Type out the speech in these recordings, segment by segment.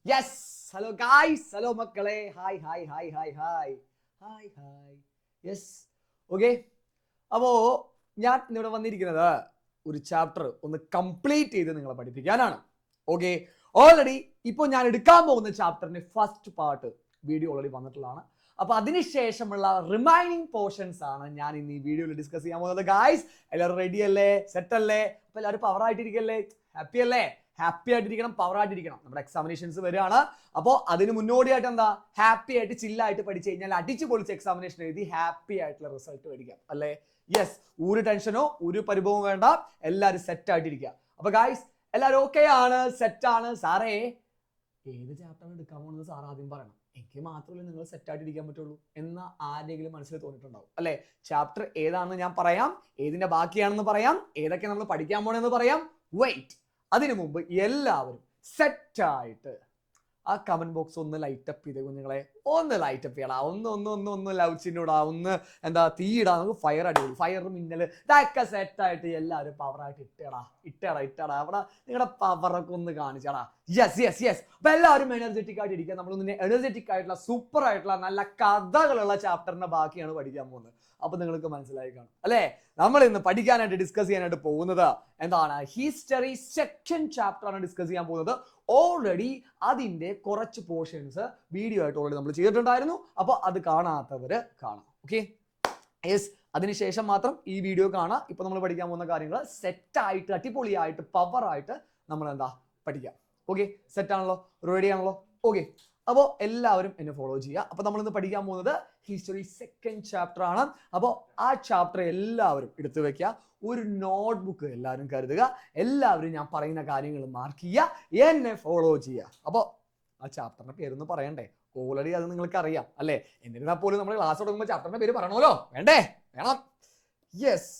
Yes, hello guys, hello മക്കളെ, hi hi hi hi hi hi hi. Yes, okay. അപ്പോൾ ഞാൻ ഇന്നിവിടെ വന്നിരിക്കുന്നത് ഒരു ചാപ്റ്റർ ഒന്ന് കംപ്ലീറ്റ് ചെയ്ത് നിങ്ങളെ പഠിപ്പിക്കാനാണ്. ഓക്കെ, ഓൾറെഡി ഇപ്പോൾ ഞാൻ എടുക്കാൻ പോകുന്ന ചാപ്റ്ററിന്റെ ഫസ്റ്റ് പാർട്ട് വീഡിയോ ഓൾറെഡി വന്നിട്ടുള്ളതാണ്. അപ്പൊ അതിനുശേഷമുള്ള റിമൈനിങ് പോർഷൻസ് ആണ് ഞാൻ ഇന്ന് ഈ വീഡിയോയിൽ ഡിസ്കസ് ചെയ്യാൻ പോകുന്നത്. ഗായ്സ്, എല്ലാവരും റെഡി അല്ലേ? സെറ്റ് അല്ലേ? അപ്പൊ എല്ലാവരും പവർ ആയിട്ടിരിക്കല്ലേ? ഹാപ്പി അല്ലേ? ഹാപ്പി ആയിട്ടിരിക്കണം, പവർ ആയിട്ടിരിക്കണം. നമ്മുടെ എക്സാമിനേഷൻസ് വരികയാണ്. അപ്പോൾ അതിന് മുന്നോടിയായിട്ട് എന്താ, ഹാപ്പി ആയിട്ട് ചില്ലായിട്ട് പഠിച്ചു കഴിഞ്ഞാൽ അടിച്ചു പൊളിച്ച് എക്സാമിനേഷൻ എഴുതി ഹാപ്പി ആയിട്ടുള്ള റിസൾട്ട് മേടിക്കാം അല്ലേ? യെസ്, ഒരു ടെൻഷനോ ഒരു പരിഭവവും വേണ്ട, എല്ലാവരും സെറ്റ് ആയിട്ടിരിക്കുക. അപ്പൊ ഗായ്സ്, എല്ലാവരും ഓക്കെ ആണ്, സെറ്റ് ആണ്. സാറേ, ഏത് ചാപ്റ്ററാണ് എടുക്കാൻ പോകുന്നത് സാർ ആദ്യം പറയണം. എനിക്ക് മാത്രമല്ലേ നിങ്ങൾ സെറ്റ് ആയിട്ട് ഇരിക്കാൻ പറ്റുള്ളൂ എന്ന് ആരെങ്കിലും മനസ്സിൽ തോന്നിയിട്ടുണ്ടാവും അല്ലെ? ചാപ്റ്റർ ഏതാണെന്ന് ഞാൻ പറയാം, ഏതിന്റെ ബാക്കിയാണെന്ന് പറയാം, ഏതൊക്കെ നമ്മൾ പഠിക്കാൻ പോണെന്ന് പറയാം. വെയിറ്റ്, അതിനു മുമ്പ് എല്ലാവരും സെറ്റായിട്ട് ആ കമന്റ് ബോക്സ് ഒന്ന് ലൈറ്റ് അപ്പ് ചെയ്തേ കുഞ്ഞുങ്ങളെ. ഒന്ന് ലൈറ്റ് അപ്പ് ചെയ്യടാ, ഒന്ന് ലവ് ചിഹ്നോടാ, ഒന്ന് എന്താ തീയിടാ, നമുക്ക് ഫയർ അടിപൊളി, ഫയർ മിന്നൽ, ഇതൊക്കെ സെറ്റായിട്ട് എല്ലാവരും പവറായിട്ട് ഇട്ടടാ. അവിടെ നിങ്ങളുടെ പവറൊക്കെ ഒന്ന് കാണിച്ചടാ. Yes yes yes. അപ്പൊ എല്ലാവരും എനർജറ്റിക് ആയിട്ട് ഇരിക്കുക. നമ്മളൊന്ന് എനർജറ്റിക് ആയിട്ടുള്ള സൂപ്പർ ആയിട്ടുള്ള നല്ല കഥകളുള്ള ചാപ്റ്ററിന്റെ ബാക്കിയാണ് പഠിക്കാൻ പോകുന്നത്. അപ്പൊ നിങ്ങൾക്ക് മനസ്സിലായി കാണും അല്ലെ? നമ്മൾ ഇന്ന് പഠിക്കാനായിട്ട് ഡിസ്കസ് ചെയ്യാനായിട്ട് പോകുന്നത് എന്താണ്? ഹിസ്റ്ററി സെക്കൻഡ് ചാപ്റ്റർ ആണ് ഡിസ്കസ് ചെയ്യാൻ പോകുന്നത്. ഓൾറെഡി അതിന്റെ കുറച്ച് പോർഷൻസ് വീഡിയോ ആയിട്ട് ഓൾറെഡി നമ്മൾ ചെയ്തിട്ടുണ്ടായിരുന്നു. അപ്പൊ അത് കാണാത്തവര് കാണാം. Okay, yes. അതിനുശേഷം മാത്രം ഈ വീഡിയോ കാണാം. ഇപ്പൊ നമ്മൾ പഠിക്കാൻ പോകുന്ന കാര്യങ്ങൾ സെറ്റായിട്ട് അടിപൊളിയായിട്ട് പവറായിട്ട് നമ്മൾ എന്താ പഠിക്കാം. ഓക്കെ, സെറ്റ് ആണല്ലോ? റെഡി ആണല്ലോ? ഓക്കെ, അപ്പോൾ എല്ലാവരും എന്നെ ഫോളോ ചെയ്യുക. അപ്പോൾ നമ്മളിന്ന് പഠിക്കാൻ പോകുന്നത് ഹിസ്റ്ററി സെക്കൻഡ് ചാപ്റ്റർ ആണ്. അപ്പോൾ ആ ചാപ്റ്റർ എല്ലാവരും എടുത്തു വെക്കുക. ഒരു നോട്ട്ബുക്ക് എല്ലാവരും കരുതുക. എല്ലാവരും ഞാൻ പറയുന്ന കാര്യങ്ങൾ മാർക്ക് ചെയ്യുക, എന്നെ ഫോളോ ചെയ്യുക. അപ്പോൾ ആ ചാപ്റ്ററിന്റെ പേരൊന്ന് പറയണ്ടേ? ഓൾറെഡി അത് നിങ്ങൾക്ക് അറിയാം അല്ലേ? എന്നിരുന്നാൽ പോലും നമ്മൾ ക്ലാസ് തുടങ്ങുമ്പോൾ ചാപ്റ്ററിന്റെ പേര് പറയണമല്ലോ, വേണ്ടേ? വേണം. യെസ്.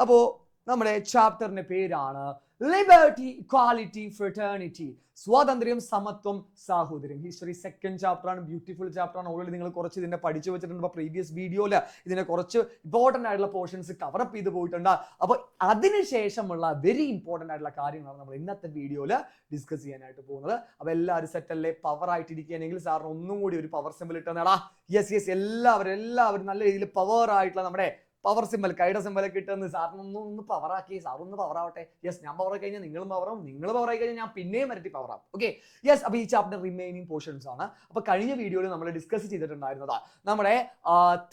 അപ്പോൾ നമ്മുടെ ചാപ്റ്ററിന്റെ പേരാണ് ലിബർട്ടി, ഇക്വാലിറ്റി, ഫ്രറ്റേണിറ്റി. സ്വാതന്ത്ര്യം, സമത്വം, സാഹോദര്യം. ഹിസ്റ്ററി സെക്കൻഡ് ചാപ്റ്റർ ആണ്. ബ്യൂട്ടിഫുൾ ചാപ്റ്റർ ആണ്. ഓൾറെഡി നിങ്ങൾ കുറച്ച് ഇതിന്റെ പഠിച്ചു വെച്ചിട്ടുണ്ട്. പ്രീവിയസ് വീഡിയോയിൽ ഇതിന്റെ കുറച്ച് ഇമ്പോർട്ടന്റ് ആയിട്ടുള്ള പോർഷൻസ് കവറപ്പ് ചെയ്ത് പോയിട്ടുണ്ട്. അപ്പോൾ അതിനുശേഷമുള്ള വെരി ഇമ്പോർട്ടന്റ് ആയിട്ടുള്ള കാര്യങ്ങളാണ് നമ്മൾ ഇന്നത്തെ വീഡിയോയിൽ ഡിസ്കസ് ചെയ്യാനായിട്ട് പോകുന്നത്. അപ്പോൾ എല്ലാവരും സെറ്റ് അല്ലേ? പവർ ആയിട്ടിരിക്കുകയാണെങ്കിൽ സാറിന് ഒന്നും കൂടി ഒരു പവർ സിമ്പിൾ ഇട്ടെന്നാടാ. യെസ് യെസ്, എല്ലാവരും നല്ല രീതിയിൽ പവർ ആയിട്ടുള്ള നമ്മുടെ പവർ സിമ്പൽ, കൈയുടെ സിമ്പലൊക്കെ ഇട്ടെന്ന് സാറിന് ഒന്ന് പവറാക്കി. സാറൊന്ന് പവറാവട്ടെ. യെസ്, ഞാൻ പവർ ആയി കഴിഞ്ഞാൽ നിങ്ങളും പവറാവും, നിങ്ങൾ പവർ ആയി കഴിഞ്ഞാൽ ഞാൻ പിന്നെയും വരട്ടി പവറാവും. Okay, yes. അപ്പൊ ഈ ചാപ്റ്റർ റിമൈനിങ് പോർഷൻസ് ആണ്. അപ്പൊ കഴിഞ്ഞ വീഡിയോയിൽ നമ്മൾ ഡിസ്കസ് ചെയ്തിട്ടുണ്ടായിരുന്നതാ നമ്മുടെ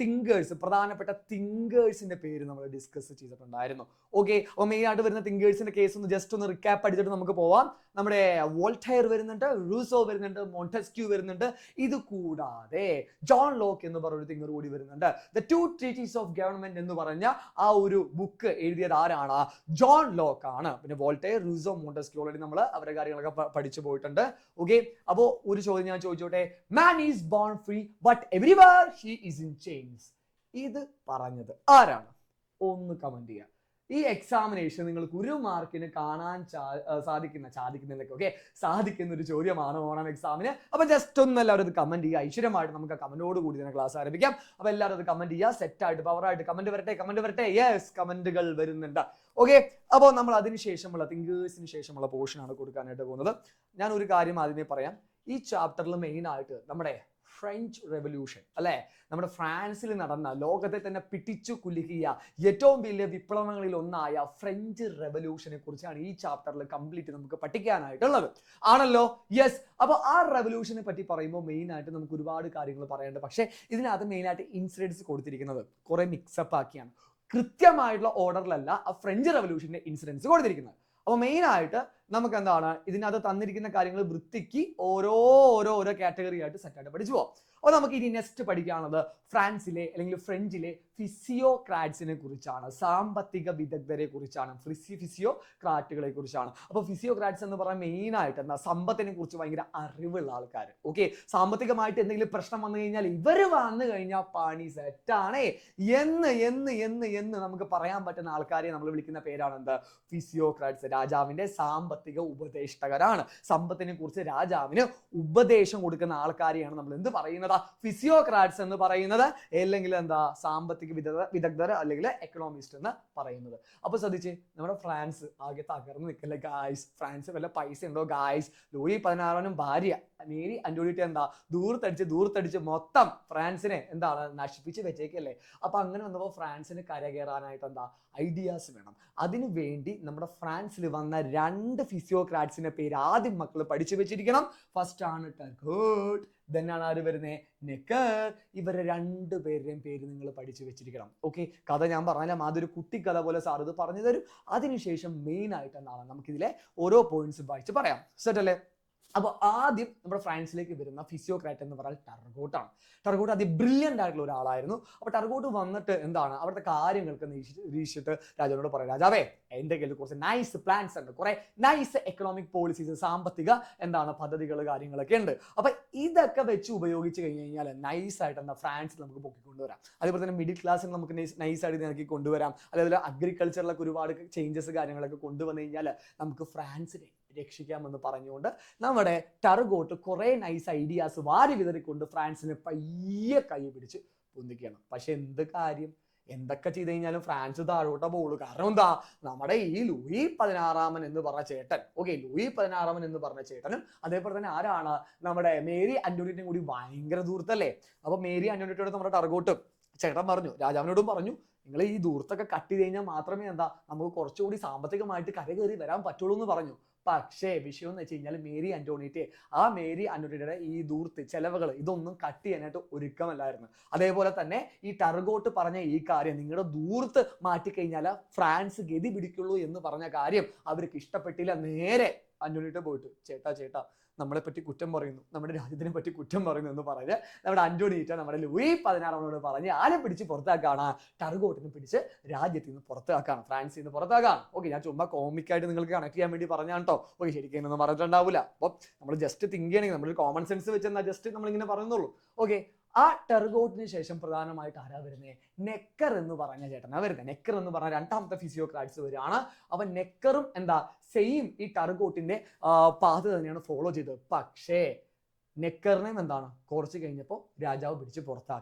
തിങ്കേഴ്സ്, പ്രധാനപ്പെട്ട തിങ്കേഴ്സിന്റെ പേര് നമ്മൾ ഡിസ്കസ് ചെയ്തിട്ടുണ്ടായിരുന്നു. ഓക്കെ, അപ്പൊ മെയിൻ ആയിട്ട് വരുന്ന തിങ്കേഴ്സിന്റെ കേസ് ഒന്ന് ജസ്റ്റ് ഒന്ന് റിക്കാപ്പ് അടിച്ചിട്ട് നമുക്ക് പോവാം. നമ്മുടെ വോൾട്ടയർ വരുന്നുണ്ട്, റൂസോ വരുന്നുണ്ട്, മോണ്ടസ്ക്യൂ വരുന്നുണ്ട്. ഇത് കൂടാതെ ജോൺ ലോക്ക് എന്ന് പറഞ്ഞൊരു തിങ്കർ കൂടി വരുന്നുണ്ട്. The two treaties of government എന്ന് പറഞ്ഞ ആ ഒരു ബുക്ക് എഴുതിയത് ആരാണ്? ജോൺ ലോക്ക് ആണ്. പിന്നെ വോൾട്ടയർ, റൂസോ, മോണ്ടസ്ക്യൂ ഓൾറെഡി നമ്മൾ അവരുടെ കാര്യങ്ങളൊക്കെ പഠിച്ചു പോയിട്ടുണ്ട്. ഓക്കെ, അപ്പോ ഒരു ചോദ്യം ഞാൻ ചോദിച്ചോട്ടെ. Man is bone free but everywhere he is in chains. ഇത് പറഞ്ഞത് ആരാണ്? ഒന്ന് കമന്റ് ചെയ്യാം. ഈ എക്സാമിനേഷൻ നിങ്ങൾക്ക് ഒരു മാർക്കിന് കാണാൻ സാധിക്കുന്ന ഒരു ചോദ്യമാണ് ഓണം എക്സാമിന്. അപ്പൊ ജസ്റ്റ് ഒന്ന് എല്ലാവരും അത് കമന്റ് ചെയ്യുക. ഐശ്വര്യമായിട്ട് നമുക്ക് ആ കമന്റോട് കൂടി തന്നെ ക്ലാസ് ആരംഭിക്കാം. അപ്പൊ എല്ലാവരും അത് കമന്റ് ചെയ്യുക. സെറ്റായിട്ട് പവറായിട്ട് കമന്റ് വരട്ടെ. യെസ്, കമന്റുകൾ വരുന്നുണ്ട്. ഓക്കെ, അപ്പോൾ നമ്മൾ അതിനുശേഷമുള്ള തിങ്കേഴ്സിന് ശേഷമുള്ള പോർഷൻ ആണ് കൊടുക്കാനായിട്ട് പോകുന്നത്. ഞാൻ ഒരു കാര്യം ആദ്യമേ പറയാം. ഈ ചാപ്റ്ററിൽ മെയിൻ ആയിട്ട് നമ്മുടെ ഫ്രഞ്ച് റെവല്യൂഷൻ അല്ലെ, നമ്മുടെ ഫ്രാൻസിൽ നടന്ന ലോകത്തെ തന്നെ പിടിച്ചു കുലുക്കിയ ഏറ്റവും വലിയ വിപ്ലവങ്ങളിൽ ഒന്നായ ഫ്രഞ്ച് റെവല്യൂഷനെ കുറിച്ചാണ് ഈ ചാപ്റ്ററിൽ കംപ്ലീറ്റ് നമുക്ക് പഠിക്കാനായിട്ടുള്ളത് ആണല്ലോ. യെസ്. അപ്പൊ ആ റെവല്യൂഷനെ പറ്റി പറയുമ്പോൾ മെയിൻ ആയിട്ട് നമുക്ക് ഒരുപാട് കാര്യങ്ങൾ പറയാനുണ്ട്. പക്ഷേ ഇതിനകത്ത് മെയിൻ ആയിട്ട് ഇൻസിഡൻസ് കൊടുത്തിരിക്കുന്നത് കുറെ മിക്സപ്പ് ആക്കിയാണ്. കൃത്യമായിട്ടുള്ള ഓർഡറിലല്ല ആ ഫ്രഞ്ച് റെവല്യൂഷന്റെ ഇൻസിഡൻസ് കൊടുത്തിരിക്കുന്നത്. അപ്പോൾ മെയിൻ ആയിട്ട് നമുക്ക് എന്താണ് ഇതിനകത്ത് തന്നിരിക്കുന്ന കാര്യങ്ങൾ വൃത്തിക്ക് ഓരോ കാറ്റഗറി ആയിട്ട് സെറ്റായിട്ട് പഠിച്ചു പോകാം. അപ്പോൾ നമുക്ക് ഇനി നെക്സ്റ്റ് പഠിക്കാനുള്ളത് ഫ്രാൻസിലെ അല്ലെങ്കിൽ ഫ്രഞ്ചിലെ ഫിസിയോക്രാറ്റ്സിനെ കുറിച്ചാണ്, സാമ്പത്തിക വിദഗ്ധരെ കുറിച്ചാണ്, ഫിസിയോക്രാറ്റുകളെ കുറിച്ചാണ്. അപ്പോൾ ഫിസിയോക്രാറ്റ്സ് എന്ന് പറഞ്ഞാൽ മെയിൻ ആയിട്ട് എന്താ, സമ്പത്തിനെ കുറിച്ച് ഭയങ്കര അറിവുള്ള ആൾക്കാർ. ഓക്കെ, സാമ്പത്തികമായിട്ട് എന്തെങ്കിലും പ്രശ്നം വന്നു കഴിഞ്ഞാൽ ഇവർ വന്നു കഴിഞ്ഞാൽ പണി സെറ്റാണേ എന്ന് നമുക്ക് പറയാൻ പറ്റുന്ന ആൾക്കാരെ നമ്മൾ വിളിക്കുന്ന പേരാണ് എന്ത്? ഫിസിയോക്രാറ്റ്സ്. രാജാവിന്റെ സാമ്പത്തിക ഉപദേഷ്ടകരാണ്. സമ്പത്തിനെ കുറിച്ച് രാജാവിന് ഉപദേശം കൊടുക്കുന്ന ആൾക്കാരെയാണ് നമ്മൾ എന്ത് പറയുന്നത്? ഫിസിയോക്രാറ്റ്സ് എന്ന് പറയുന്നത്. അല്ലെങ്കിൽ എന്താ, സാമ്പത്തിക സാമ്പത്തിക വിദഗ്ധർ അല്ലെങ്കിൽ എക്കണോമിസ്റ്റ് എന്ന് പറയുന്നത്. അപ്പൊ ശ്രദ്ധിച്ച്, നമ്മുടെ ഫ്രാൻസ് ആകെ തകർന്ന് നിൽക്കല്ലേ ഗായ്സ്. ഫ്രാൻസ് വല്ല പൈസ ഉണ്ടോ ഗായ്സ്? ലൂയി 16 ഭാര്യ മേരി അന്റോണിയറ്റ് എന്താ ദൂർത്തടിച്ച് മൊത്തം ഫ്രാൻസിനെ എന്താണ് നശിപ്പിച്ച് വെച്ചേക്കല്ലേ. അപ്പൊ അങ്ങനെ വന്നപ്പോൾ ഫ്രാൻസിന് കരകയറാനായിട്ട് എന്താ ഐഡിയാസ് വേണം. അതിനു വേണ്ടി നമ്മുടെ ഫ്രാൻസിൽ വന്ന 2 ഫിസിയോക്രാറ്റ്സിന്റെ പേര് ആദ്യം മക്കൾ പഠിച്ചു വെച്ചിരിക്കണം. ഫസ്റ്റ് ആണ് ടർഗോട്ട്, then ആണ് ആര് വരുന്നത്, നെക്കർ. ഇവരെ 2 പേരുടെയും പേര് നിങ്ങൾ പഠിച്ചു വെച്ചിരിക്കണം. ഓക്കെ, കഥ ഞാൻ പറഞ്ഞാലും അതൊരു കുട്ടിക്കഥ പോലെ സാർ ഇത് പറഞ്ഞു തരും. അതിനുശേഷം മെയിൻ ആയിട്ട് എന്താണ് നമുക്കിതിലെ ഓരോ പോയിന്റ്സ് വായിച്ച് പറയാം. സെറ്റ് അല്ലേ? അപ്പോൾ ആദ്യം നമ്മുടെ ഫ്രാൻസിലേക്ക് വരുന്ന ഫിസിയോക്രാറ്റ് എന്ന് പറഞ്ഞാൽ ടർഗോട്ടാണ്. ടർഗോട്ട് ബ്രില്യൻ്റ് ആയിട്ടുള്ള ഒരാളായിരുന്നു. അപ്പോൾ ടർഗോട്ട് വന്നിട്ട് എന്താണ് അവിടുത്തെ കാര്യങ്ങൾക്ക് നിരീക്ഷിച്ചിട്ട് രാജാവിനോട് പറയാം, രാജാവേ എൻ്റെ കയ്യിൽ കുറച്ച് നൈസ് പ്ലാൻസ് ഉണ്ട്, കുറെ നൈസ് എക്കണോമിക് പോളിസീസ്, സാമ്പത്തിക എന്താണ് പദ്ധതികൾ കാര്യങ്ങളൊക്കെ ഉണ്ട്. അപ്പൊ ഇതൊക്കെ വെച്ച് ഉപയോഗിച്ച് കഴിഞ്ഞ് കഴിഞ്ഞാൽ നൈസായിട്ട് എന്താ ഫ്രാൻസിൽ നമുക്ക് പൊക്കിക്കൊണ്ടുവരാം. അതേപോലെ തന്നെ മിഡിൽ ക്ലാസ്സിൽ നമുക്ക് നൈസായിട്ട് നിനക്ക് കൊണ്ടുവരാം. അതേപോലെ അഗ്രികൾച്ചറിലൊക്കെ ഒരുപാട് ചേഞ്ചസ് കാര്യങ്ങളൊക്കെ കൊണ്ടുവന്നു കഴിഞ്ഞാൽ നമുക്ക് ഫ്രാൻസിനെ രക്ഷിക്കാമെന്ന് പറഞ്ഞുകൊണ്ട് നമ്മുടെ ടർഗോട്ട് കുറെ നൈസ് ഐഡിയാസ് വാരി വിതറിക്കൊണ്ട് ഫ്രാൻസിനെ പയ്യെ കൈ പിടിച്ച് പൊന്തിക്കണം. പക്ഷെ എന്ത് കാര്യം, എന്തൊക്കെ ചെയ്ത് കഴിഞ്ഞാലും ഫ്രാൻസ് താഴോട്ട് പോകുള്ളൂ. കാരണം എന്താ, നമ്മുടെ ഈ ലൂയി 16 എന്ന് പറഞ്ഞ ചേട്ടൻ, ഓക്കെ, ലൂയി 16 എന്ന് പറഞ്ഞ ചേട്ടനും അതേപോലെ തന്നെ ആരാണ് നമ്മുടെ മേരി അന്റോണിയറ്റും കൂടി ഭയങ്കര ദൂരത്തല്ലേ. അപ്പൊ മേരി അന്റോണിയറ്റോട് നമ്മുടെ ടർഗോട്ട് ചേട്ടൻ പറഞ്ഞു, രാജാവിനോടും പറഞ്ഞു, നിങ്ങൾ ഈ ദൂരത്തൊക്കെ കട്ട് ചെയ്ത് കഴിഞ്ഞാൽ മാത്രമേ എന്താ നമുക്ക് കുറച്ചുകൂടി സാമ്പത്തികമായിട്ട് കരകയറി വരാൻ പറ്റുള്ളൂ എന്ന് പറഞ്ഞു. പക്ഷേ വിഷയം എന്ന് വെച്ച് കഴിഞ്ഞാൽ മേരി അന്റോണിയറ്റയുടെ ഈ ദൂർത്ത് ചെലവുകൾ ഇതൊന്നും കട്ട് ചെയ്യാനായിട്ട് ഒരുക്കമല്ലായിരുന്നു. അതേപോലെ തന്നെ ഈ ടർഗോട്ട് പറഞ്ഞ ഈ കാര്യം, നിങ്ങളുടെ ദൂർത്ത് മാറ്റിക്കഴിഞ്ഞാൽ ഫ്രാൻസ് ഗതി പിടിക്കുള്ളൂ എന്ന് പറഞ്ഞ കാര്യം അവർക്ക് ഇഷ്ടപ്പെട്ടില്ല. നേരെ അന്റോണിയറ്റ് പോയിട്ട്, ചേട്ടാ നമ്മളെ പറ്റി കുറ്റം പറയുന്നു, നമ്മുടെ രാജ്യത്തിനെ പറ്റി കുറ്റം പറയുന്നു എന്ന് പറഞ്ഞ് നമ്മുടെ അന്റോണിയറ്റ് നമ്മുടെ ലൂയി 16 പറഞ്ഞ് ആരെ പിടിച്ച് പുറത്താക്കാണ്, ടർഗോട്ടിനെ പിടിച്ച് രാജ്യത്തിൽ നിന്ന് പുറത്താക്കാണ്, ഫ്രാൻസിൽ നിന്ന് പുറത്താക്കാണ്. ഓക്കെ, ഞാൻ ചുമ്മാ കോമിക്കായിട്ട് നിങ്ങൾക്ക് കണക്ട് ചെയ്യാൻ വേണ്ടി പറഞ്ഞാണ് കേട്ടോ. ഓക്കെ, ശരിക്കും എന്നൊന്നും പറഞ്ഞിട്ടുണ്ടാവില്ല. അപ്പോൾ നമ്മൾ ജസ്റ്റ് തിങ്ക് ചെയ്യണമെങ്കിൽ നമ്മളൊരു കോമൺ സെൻസ് വെച്ചെന്നാൽ ജസ്റ്റ് നമ്മളിങ്ങനെ പറയുന്നുള്ളൂ. ഓക്കെ, ആ ടർഗോട്ടിന് ശേഷം പ്രധാനമായിട്ട് ആരാ വരുന്നത്, നെക്കർ എന്ന് പറഞ്ഞ ചേട്ടനാ വരുന്നത്. നെക്കർ എന്ന് പറഞ്ഞ 2ാമത്തെ ഫിസിയോക്രാറ്റ്സ് വരികയാണ്. അപ്പൊ നെക്കറും എന്താ സെയിം ഈ ടർഗോട്ടിന്റെ പാത തന്നെയാണ് ഫോളോ ചെയ്തത്. പക്ഷേ നെക്കറിനെയും എന്താണ് കുറച്ച് കഴിഞ്ഞപ്പോൾ രാജാവ് പിടിച്ച്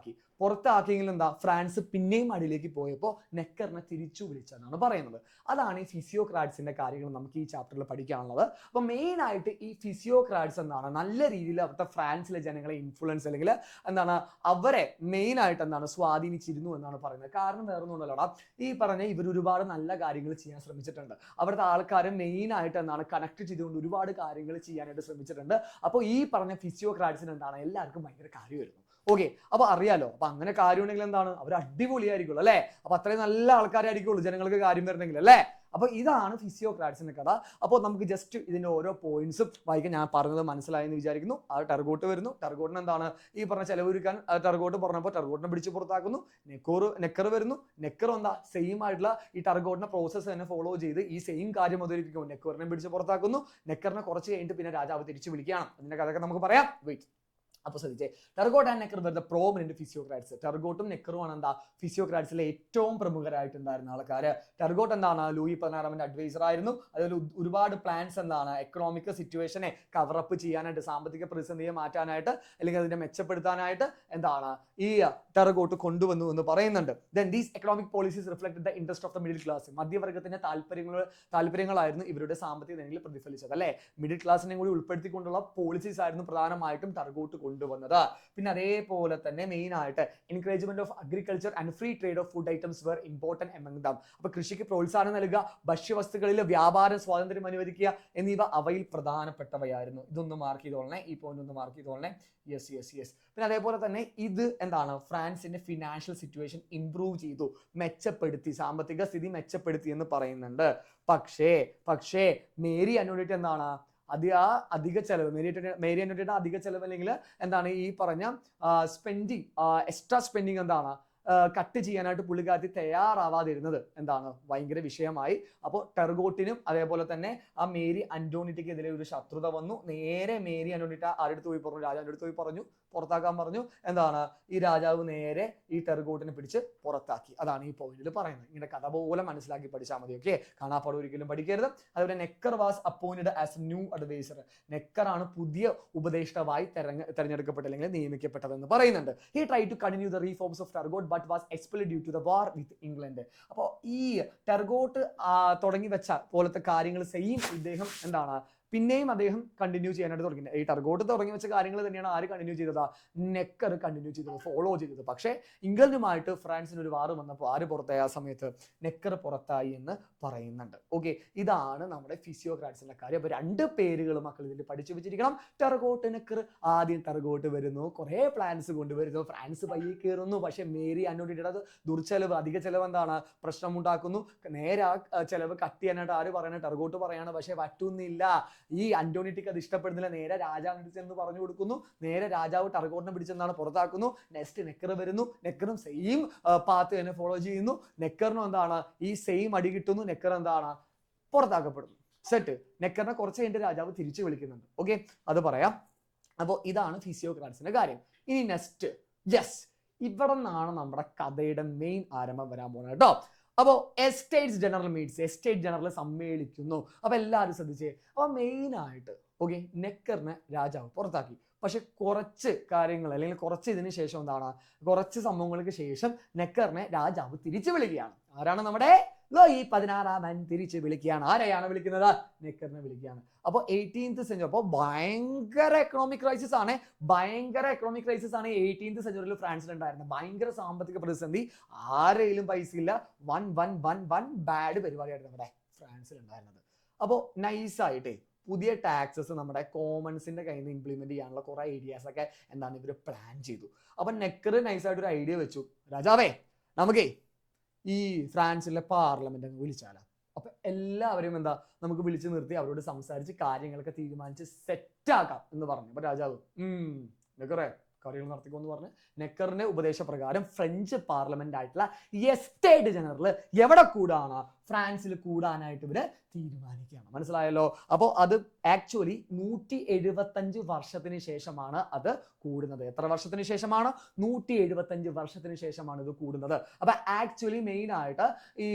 പുറത്താക്കിയെങ്കിൽ എന്താ ഫ്രാൻസ് പിന്നെയും അടിയിലേക്ക് പോയപ്പോൾ നെക്കറിനെ തിരിച്ചു വിളിച്ചെന്നാണ് പറയുന്നത്. അതാണ് ഈ ഫിസിയോക്രാറ്റ്സിന്റെ കാര്യങ്ങൾ നമുക്ക് ഈ ചാപ്റ്ററിൽ പഠിക്കാനുള്ളത്. അപ്പൊ മെയിൻ ആയിട്ട് ഈ ഫിസിയോക്രാറ്റ്സ് എന്താണ് നല്ല രീതിയിൽ അവിടുത്തെ ഫ്രാൻസിലെ ജനങ്ങളെ ഇൻഫ്ലുവൻസ് അല്ലെങ്കിൽ എന്താണ് അവരെ മെയിൻ ആയിട്ട് എന്താണ് സ്വാധീനിച്ചിരുന്നു എന്നാണ് പറയുന്നത്. കാരണം വേറൊന്നുമല്ലടാ, ഈ പറഞ്ഞ ഇവർ ഒരുപാട് നല്ല കാര്യങ്ങൾ ചെയ്യാൻ ശ്രമിച്ചിട്ടുണ്ട്. അവിടുത്തെ ആൾക്കാരെ മെയിൻ ആയിട്ട് എന്താണ് കണക്ട് ചെയ്തുകൊണ്ട് ഒരുപാട് കാര്യങ്ങൾ ചെയ്യാനായിട്ട് ശ്രമിച്ചിട്ടുണ്ട്. അപ്പോൾ ഈ പറഞ്ഞ ഫിസിയോക്രാറ്റ്സിന് എന്താണ് എല്ലാവർക്കും ഭയങ്കര കാര്യമായിരുന്നു. ഓക്കെ, അപ്പൊ അറിയാലോ, അപ്പൊ അങ്ങനെ കാര്യം ഉണ്ടെങ്കിൽ എന്താണ് അവർ അടിപൊളിയായിരിക്കുള്ളൂ അല്ലെ. അപ്പൊ അത്രയും നല്ല ആൾക്കാരായിരിക്കുള്ളൂ ജനങ്ങൾക്ക് കാര്യം വരുന്നെങ്കിൽ അല്ലേ. അപ്പൊ ഇതാണ് ഫിസിയോക്രാറ്റ്സിന്റെ കഥ. അപ്പോൾ നമുക്ക് ജസ്റ്റ് ഇതിന്റെ ഓരോ പോയിന്റ്സും വായിക്കാൻ, ഞാൻ പറഞ്ഞത് മനസ്സിലായെന്ന് വിചാരിക്കുന്നു. ആ ടർഗോട്ട് വരുന്നു, ടർഗോട്ടിന് എന്താണ് ഈ പറഞ്ഞ ചെലവൊരുക്കാൻ ടർഗോട്ട് പറഞ്ഞപ്പോൾ ടർഗോട്ടിനെ പിടിച്ച് പുറത്താക്കുന്നു. നെക്കർ വരുന്നു, നെക്കർ എന്താ സെയിം ആയിട്ടുള്ള ഈ ടർഗോട്ടിന്റെ പ്രോസസ്സ് തന്നെ ഫോളോ ചെയ്ത് ഈ സെയിം കാര്യം അവതരിപ്പിക്കും. നെക്കറിനെ പിടിച്ച് പുറത്താക്കുന്നു. നെക്കറിനെ കുറച്ച് കഴിഞ്ഞിട്ട് പിന്നെ രാജാവ് തിരിച്ചു വിളിക്കുകയാണ്. അതിന്റെ കഥയൊക്കെ നമുക്ക് പറയാം. വെയിറ്റ്. അപ്പോൾ ശ്രദ്ധിച്ചേ, ടർഗോട്ട് ആൻഡ് നെക്കർ വെറുതെ പ്രോമിനന്റ് ഫിസിയോക്രാറ്റ്സ്. ടർഗോട്ടും നെക്കറുമാണ് എന്താ ഫിസിയോക്രാറ്റ്സിലെ ഏറ്റവും പ്രമുഖരായിട്ടുണ്ടായിരുന്ന ആൾക്കാര്. ടർഗോട്ട് എന്താണ് ലൂയി 16 അഡ്വൈസർ ആയിരുന്നു. അതുപോലെ ഒരുപാട് പ്ലാൻസ് എന്താണ് എക്കണോമിക് സിറ്റുവേഷനെ കവറപ്പ് ചെയ്യാനായിട്ട്, സാമ്പത്തിക പ്രതിസന്ധിയെ മാറ്റാനായിട്ട് അല്ലെങ്കിൽ അതിനെ മെച്ചപ്പെടുത്താനായിട്ട് എന്താണ് ഈ ടർഗോട്ട് കൊണ്ടുവന്നു എന്ന് പറയുന്നുണ്ട്. Then these economic policies reflected the interest of the middle class. മധ്യവർഗത്തിന്റെ താല്പര്യങ്ങളായിരുന്നു ഇവരുടെ സാമ്പത്തിക നിലയിൽ പ്രതിഫലിച്ചത് അല്ലെ. മിഡിൽ ക്ലാസിനെ കൂടി ഉൾപ്പെടുത്തിക്കൊണ്ടുള്ള പോളിസീസ് ആയിരുന്നു പ്രധാനമായിട്ടും ടർഗോട്ട് കൊണ്ടുവന്നത്. പിന്നെ അതേപോലെ തന്നെ മെയിൻ ആയിട്ട് encouragement of agriculture and free trade of food items were important among them. അപ്പൊ കൃഷിക്ക് പ്രോത്സാഹനം നൽകുക, ഭക്ഷ്യവസ്തുക്കളിൽ വ്യാപാര സ്വാതന്ത്ര്യം അനുവദിക്കുക എന്നിവ അവയിൽ പ്രധാനപ്പെട്ടവയായിരുന്നു. ഇതൊന്ന് മാർക്ക് ചെയ്തോളണേ, ഈ പോയിന്റ് ഒന്ന് മാർക്ക് ചെയ്തോളണേ. യെസ്. പിന്നെ അതേപോലെ തന്നെ ഇത് എന്താണ് ഫ്രാൻസിന്റെ ഫിനാൻഷ്യൽ സിറ്റുവേഷൻ ഇംപ്രൂവ് ചെയ്തു, മെച്ചപ്പെടുത്തി, സാമ്പത്തിക സ്ഥിതി മെച്ചപ്പെടുത്തി എന്ന് പറയുന്നുണ്ട്. പക്ഷേ മേരി അന്റോണിയറ്റ് എന്താണ് അധിക ചെലവ്, മേരി അന്റോണിയറ്റ് അധിക ചെലവ് അല്ലെങ്കിൽ എന്താണ് ഈ പറഞ്ഞ എക്സ്ട്രാ സ്പെൻഡിങ് എന്താണ് കട്ട് ചെയ്യാനായിട്ട് പുള്ളിക്കാരത്തി തയ്യാറാവാതിരുന്നത് എന്താണ് ഭയങ്കര വിഷയമായി. അപ്പോൾ ടർഗോട്ടിനും അതേപോലെ തന്നെ ആ മേരി അന്റോണിയറ്റയ്ക്ക് എതിരെ ഒരു ശത്രുത വന്നു. നേരെ മേരി അന്റോണിയറ്റ് ആരുടെ അടുത്ത് പോയി പറഞ്ഞു, രാജാവിൻ്റെ അടുത്ത് പോയി പറഞ്ഞു, പുറത്താക്കാൻ പറഞ്ഞു. എന്താണ് ഈ രാജാവ് നേരെ ഈ ടെർഗോട്ടിനെ പിടിച്ച് പുറത്താക്കി. അതാണ് ഈ പോയിന്റിൽ പറയുന്നത്. ഇങ്ങനെ കഥ പോലെ മനസ്സിലാക്കി പഠിച്ചാൽ മതി. ഓക്കെ, കാണാപ്പാട് ഒരിക്കലും പഠിക്കരുത്. അതുപോലെ Necker was appointed as new adviser. Necker ആണ് പുതിയ ഉപദേഷ്ടാവായി തെരഞ്ഞെടുക്കപ്പെട്ട അല്ലെങ്കിൽ നിയമിക്കപ്പെട്ടതെന്ന് പറയുന്നുണ്ട്. He try to continue the reforms of Turgot but was expelled due to the war with England. അപ്പോൾ ഈ ടെർഗോട്ട് തുടങ്ങി വെച്ച പോലത്തെ കാര്യങ്ങൾ സെയിം ഇദ്ദേഹം എന്താണ് പിന്നെയും അദ്ദേഹം കണ്ടിന്യൂ ചെയ്യാനായിട്ട് തുടങ്ങി. ഈ ടെർഗോട്ട് തുടങ്ങി വെച്ച കാര്യങ്ങൾ തന്നെയാണ് ആര് കണ്ടിന്യൂ ചെയ്തത്? നെക്കർ കണ്ടിന്യൂ ചെയ്തത്, ഫോളോ ചെയ്തത്. പക്ഷേ ഇംഗ്ലണ്ടുമായിട്ട് ഫ്രാൻസിന് ഒരു വാർ വന്നപ്പോൾ ആര് പുറത്തായി? ആ സമയത്ത് നെക്കർ പുറത്തായി എന്ന് പറയുന്നുണ്ട്. ഓക്കെ, ഇതാണ് നമ്മുടെ ഫിസിയോക്രാറ്റ്സിന്റെ കാര്യം. അപ്പൊ 2 പേരുകൾ മക്കൾ ഇതിൽ പഠിച്ചു വെച്ചിരിക്കണം. ടെർഗോട്ട്, നെക്കർ. ആദ്യം ടെർഗോട്ട് വരുന്നു, കുറെ പ്ലാൻസ് കൊണ്ടുവരുന്നു, ഫ്രാൻസ് പയ്യെ കയറുന്നു. പക്ഷെ മേരി അന്റോണിയുടെ ദുർച്ചെലവ്, അധിക ചെലവ് എന്താണ് പ്രശ്നമുണ്ടാക്കുന്നു. നേരെ ആ ചെലവ് കട്ട് ചെയ്യാനായിട്ട് ആര് പറയണ? ടെർഗോട്ട് പറയാണ്. പക്ഷെ പറ്റുന്നില്ല. ഈ അന്റോണിറ്റിക്ക് അത് ഇഷ്ടപ്പെടുന്നില്ല. നേരെ രാജാവിന് ചെന്ന് പറഞ്ഞു കൊടുക്കുന്നു. നേരെ രാജാവ് ടെർഗോട്ടിനെ പിടിച്ചെന്നാണ് പുറത്താക്കുന്നു. നെക്സ്റ്റ് നെക്കർ വരുന്നു. നെക്കറും സെയിം പാത്ത് തന്നെ ഫോളോ ചെയ്യുന്നു. നെക്കറിനും എന്താണ് ഈ സെയിം അടി കിട്ടുന്നു. നെക്കർ എന്താണ് പുറത്താക്കപ്പെടുന്നു. സെറ്റ്. നെക്കറിനെ കുറച്ച് കഴിഞ്ഞിട്ട് രാജാവ് തിരിച്ചു വിളിക്കുന്നുണ്ട്. ഓക്കെ, അത് പറയാം. അപ്പോൾ ഇതാണ് ഫിസിയോക്രാറ്റ്സിന്റെ കാര്യം. ഇനി നെക്സ്റ്റ്, യെസ്, ഇവിടെ നിന്നാണ് നമ്മുടെ കഥയുടെ മെയിൻ ആരംഭം വരാൻ പോകുന്നത് കേട്ടോ. അപ്പോൾ estates general meets, estate general സമ്മേളിക്കുന്നു. അപ്പൊ എല്ലാവരും ശ്രദ്ധിച്ചേ. അപ്പൊ മെയിൻ ആയിട്ട് ഓക്കെ, നെക്കറിനെ രാജാവ് പുറത്താക്കി. പക്ഷെ കുറച്ച് കാര്യങ്ങൾ അല്ലെങ്കിൽ കുറച്ച് ഇതിന് ശേഷം എന്താണ്, കുറച്ച് സംഭവങ്ങൾക്ക് ശേഷം നെക്കറിനെ രാജാവ് തിരിച്ചു വിളിക്കുകയാണ്. ആരാണ്? നമ്മുടെ ലൂയി 16 തിരിച്ച് വിളിക്കുകയാണ്. ആരെയാണ് വിളിക്കുന്നത്? നെക്കറിനെ വിളിക്കുകയാണ്. അപ്പോൾ 18th സെഞ്ചുറി, അപ്പോൾ ഭയങ്കര എക്കണോമിക് ക്രൈസിസ് ആണ്. 18th സെഞ്ചുറിയിൽ ഫ്രാൻസിൽ ഉണ്ടായിരുന്നത്. ഭയങ്കര സാമ്പത്തിക പ്രതിസന്ധി. ആരെയും പൈസ ഇല്ല. വൺ ബാഡ് പരിപാടിയായിരുന്നു നമ്മുടെ ഫ്രാൻസിൽ ഉണ്ടായിരുന്നത്. അപ്പോൾ നൈസായിട്ടേ പുതിയ ടാക്സസ് നമ്മുടെ കോമൺസിന്റെ കയ്യിൽ നിന്ന് ഇംപ്ലിമെന്റ് ചെയ്യാനുള്ള കുറെ ഐഡിയാസ് ഒക്കെ എന്താണ് ഇവർ പ്ലാൻ ചെയ്തു. അപ്പൊ നെക്കർ നൈസായിട്ട് ഒരു ഐഡിയ വെച്ചു. രാജാവേ, നമുക്കേ ഈ ഫ്രാൻസിലെ പാർലമെന്റ് അങ്ങ് വിളിച്ചാലോ. അപ്പൊ എല്ലാവരെയും എന്താ നമുക്ക് വിളിച്ചു നിർത്തി അവരോട് സംസാരിച്ച് കാര്യങ്ങളൊക്കെ തീരുമാനിച്ച് സെറ്റാക്കാം എന്ന് പറഞ്ഞു. അപ്പൊ രാജാവ് നെക്കറേ കാര്യങ്ങൾ നടത്തിക്കോന്ന് പറഞ്ഞ് നെക്കറിന്റെ ഉപദേശപ്രകാരം ഫ്രഞ്ച് പാർലമെന്റ് ആയിട്ടുള്ള എസ്റ്റേറ്റ് ജനറൽ എവിടെ കൂടാണ്? ഫ്രാൻസിൽ കൂടാനായിട്ട് ഇവര് തീരുമാനിക്കുകയാണ്. മനസ്സിലായല്ലോ? അപ്പോൾ അത് ആക്ച്വലി 175 വർഷത്തിന് ശേഷമാണ് അത് കൂടുന്നത്. എത്ര വർഷത്തിന് ശേഷമാണ്? 175 വർഷത്തിന് ശേഷമാണ് ഇത് കൂടുന്നത്. അപ്പൊ ആക്ച്വലി മെയിൻ ആയിട്ട് ഈ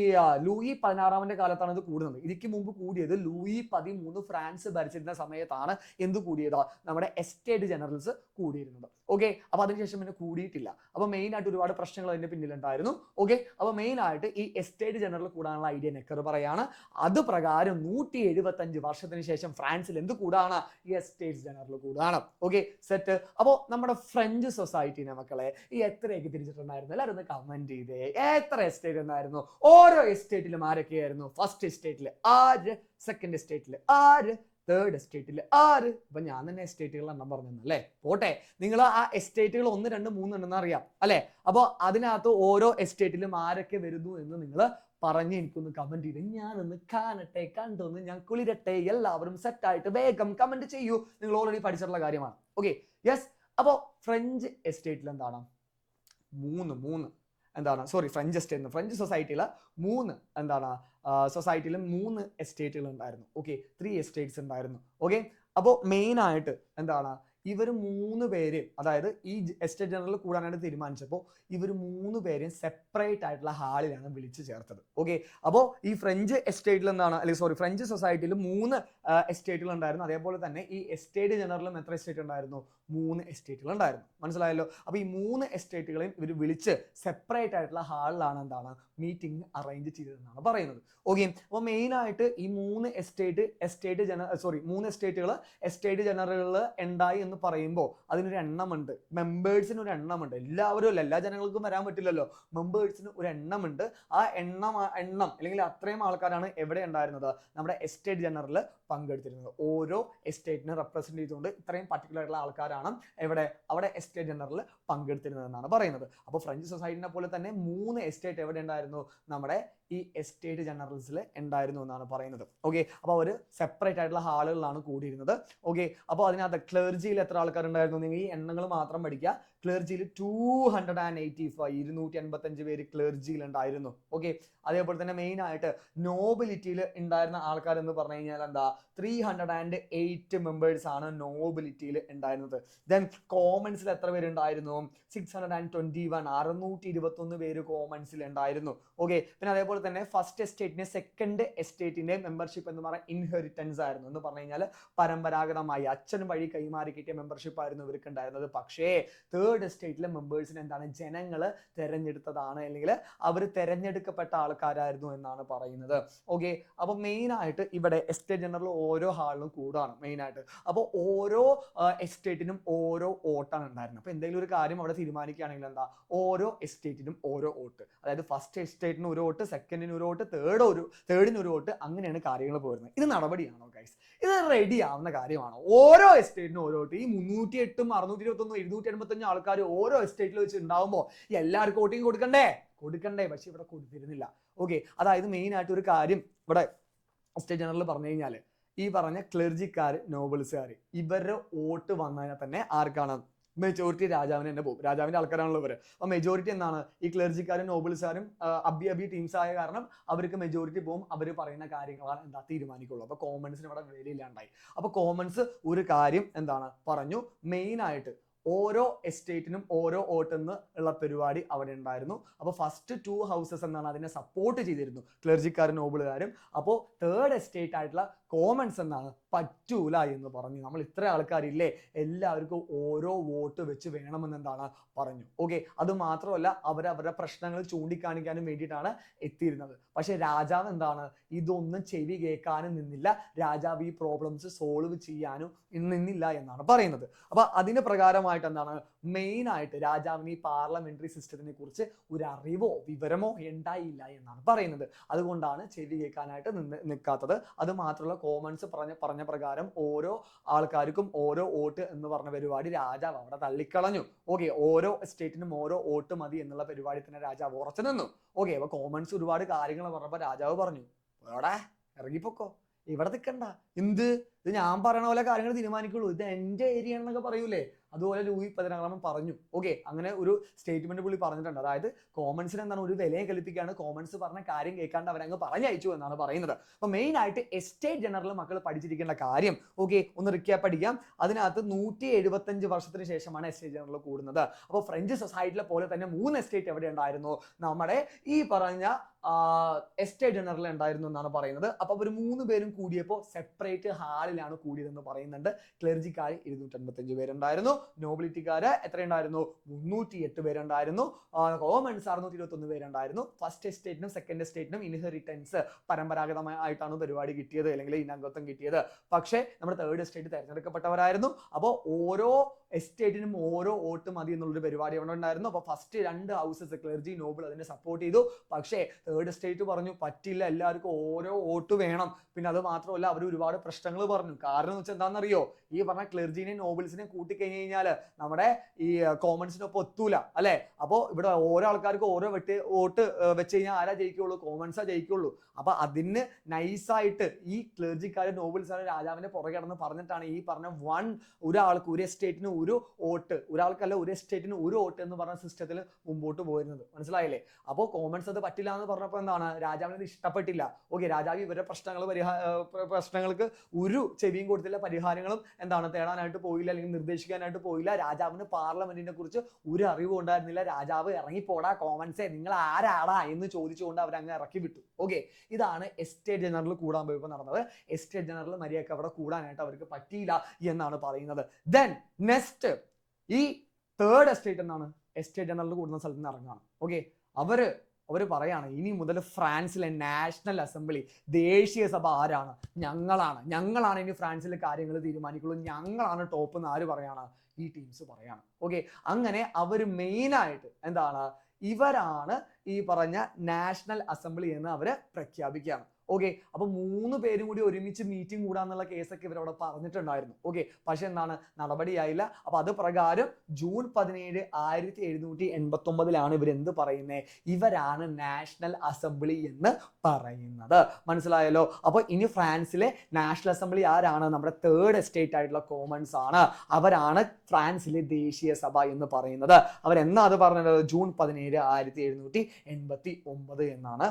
ലൂയി 16 കാലത്താണ് ഇത് കൂടുന്നത്. ഇതിക്ക് മുമ്പ് കൂടിയത് ലൂയി 13 ഫ്രാൻസ് ഭരിച്ചിരുന്ന സമയത്താണ് എന്ത് കൂടിയത്? നമ്മുടെ എസ്റ്റേറ്റ് ജനറൽസ് കൂടിയിരുന്നത്. ഓക്കെ, അപ്പൊ അതിനുശേഷം പിന്നെ കൂടിയിട്ടില്ല. അപ്പൊ മെയിൻ ആയിട്ട് ഒരുപാട് പ്രശ്നങ്ങൾ അതിന്റെ പിന്നിലുണ്ടായിരുന്നു. ഓക്കെ, അപ്പൊ മെയിൻ ആയിട്ട് ഈ എസ്റ്റേറ്റ് ജനറൽ കൂടാനുള്ള ഐഡിയ നെക്കർ പറയാണ്. അത് പ്രകാരം 175 വർഷത്തിന് ശേഷം ഫ്രാൻസിൽ എന്ത് കൂടാണ്? ഈ എസ്റ്റേറ്റ് ജനറൽ കൂടാണ്. Okay, set. അപ്പോ നമ്മുടെ ഫ്രഞ്ച് സൊസൈറ്റിനെ മക്കളെ ഈ എത്രയൊക്കെ തിരിച്ചിട്ടുണ്ടായിരുന്നു? എല്ലാവരും ഒന്ന് കമന്റ് ചെയ്തേ. എത്ര എസ്റ്റേറ്റ് ഉണ്ടായിരുന്നു? ഓരോ എസ്റ്റേറ്റിലും ആരൊക്കെയായിരുന്നു? ഫസ്റ്റ് എസ്റ്റേറ്റിൽ ആര്? സെക്കൻഡ് എസ്റ്റേറ്റിൽ ആര്? തേർഡ് എസ്റ്റേറ്റിൽ ആര്? ഇപ്പൊ ഞാൻ തന്നെ എസ്റ്റേറ്റുകൾ എണ്ണം പറഞ്ഞു അല്ലേ. പോട്ടെ, നിങ്ങൾ ആ എസ്റ്റേറ്റുകൾ 1, 2, 3 ഉണ്ടെന്ന് അറിയാം അല്ലെ. അപ്പൊ അതിനകത്ത് ഓരോ എസ്റ്റേറ്റിലും ആരൊക്കെ വരുന്നു എന്ന് നിങ്ങൾ പറഞ്ഞ് എനിക്കൊന്ന് കമന്റ് ചെയ്ത് ഞാനൊന്ന് കാണട്ടെ, കണ്ടൊന്ന് ഞാൻ കുളിരട്ടെ. എല്ലാവരും സെറ്റായിട്ട് വേഗം കമന്റ് ചെയ്യൂ. നിങ്ങൾ ഓൾറെഡി പഠിച്ചിട്ടുള്ള കാര്യമാണ്. Okay, yes. അപ്പോ ഫ്രഞ്ച് എസ്റ്റേറ്റിൽ എന്താണ്? ഫ്രഞ്ച് എസ്റ്റേറ്റ്, ഫ്രഞ്ച് സൊസൈറ്റിയിൽ 3 സൊസൈറ്റിയിൽ 3 എസ്റ്റേറ്റുകൾ ഉണ്ടായിരുന്നു. ഓക്കെ, 3 എസ്റ്റേറ്റ്സ് ഉണ്ടായിരുന്നു. ഓക്കെ, അപ്പോൾ മെയിൻ ആയിട്ട് എന്താണ് ഇവർ 3 പേര്, അതായത് ഈ എസ്റ്റേറ്റ് ജനറൽ കൂടാനായിട്ട് തീരുമാനിച്ചപ്പോൾ ഇവർ 3 പേരെയും സെപ്പറേറ്റ് ആയിട്ടുള്ള ഹാളിലാണ് വിളിച്ചു ചേർത്തത്. ഓക്കെ, അപ്പോൾ ഈ ഫ്രഞ്ച് എസ്റ്റേറ്റിൽ ഫ്രഞ്ച് സൊസൈറ്റിയിൽ 3 എസ്റ്റേറ്റുകൾ ഉണ്ടായിരുന്നു. അതേപോലെ തന്നെ ഈ എസ്റ്റേറ്റ് ജനറലും എത്ര എസ്റ്റേറ്റ് ഉണ്ടായിരുന്നു? 3 എസ്റ്റേറ്റുകൾ ഉണ്ടായിരുന്നു. മനസ്സിലായല്ലോ? അപ്പൊ ഈ 3 എസ്റ്റേറ്റുകളെയും ഇവർ വിളിച്ച് സെപ്പറേറ്റ് ആയിട്ടുള്ള ഹാളിലാണ് എന്താണ് മീറ്റിംഗ് അറേഞ്ച് ചെയ്തതെന്നാണ് പറയുന്നത്. ഓക്കെ, അപ്പോൾ മെയിൻ ആയിട്ട് ഈ 3 എസ്റ്റേറ്റുകൾ എസ്റ്റേറ്റ് ജനറലുകൾ ഉണ്ടായി എന്ന് പറയുമ്പോൾ അതിനൊരു എണ്ണമുണ്ട്. മെമ്പേഴ്സിന് ഒരു എണ്ണമുണ്ട്. എല്ലാവരും അല്ല, എല്ലാ ജനങ്ങൾക്കും വരാൻ പറ്റില്ലല്ലോ. മെമ്പേഴ്സിന് ഒരു എണ്ണമുണ്ട്. ആ എണ്ണം അല്ലെങ്കിൽ അത്രയും ആൾക്കാരാണ് എവിടെ ഉണ്ടായിരുന്നത്? നമ്മുടെ എസ്റ്റേറ്റ് ജനറൽ പങ്കെടുത്തിരുന്നത്. ഓരോ എസ്റ്റേറ്റിനെ റെപ്രസെന്റ് ചെയ്തുകൊണ്ട് ഇത്രയും പർട്ടിക്കുലർ ആയിട്ടുള്ള ആൾക്കാരാണ് അവിടെ എസ്റ്റേറ്റ് ജനറൽ പങ്കെടുത്തിരുന്നത് എന്നാണ് പറയുന്നത്. അപ്പോൾ ഫ്രഞ്ച് സൊസൈറ്റിനെ പോലെ തന്നെ 3 എസ്റ്റേറ്റ് എവിടെ ഉണ്ടായിരുന്നു? നമ്മുടെ ഈ എസ്റ്റേറ്റ് ജനറൽസിൽ ഉണ്ടായിരുന്നു എന്നാണ് പറയുന്നത്. ഓക്കെ, അപ്പോൾ അവർ സെപ്പറേറ്റ് ആയിട്ടുള്ള ഹാളുകളിലാണ് കൂടിയിരുന്നത്. ഓക്കെ, അപ്പോൾ അതിനകത്ത് ക്ലർജിയിൽ എത്ര ആൾക്കാരുണ്ടായിരുന്നു? നിങ്ങൾ ഈ എണ്ണങ്ങൾ മാത്രം പഠിക്കുക. ക്ലർജിയിൽ 285 പേര് ക്ലർജിയിൽ ഉണ്ടായിരുന്നു. ഓക്കെ, അതേപോലെ തന്നെ മെയിൻ ആയിട്ട് നോബിലിറ്റിയിൽ ഉണ്ടായിരുന്ന ആൾക്കാർ എന്ന് പറഞ്ഞു കഴിഞ്ഞാൽ എന്താ 308 മെമ്പേഴ്സ് ആണ് നോബിലിറ്റിയിൽ ഉണ്ടായിരുന്നത്. ദെൻ കോമൺസിൽ എത്ര പേരുണ്ടായിരുന്നു? 621 പേര് കോമൺസിൽ ഉണ്ടായിരുന്നു. ഓക്കെ, പിന്നെ അതേപോലെ തന്നെ ഫസ്റ്റ് എസ്റ്റേറ്റിന്റെ സെക്കൻഡ് എസ്റ്റേറ്റിന്റെ മെമ്പർഷിപ്പ് എന്ന് പറഞ്ഞാൽ ഇൻഹെറിറ്റൻസ് ആയിരുന്നു. എന്ന് പറഞ്ഞു കഴിഞ്ഞാൽ പരമ്പരാഗതമായി അച്ഛൻ വഴി കൈമാറി കിട്ടിയ മെമ്പർഷിപ്പ് ആയിരുന്നു ഇവർക്ക് ഉണ്ടായിരുന്നത്. പക്ഷേ തേർഡ് എസ്റ്റേറ്റിലെ മെമ്പേഴ്സിന് എന്താണ് ജനങ്ങൾ തെരഞ്ഞെടുത്തതാണ്, അല്ലെങ്കിൽ അവർ തെരഞ്ഞെടുക്കപ്പെട്ട ആൾക്കാരായിരുന്നു എന്നാണ് പറയുന്നത്. ഓക്കെ, അപ്പൊ മെയിൻ ആയിട്ട് ഇവിടെ എസ്റ്റേറ്റ് ജനറൽ ഓരോ ഹാളിലും കൂടാണ് മെയിൻ ആയിട്ട്. അപ്പോൾ ഓരോ എസ്റ്റേറ്റിനും ഓരോ വോട്ടാണ് ഉണ്ടായിരുന്നത്. അപ്പൊ എന്തെങ്കിലും ഒരു കാര്യം അവിടെ തീരുമാനിക്കുകയാണെങ്കിൽ എന്താ, ഓരോ എസ്റ്റേറ്റിനും ഓരോ വോട്ട്, അതായത് ഫസ്റ്റ് എസ്റ്റേറ്റിന് ഒരു വോട്ട്, സെക്കൻഡിന് ഒരു വോട്ട്, തേർഡിന് ഒരു വോട്ട്, അങ്ങനെയാണ് കാര്യങ്ങൾ പോരുന്നത്. ഇത് നടപടിയാണോ ഗൈസ്? ഇത് റെഡി ആവുന്ന കാര്യമാണോ? ഓരോ എസ്റ്റേറ്റിനും ഓരോ വോട്ട്. ഈ 308, 621, 785 ആൾക്കാർ ഓരോ എസ്റ്റേറ്റിൽ വെച്ച് ഉണ്ടാവുമ്പോൾ എല്ലാവർക്കും വോട്ടിങ് കൊടുക്കണ്ടേ? പക്ഷെ ഇവിടെ കൊടുത്തിരുന്നില്ല. ഓക്കെ, അതായത് മെയിൻ ആയിട്ട് ഒരു കാര്യം ഇവിടെ എസ്റ്റേറ്റ് ജനറൽ പറഞ്ഞു കഴിഞ്ഞാൽ ഈ പറഞ്ഞ ക്ലർജിക്കാർ, നോബിൾസുകാർ, ഇവരുടെ വോട്ട് വന്നതിനെ തന്നെ ആർക്കാണ്? മെജോറിറ്റി രാജാവിന് തന്നെ പോകും. രാജാവിന്റെ ആൾക്കാരാണല്ലോ ഇവര്. അപ്പൊ മെജോറിറ്റി എന്താണ്? ഈ ക്ലർജിക്കാരും നോബിൾസുകാരും അബി ടീംസ് ആയ കാരണം അവർക്ക് മെജോറിറ്റി പോകും. അവർ പറയുന്ന കാര്യങ്ങളാണ് എന്താ തീരുമാനിക്കുള്ളൂ. അപ്പൊ കോമൺസിന് ഇവിടെ വിലയില്ലാണ്ടായി. അപ്പൊ കോമൺസ് ഒരു കാര്യം എന്താണ് പറഞ്ഞു, മെയിൻ ആയിട്ട് ഓരോ എസ്റ്റേറ്റിനും ഓരോ വോട്ടെന്ന് ഉള്ള പരിപാടി അവിടെ ഉണ്ടായിരുന്നു. അപ്പോൾ ഫസ്റ്റ് 2 ഹൗസസ് എന്നാണ് അതിനെ സപ്പോർട്ട് ചെയ്തിരുന്നു, ക്ലർജിക്കാരും നോബിളുകാരും. അപ്പോൾ തേർഡ് എസ്റ്റേറ്റ് ആയിട്ടുള്ള കോമൺസ് എന്നാണ് പറ്റൂല എന്ന് പറഞ്ഞു. നമ്മൾ ഇത്ര ആൾക്കാരില്ലേ, എല്ലാവർക്കും ഓരോ വോട്ട് വെച്ച് വേണമെന്ന് എന്താണ് പറഞ്ഞു. ഓക്കെ, അത് മാത്രമല്ല അവരവരുടെ പ്രശ്നങ്ങൾ ചൂണ്ടിക്കാണിക്കാനും വേണ്ടിയിട്ടാണ് എത്തിയിരുന്നത്. പക്ഷെ രാജാവ് എന്താണ്, ഇതൊന്നും ചെവി കേൾക്കാനും നിന്നില്ല. രാജാവ് ഈ പ്രോബ്ലംസ് സോൾവ് ചെയ്യാനും നിന്നില്ല എന്നാണ് പറയുന്നത്. അപ്പൊ അതിന് പ്രകാരമായിട്ട് എന്താണ് മെയിൻ ആയിട്ട് രാജാവിന് ഈ പാർലമെന്ററി സിസ്റ്റത്തിനെ കുറിച്ച് ഒരു അറിവോ വിവരമോ ഉണ്ടായില്ല എന്നാണ് പറയുന്നത്. അതുകൊണ്ടാണ് ചെവി കേൾക്കാനായിട്ട് നിൽക്കാത്തത്. അത് മാത്രമല്ല കോമൺസ് പറഞ്ഞ പ്രകാരം ഓരോ ആൾക്കാർക്കും ഓരോ വോട്ട് എന്ന് പറഞ്ഞ പരിപാടി രാജാവ് അവിടെ തള്ളിക്കളഞ്ഞു. ഓക്കെ, ഓരോ സ്റ്റേറ്റിനും ഓരോ വോട്ട് മതി എന്നുള്ള പരിപാടി തന്നെ രാജാവ് ഉറച്ചു നിന്നു. ഓക്കെ, അപ്പൊ കോമൺസ് ഒരുപാട് കാര്യങ്ങൾ പറഞ്ഞപ്പോൾ രാജാവ് പറഞ്ഞു, എവിടെ ഇറങ്ങിപ്പോക്കോ, ഇവിടെ നിൽക്കണ്ട. ഇത് ഞാൻ പറയണ പോലെ കാര്യങ്ങൾ തീരുമാനിക്കുള്ളൂ, ഇത് എന്റെ ഏരിയ എന്നൊക്കെ പറയൂലേ, അതുപോലെ ലൂയി 16 പറഞ്ഞു. ഓക്കെ, അങ്ങനെ ഒരു സ്റ്റേറ്റ്മെന്റ് പുള്ളി പറഞ്ഞിട്ടുണ്ട്. അതായത് കോമൺസിന് എന്താണ് ഒരു വിലയും കൽപ്പിക്കുകയാണ്, കോമൺസ് പറഞ്ഞ കാര്യം കേൾക്കാണ്ട് അവരങ്ങ് പറഞ്ഞയച്ചു എന്നാണ് പറയുന്നത്. അപ്പൊ മെയിൻ ആയിട്ട് എസ്റ്റേറ്റ് ജനറൽ മക്കൾ പഠിച്ചിരിക്കേണ്ട കാര്യം, ഓക്കെ, ഒന്ന് റിക്യാപ്പ് പഠിക്കാം. അതിനകത്ത് 175 വർഷത്തിന് ശേഷമാണ് എസ്റ്റേറ്റ് ജനറൽ കൂടുന്നത്. അപ്പോൾ ഫ്രഞ്ച് സൊസൈറ്റിയിലെ പോലെ തന്നെ 3 എസ്റ്റേറ്റ് എവിടെ ഉണ്ടായിരുന്നു? നമ്മുടെ ഈ പറഞ്ഞ എസ്റ്റേറ്റ് ജനറൽ ഉണ്ടായിരുന്നു എന്നാണ് പറയുന്നത്. അപ്പൊ അവർ 3 പേരും കൂടിയപ്പോൾ സെപ്പറേറ്റ് ഹാളിലാണ് കൂടിയതെന്ന് പറയുന്നുണ്ട്. ക്ലർജിക്കാർ 285 പേരുണ്ടായിരുന്നു, നോബിലിറ്റിക്കാര് എത്രയുണ്ടായിരുന്നു? 308 പേരുണ്ടായിരുന്നു, കോമൺസ് 621 പേരുണ്ടായിരുന്നു. ഫസ്റ്റ് എസ്റ്റേറ്റിനും സെക്കൻഡ് എസ്റ്റേറ്റിനും ഇൻഹെറിറ്റൻസ് പരമ്പരാഗതമായിട്ടാണ് പരിപാടി കിട്ടിയത്, അല്ലെങ്കിൽ ഇനംഗത്വം കിട്ടിയത്. പക്ഷേ നമ്മുടെ തേർഡ് എസ്റ്റേറ്റ് തെരഞ്ഞെടുക്കപ്പെട്ടവരായിരുന്നു. അപ്പോൾ ഓരോ എസ്റ്റേറ്റിനും ഓരോ വോട്ട് മതി എന്നുള്ളൊരു പരിപാടി അവിടെ ഉണ്ടായിരുന്നു. അപ്പോൾ ഫസ്റ്റ് 2 ഹൗസസ് ക്ലർജി, നോബിൾ അതിനെ സപ്പോർട്ട് ചെയ്തു. പക്ഷേ തേർഡ് എസ്റ്റേറ്റ് പറഞ്ഞു പറ്റില്ല, എല്ലാവർക്കും ഓരോ വോട്ട് വേണം. പിന്നെ അത് മാത്രമല്ല അവർ ഒരുപാട് പ്രശ്നങ്ങൾ പറഞ്ഞു. കാരണം എന്ന് വെച്ചാൽ എന്താണെന്നറിയോ, ഈ പറഞ്ഞ ക്ലർജിനെയും നോബിൾസിനെയും കൂട്ടിക്കഴിഞ്ഞ് കഴിഞ്ഞാൽ നമ്മുടെ ഈ കോമൺസിനൊപ്പം എത്തൂല അല്ലെ. അപ്പോൾ ഇവിടെ ഓരോ ആൾക്കാർക്ക് ഓരോ വോട്ട് വെച്ച് കഴിഞ്ഞാൽ ആരാ ജയിക്കുള്ളൂ? കോമൺസാ ജയിക്കുള്ളൂ. അപ്പൊ അതിന് നൈസായിട്ട് ഈ ക്ലർജിക്കാരും നോബിൾസാരും രാജാവിന്റെ പുറകെ കിടന്ന് പറഞ്ഞിട്ടാണ് ഈ പറഞ്ഞ ഒരാൾക്ക് ഒരു എസ്റ്റേറ്റിന് ഒരു വോട്ട്, ഒരാൾക്കല്ല ഒരു എസ്റ്റേറ്റിന് ഒരു വോട്ട് എന്ന് പറഞ്ഞ സിസ്റ്റത്തിൽ മുമ്പോട്ട് പോയിരുന്നത്. മനസ്സിലായില്ലേ? അപ്പോൾ കോമൺസ് അത് പറ്റില്ല എന്ന് പറഞ്ഞപ്പോൾ എന്താണ്, രാജാവിന് ഇഷ്ടപ്പെട്ടില്ല. ഓക്കെ, രാജാവ് ഇവരുടെ പ്രശ്നങ്ങൾക്ക് ഒരു ചെവിയും കൊടുത്തില്ല, പരിഹാരങ്ങളും എന്താണ് തേടാനായിട്ട് പോയില്ല, അല്ലെങ്കിൽ നിർദ്ദേശിക്കാനായിട്ട് പോയില്ല. രാജാവിന് പാർലമെന്റിനെ കുറിച്ച് ഒരു അറിവും ഉണ്ടായിരുന്നില്ല. രാജാവ് ഇറങ്ങിപ്പോടാ കോമൺസേ, നിങ്ങൾ ആരാടാ എന്ന് ചോദിച്ചുകൊണ്ട് അവരങ്ങ് ഇറക്കി വിട്ടു. ഓക്കെ, ഇതാണ് എസ്റ്റേറ്റ് ജനറൽ കൂടാൻ പോയപ്പോൾ നടന്നത്. എസ്റ്റേറ്റ് ജനറൽ മര്യാദക്ക് അവിടെ കൂടാനായിട്ട് അവർക്ക് പറ്റിയില്ല എന്നാണ് പറയുന്നത്. ദെൻ നെക്സ്റ്റ് ഈ തേർഡ് എസ്റ്റേറ്റ് എന്നാണ് എസ്റ്റേറ്റ് ജനറൽ കൂടുന്ന സ്ഥലത്ത് നിന്ന് ഇറങ്ങാണ്. ഓക്കെ, അവര് പറയാണ് ഇനി മുതൽ ഫ്രാൻസിലെ നാഷണൽ അസംബ്ലി, ദേശീയ സഭ ആരാണ്? ഞങ്ങളാണ് ഇനി ഫ്രാൻസിലെ കാര്യങ്ങൾ തീരുമാനിക്കുള്ളൂ, ഞങ്ങളാണ് ടോപ്പ് എന്ന് ആര് പറയാണ്? ഈ ടീംസ് പറയാണ്. ഓക്കെ, അങ്ങനെ അവർ മെയിൻ ആയിട്ട് എന്താണ്, ഇവരാണ് ഈ പറഞ്ഞ നാഷണൽ അസംബ്ലി എന്ന് അവര് പ്രഖ്യാപിക്കുകയാണ്. ഓക്കെ, അപ്പൊ 3 പേരും കൂടി ഒരുമിച്ച് മീറ്റിംഗ് കൂടാന്നുള്ള കേസൊക്കെ ഇവരവിടെ പറഞ്ഞിട്ടുണ്ടായിരുന്നു. ഓക്കെ, പക്ഷെ എന്താണ്, നടപടിയായില്ല. അപ്പൊ അത് പ്രകാരം ജൂൺ 17 1789 ഇവരെന്ത് പറയുന്നത്, ഇവരാണ് നാഷണൽ അസംബ്ലി എന്ന് പറയുന്നത്. മനസ്സിലായല്ലോ? അപ്പൊ ഇനി ഫ്രാൻസിലെ നാഷണൽ അസംബ്ലി ആരാണ്? നമ്മുടെ തേർഡ് എസ്റ്റേറ്റ് ആയിട്ടുള്ള കോമൺസ് ആണ്. അവരാണ് ഫ്രാൻസിലെ ദേശീയ സഭ എന്ന് പറയുന്നത്. അവരെന്നാ അത് പറഞ്ഞത്? ജൂൺ 17 1789 എന്നാണ്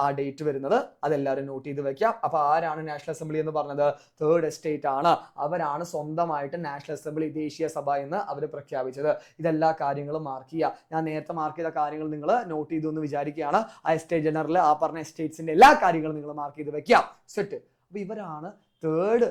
ആ ഡേറ്റ് വരുന്നത്. അതെല്ലാവരും നോട്ട് ചെയ്ത് വെക്കാം. അപ്പൊ ആരാണ് നാഷണൽ അസംബ്ലി എന്ന് പറഞ്ഞത്? തേർഡ് എസ്റ്റേറ്റ് ആണ്. അവരാണ് സ്വന്തമായിട്ട് നാഷണൽ അസംബ്ലി, ദേശീയ സഭ എന്ന് അവർ പ്രഖ്യാപിച്ചത്. ഇതെല്ലാ കാര്യങ്ങളും മാർക്ക് ചെയ്യുക. ഞാൻ നേരത്തെ മാർക്ക് ചെയ്ത കാര്യങ്ങൾ നിങ്ങൾ നോട്ട് ചെയ്തു എന്ന് വിചാരിക്കുകയാണ്. ആ എസ്റ്റേറ്റ് ജനറൽ, ആ പറഞ്ഞ എസ്റ്റേറ്റ്സിന്റെ എല്ലാ കാര്യങ്ങളും നിങ്ങൾ മാർക്ക് ചെയ്ത് വെക്കാം. സെറ്റ്. അപ്പൊ ഇവരാണ് തേർഡ്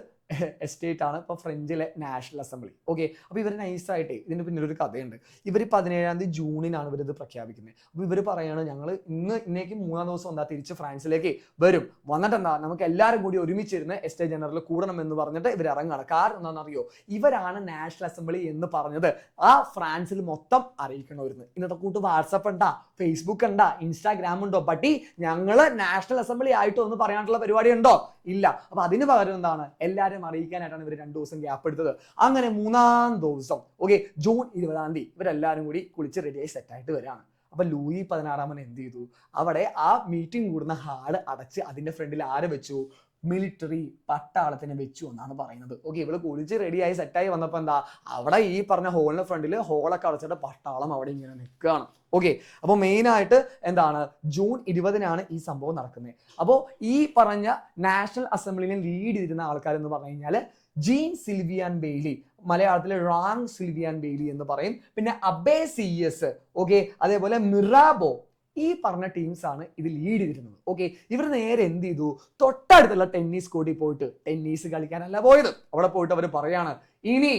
എസ്റ്റേറ്റ് ആണ് ഇപ്പൊ ഫ്രഞ്ചിലെ നാഷണൽ അസംബ്ലി. ഓക്കെ, അപ്പൊ ഇവർ നൈസായിട്ട് ഇതിന് പിന്നിൽ ഒരു കഥയുണ്ട്. ഇവർ 17 ജൂണിനാണ് ഇവരിത് പ്രഖ്യാപിക്കുന്നത്. അപ്പൊ ഇവർ പറയാണ്, ഞങ്ങൾ ഇന്നേക്ക് 3-ാം ദിവസം എന്താ തിരിച്ച് ഫ്രാൻസിലേക്ക് വരും. വന്നിട്ട് എന്താ, നമുക്ക് എല്ലാവരും കൂടി ഒരുമിച്ചിരുന്ന് എസ്റ്റേറ്റ് ജനറൽ കൂടണം എന്ന് പറഞ്ഞിട്ട് ഇവർ ഇറങ്ങാണ്. കാരണം എന്താണെന്നറിയോ? ഇവരാണ് നാഷണൽ അസംബ്ലി എന്ന് പറഞ്ഞത് ആ ഫ്രാൻസിൽ മൊത്തം അറിയിക്കണമായിരുന്നു. ഇന്നത്തെ കൂട്ട് വാട്സപ്പ് ഉണ്ടാ, ഫേസ്ബുക്ക് ഉണ്ടാ, ഇൻസ്റ്റാഗ്രാം ഉണ്ടോ? ബട്ടി ഞങ്ങള് നാഷണൽ അസംബ്ലി ആയിട്ടോ ഒന്ന് പറയാനുള്ള പരിപാടി ഉണ്ടോ? ഇല്ല. അപ്പൊ അതിന് പകരം എന്താണ്, എല്ലാവരും അറിയിക്കാനായിട്ടാണ് ഇവർ 2 ദിവസം ഗ്യാപ്പ് എടുത്തത്. അങ്ങനെ 3-ാം ദിവസം ഓക്കെ ജൂൺ 20 ഇവരെല്ലാവരും കൂടി കുളിച്ച് റെഡിയായി സെറ്റായിട്ട് വരികയാണ്. അപ്പൊ ലൂയി 16 എന്ത് ചെയ്തു? അവിടെ ആ മീറ്റിംഗ് കൂടുന്ന ഹാള് അടച്ച് അതിന്റെ ഫ്രണ്ടിൽ ആരെ വെച്ചു? മിലിറ്ററി പട്ടാളത്തിനെ വെച്ചു എന്നാണ് പറയുന്നത്. ഓക്കെ, ഇവള് കുളിച്ച് റെഡിയായി സെറ്റായി വന്നപ്പോ എന്താ, അവിടെ ഈ പറഞ്ഞ ഹോളിന്റെ ഫ്രണ്ടിൽ ഹോളൊക്കെ അടച്ചിട്ട് പട്ടാളം അവിടെ ഇങ്ങനെ നിൽക്കുകയാണ്. ഓക്കെ, അപ്പൊ മെയിൻ ആയിട്ട് എന്താണ്, ജൂൺ 20 ഈ സംഭവം നടക്കുന്നത്. അപ്പോ ഈ പറഞ്ഞ നാഷണൽ അസംബ്ലിനെ ലീഡ് ചെയ്തിരുന്ന ആൾക്കാർ എന്ന് പറഞ്ഞു കഴിഞ്ഞാല് ജീൻ സിൽവിയാൻ ബെയ്ലി, മലയാളത്തിലെ റാങ് സിൽവിയാൻ ബെയ്ലി എന്ന് പറയും. പിന്നെ അബേ സിയസ്, ഓക്കെ, അതേപോലെ മിറാബോ, ഈ പറഞ്ഞ ടീംസ് ആണ് ഇത് ലീഡ് ചെയ്തിരുന്നത്. ഓക്കെ, ഇവർ നേരെ എന്ത് ചെയ്തു? തൊട്ടടുത്തുള്ള ടെന്നീസ് കോർട്ടിൽ പോയിട്ട് ടെന്നീസ് കളിക്കാനല്ല പോയത്. അവിടെ പോയിട്ട് അവർ പറയാണ്, ഇനി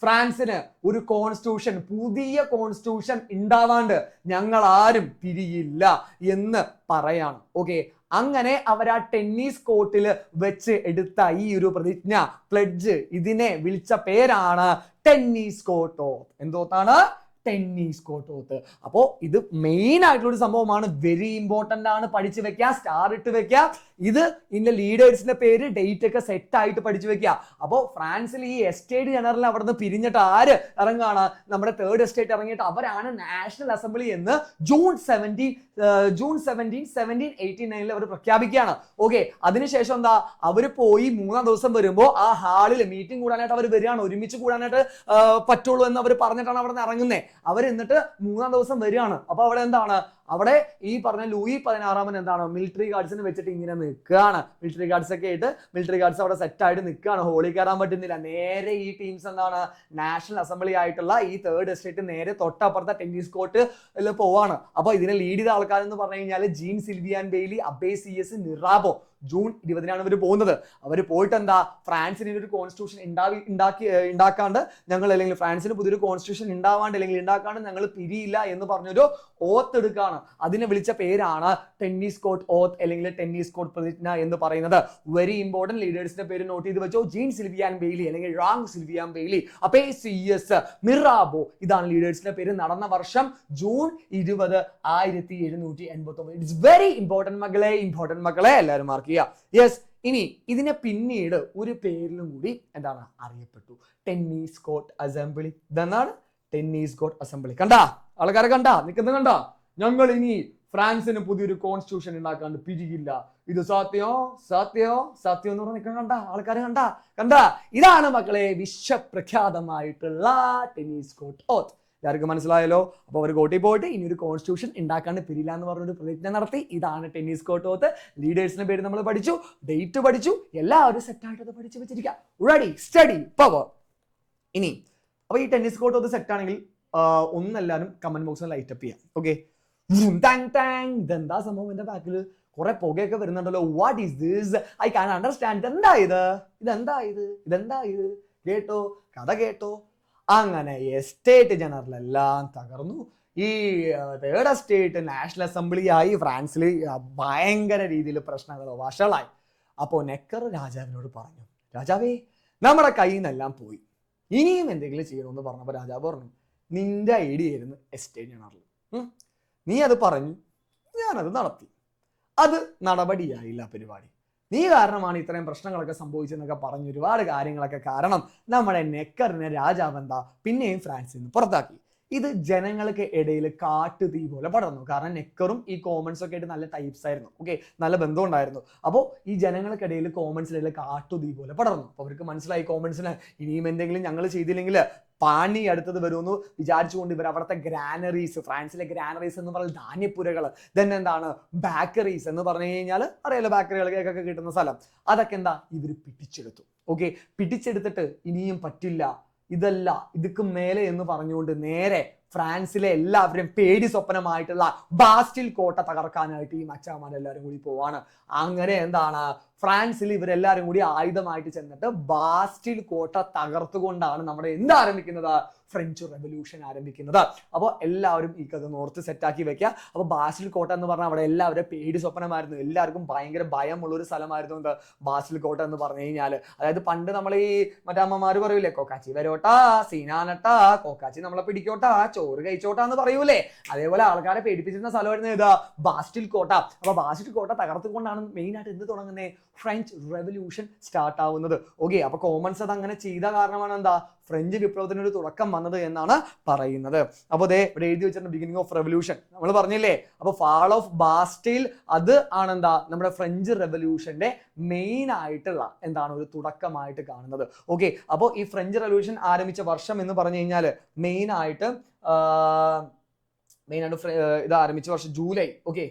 ഫ്രാൻസിന് ഒരു കോൺസ്റ്റിറ്റ്യൂഷൻ, പുതിയ കോൺസ്റ്റിറ്റ്യൂഷൻ ഉണ്ടാവാണ്ട് ഞങ്ങൾ ആരും പിരിയില്ല എന്ന് പറയാണ്. ഓക്കെ, അങ്ങനെ അവർ ആ ടെന്നീസ് കോർട്ടിൽ വെച്ച് എടുത്ത ഈ ഒരു പ്രതിജ്ഞ, പ്ലെഡ്ജ്, ഇതിനെ വിളിച്ച പേരാണ് ടെന്നീസ് കോർട്ട് ഓത്ത്. എന്തോത്താണ്? ടെന്നീസ് കോർട്ട് ഓത്ത്. അപ്പോ ഇത് മെയിൻ ആയിട്ടുള്ള ഒരു സംഭവമാണ്. വെരി ഇമ്പോർട്ടന്റ് ആണ്. പഠിച്ചു വെക്കുക, സ്റ്റാർ ഇട്ട് വെക്കുക. ഇത് ഇതിന്റെ ലീഡേഴ്സിന്റെ പേര്, ഡേറ്റ് ഒക്കെ സെറ്റ് ആയിട്ട് പഠിച്ചു വെക്കുക. അപ്പോൾ ഫ്രാൻസിൽ ഈ എസ്റ്റേറ്റ് ജനറൽ അവിടെ നിന്ന് പിരിഞ്ഞിട്ട് ആര് ഇറങ്ങാണ്? നമ്മുടെ തേർഡ് എസ്റ്റേറ്റ് ഇറങ്ങിയിട്ട് അവരാണ് നാഷണൽ അസംബ്ലി എന്ന് ജൂൺ 17 1789 അവർ പ്രഖ്യാപിക്കുകയാണ്. ഓക്കെ, അതിനുശേഷം എന്താ, അവർ പോയി 3-ാം ദിവസം വരുമ്പോൾ ആ ഹാളിൽ മീറ്റിംഗ് കൂടാനായിട്ട് അവർ വരികയാണ്. ഒരുമിച്ച് കൂടാനായിട്ട് പറ്റുള്ളൂ എന്ന് അവർ പറഞ്ഞിട്ടാണ് അവിടെ നിന്ന് ഇറങ്ങുന്നത്. അവർ എന്നിട്ട് 3-ാം ദിവസം വരികയാണ്. അപ്പൊ അവിടെ എന്താണ്, അവിടെ ഈ പറഞ്ഞ ലൂയി 16 എന്താണ്, മിലിറ്ററി ഗാർഡ്സിന് വെച്ചിട്ട് ഇങ്ങനെ നിൽക്കുകയാണ്. മിലിറ്ററി ഗാർഡ്സ് ഒക്കെ ആയിട്ട് മിലിറ്ററി ഗാർഡ്സ് അവിടെ സെറ്റ് ആയിട്ട് നിൽക്കുകയാണ്. ഹോളി കയറാൻ പറ്റുന്നില്ല. നേരെ ഈ ടീംസ് എന്താണ്, നാഷണൽ അസംബ്ലി ആയിട്ടുള്ള ഈ തേർഡ് എസ്റ്റേറ്റ് നേരെ തൊട്ടപ്പുറത്തെ ടെന്നീസ് കോർട്ടിൽ പോവാണ്. അപ്പൊ ഇതിനെ ലീഡ് ചെയ്ത ആൾക്കാർ എന്ന് പറഞ്ഞു കഴിഞ്ഞാൽ ജീൻ സിൽവിയാൻ ബെയ്ലി, അബേ സിയസ്, മിറാബോ. ജൂൺ 20 ഇവർ പോകുന്നത്. അവർ പോയിട്ട് എന്താ, ഫ്രാൻസിന് ഒരു കോൺസ്റ്റിറ്റ്യൂഷൻ ഉണ്ടാക്കാണ്ട് ഞങ്ങൾ, അല്ലെങ്കിൽ ഫ്രാൻസിന് പുതിയൊരു കോൺസ്റ്റിറ്റ്യൂഷൻ ഉണ്ടാവാണ്ട് അല്ലെങ്കിൽ ഉണ്ടാക്കാണ്ട് ഞങ്ങൾ പിരിയില്ല എന്ന് പറഞ്ഞൊരു ഓത്ത് എടുക്കുകയാണ്. അതിനെ വിളിച്ച പേരാണ് ടെന്നീസ് കോർട്ട് ഓത്ത് അല്ലെങ്കിൽ ടെന്നീസ് കോർട്ട് പ്രതിജ്ഞ എന്ന് പറയുന്നത്. Very important. ലീഡേഴ്സിന്റെ പേര് നോട്ട് ചെയ്ത് വെച്ചോ. ജീൻ സിൽവിയാൻ ബെയ്ലി അല്ലെങ്കിൽ റാങ് സിൽവിയാൻ ബെയ്ലി, അബേ സിയസ്, മിറാബോ. ഇതാണ് ലീഡേഴ്സിന്റെ പേര്. നടന്ന വർഷം ജൂൺ 20 1789. ഇറ്റ്സ് വെരി ഇമ്പോർട്ടന്റ് മക്കളെ, ഇമ്പോർട്ടന്റ് മക്കളെ, എല്ലാവരും മാർക്ക് ചെയ്യുക. യെസ്. ഇനി ഇതിനെ പിന്നീട് ഒരു പേരിലും കൂടി എന്താണ് അറിയപ്പെട്ടു, ടെന്നീസ് കോർട്ട് അസംബ്ലി. ഇതെന്താണ്? Tennis court assembly. കണ്ടാ ആൾക്കാരെ, കണ്ടാ നിൽക്കുന്നത് കണ്ടാ? ഞങ്ങൾ ഇനി ഫ്രാൻസിന് പുതിയൊരു കോൺസ്റ്റിറ്റ്യൂഷൻ ഉണ്ടാക്കാണ്ട് പിരിയില്ല. ഇത് സത്യോ സത്യോ സത്യം എന്ന് പറഞ്ഞ നിൽക്കുന്ന കണ്ടാ ആൾക്കാരെ, കണ്ടാ? ഇതാണ് മക്കളെ വിശ്വപ്രഖ്യാതമായിട്ടുള്ള ടെന്നീസ് കോർട്ട് ഓത്ത്. എല്ലാവർക്കും മനസ്സിലായല്ലോ? അപ്പൊ അവർ കോർട്ടിൽ പോയിട്ട് ഇനി ഒരു കോൺസ്റ്റിറ്റ്യൂഷൻ ഉണ്ടാക്കാണ്ട് പിരിയില്ല എന്ന് പറഞ്ഞൊരു പ്രതിജ്ഞ നടത്തി. ഇതാണ് ടെന്നീസ് കോർട്ട് ഓത്ത്. ലീഡേഴ്സിന്റെ പേര് നമ്മൾ പഠിച്ചു, ഡേറ്റ് പഠിച്ചു, എല്ലാവരും സെറ്റായിട്ട് അത് പഠിച്ചു വെച്ചിരിക്കുക. Ready, study, power. ഇനി അപ്പൊ ഈ ടെന്നീസ് കോർട്ട് ഓത്ത് സെറ്റ് ആണെങ്കിൽ ഒന്നെല്ലാവരും കമന്റ് ബോക്സിൽ ലൈറ്റ് അപ്പ് ചെയ്യാം. ഓക്കെ, ഇതെന്താ സംഭവം? എന്റെ ബാക്കിൽ കുറെ പുകയൊക്കെ വരുന്നുണ്ടല്ലോ. What is this? I can understand. ഇതെന്താ ഇത്? കേട്ടോ, കഥ കേട്ടോ. അങ്ങനെ എസ്റ്റേറ്റ് ജനറൽ എല്ലാം തകർന്നു. ഈ തേർഡ് എസ്റ്റേറ്റ് നാഷണൽ അസംബ്ലി ആയി. ഫ്രാൻസിൽ ഭയങ്കര രീതിയിൽ പ്രശ്നങ്ങൾ വഷളായി. അപ്പോൾ നെക്കർ രാജാവിനോട് പറഞ്ഞു, രാജാവേ, നമ്മുടെ കയ്യിൽ നിന്നെല്ലാം പോയി, ഇനിയും എന്തെങ്കിലും ചെയ്യണമെന്ന് പറഞ്ഞപ്പോൾ രാജാവ് പറഞ്ഞു, നിന്റെ ഐഡിയ ആയിരുന്നു എസ്റ്റേറ്റ് ജനറൽ, നീ അത് പറഞ്ഞു, ഞാനത് നടത്തി. അത് നടപടിയായില്ല പരിപാടി. നീ കാരണമാണ് ഇത്രയും പ്രശ്നങ്ങളൊക്കെ സംഭവിച്ചെന്നൊക്കെ പറഞ്ഞ് ഒരുപാട് കാര്യങ്ങളൊക്കെ കാരണം നമ്മുടെ നെക്കറിനെ രാജാവ് എന്താ പിന്നെയും ഫ്രാൻസിൽ നിന്ന് പുറത്താക്കി. ഇത് ജനങ്ങൾക്ക് ഇടയിൽ കാട്ടുതീ പോലെ പടർന്നു. കാരണം നെക്കറും ഈ കോമൺസ് ഒക്കെ ആയിട്ട് നല്ല ടൈപ്സ് ആയിരുന്നു. ഓക്കെ, നല്ല ബന്ധം ഉണ്ടായിരുന്നു. അപ്പോൾ ഈ ജനങ്ങൾക്കിടയിൽ കോമൺസിനിടയിൽ കാട്ടുതീ പോലെ പടർന്നു. അപ്പോൾ അവർക്ക് മനസ്സിലായി കോമൺസിന് ഇനിയും എന്തെങ്കിലും ഞങ്ങൾ ചെയ്തില്ലെങ്കിൽ പാണി അടുത്തത് വരുമെന്ന് വിചാരിച്ചുകൊണ്ട് ഇവർ അവിടുത്തെ ഗ്രാനറീസ്, ഫ്രാൻസിലെ ഗ്രാനറീസ് എന്ന് പറയുന്ന ധാന്യപ്പുരകൾ, then എന്താണ് ബേക്കറീസ് എന്ന് പറഞ്ഞു കഴിഞ്ഞാൽ അറിയാലോ, ബേക്കറികൾ കേക്കൊക്കെ കിട്ടുന്ന സ്ഥലം, അതൊക്കെ എന്താ ഇവർ പിടിച്ചെടുത്തു. ഓക്കെ, പിടിച്ചെടുത്തിട്ട് ഇനിയും പറ്റില്ല, ഇതല്ല ഇതൊക്കെ മേലെ എന്ന് പറഞ്ഞുകൊണ്ട് നേരെ ഫ്രാൻസിലെ എല്ലാവരും പേടി സ്വപ്നമായിട്ടുള്ള ബാസ്റ്റിൽ കോട്ട തകർക്കാനായിട്ട് ഈ മച്ചാമാരെല്ലാവരും കൂടി പോവാണ്. അങ്ങനെ എന്താണ് ഫ്രാൻസിൽ ഇവരെല്ലാവരും കൂടി ആയുധമായിട്ട് ചെന്നിട്ട് ബാസ്റ്റിൽ കോട്ട തകർത്തുകൊണ്ടാണ് നമ്മുടെ എന്ത് ആരംഭിക്കുന്നത്, ഫ്രഞ്ച് റെവല്യൂഷൻ ആരംഭിക്കുന്നത്. അപ്പോൾ എല്ലാവരും ഈ കഥ നോർത്ത് സെറ്റാക്കി വെക്കുക. അപ്പോൾ ബാസ്റ്റിൽ കോട്ട എന്ന് പറഞ്ഞാൽ അവിടെ എല്ലാവരും പേടി സ്വപ്നമായിരുന്നു. എല്ലാവർക്കും ഭയങ്കര ഭയമുള്ളൊരു സ്ഥലമായിരുന്നു എന്ത്, ബാസ്റ്റിൽ കോട്ട എന്ന് പറഞ്ഞു കഴിഞ്ഞാൽ. അതായത് പണ്ട് നമ്മൾ ഈ മറ്റേ അമ്മമാര് പറയൂലേ, കോക്കാച്ചി വരോട്ടാ, സീനാനട്ടാ, കോക്കാച്ചി നമ്മളെ പിടിക്കോട്ടാ, ചോറ് കഴിച്ചോട്ടാ എന്ന് പറയൂലേ, അതേപോലെ ആൾക്കാരെ പേടിപ്പിച്ചിരുന്ന സ്ഥലമായിരുന്നു ഏതാ, ബാസ്റ്റിൽ കോട്ട. അപ്പൊ ബാസ്റ്റിൽ കോട്ട തകർത്തുകൊണ്ടാണ് മെയിൻ ആയിട്ട് എന്ത് തുടങ്ങുന്നത്, ഫ്രഞ്ച് റെവല്യൂഷൻ സ്റ്റാർട്ട് ആവുന്നത്. ഓക്കെ, അപ്പൊ കോമൺസ് അത് അങ്ങനെ ചെയ്ത കാരണമാണ് എന്താ ഫ്രഞ്ച് വിപ്ലവത്തിന് ഒരു തുടക്കം വന്നത് എന്നാണ് പറയുന്നത്. അപ്പോൾ ദേ ഇവിടെ എഴുതി വെച്ചിട്ടുണ്ട് ബിഗിനിങ് ഓഫ് റെവല്യൂഷൻ, നമ്മൾ പറഞ്ഞില്ലേ. അപ്പൊ ഫാൾ ഓഫ് ബാസ്റ്റൈൽ അത് ആണെന്താ നമ്മുടെ ഫ്രഞ്ച് റെവല്യൂഷന്റെ മെയിൻ ആയിട്ടുള്ള എന്താണ് ഒരു തുടക്കമായിട്ട് കാണുന്നത്. ഓക്കെ, അപ്പോൾ ഈ ഫ്രഞ്ച് റെവല്യൂഷൻ ആരംഭിച്ച വർഷം എന്ന് പറഞ്ഞു കഴിഞ്ഞാൽ മെയിൻ ആയിട്ട് ഇത് ആരംഭിച്ച വർഷം ജൂലൈ. ഓക്കെ,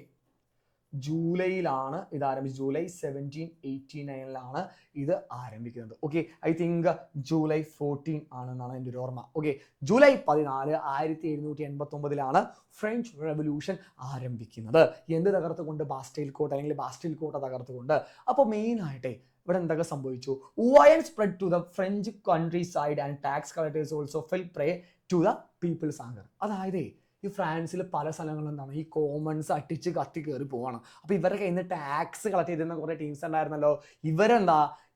ജൂലൈയിലാണ് ഇത് ആരംഭിച്ചത്. ജൂലൈ 1789 ഇത് ആരംഭിക്കുന്നത്. ഓക്കെ, ഐ തിങ്ക് ജൂലൈ 14 ആണെന്നാണ് എൻ്റെ ഒരു ഓർമ്മ. ഓക്കെ, ജൂലൈ 14 1789 ഫ്രഞ്ച് റെവല്യൂഷൻ ആരംഭിക്കുന്നത്. എന്ത് തകർത്തുകൊണ്ട്, ബാസ്റ്റൈൽ കോട്ട അല്ലെങ്കിൽ ബാസ്റ്റൈൽ കോട്ട തകർത്തുകൊണ്ട്. അപ്പോൾ മെയിൻ ആയിട്ടേ ഇവിടെ എന്തൊക്കെ സംഭവിച്ചു, violence spread to the French countryside and tax collectors also fell prey to the people's anger. അതായത് ഈ ഫ്രാൻസിൽ പല സ്ഥലങ്ങളിൽ എന്താണ് ഈ കോമൺസ് അടിച്ച് കത്തി കയറി പോവാണ്. അപ്പോൾ ഇവരുടെ കയ്യിൽ നിന്ന് ടാക്സ് കളക്ട് ചെയ്തിരുന്ന കുറേ ടീംസ് ഉണ്ടായിരുന്നല്ലോ.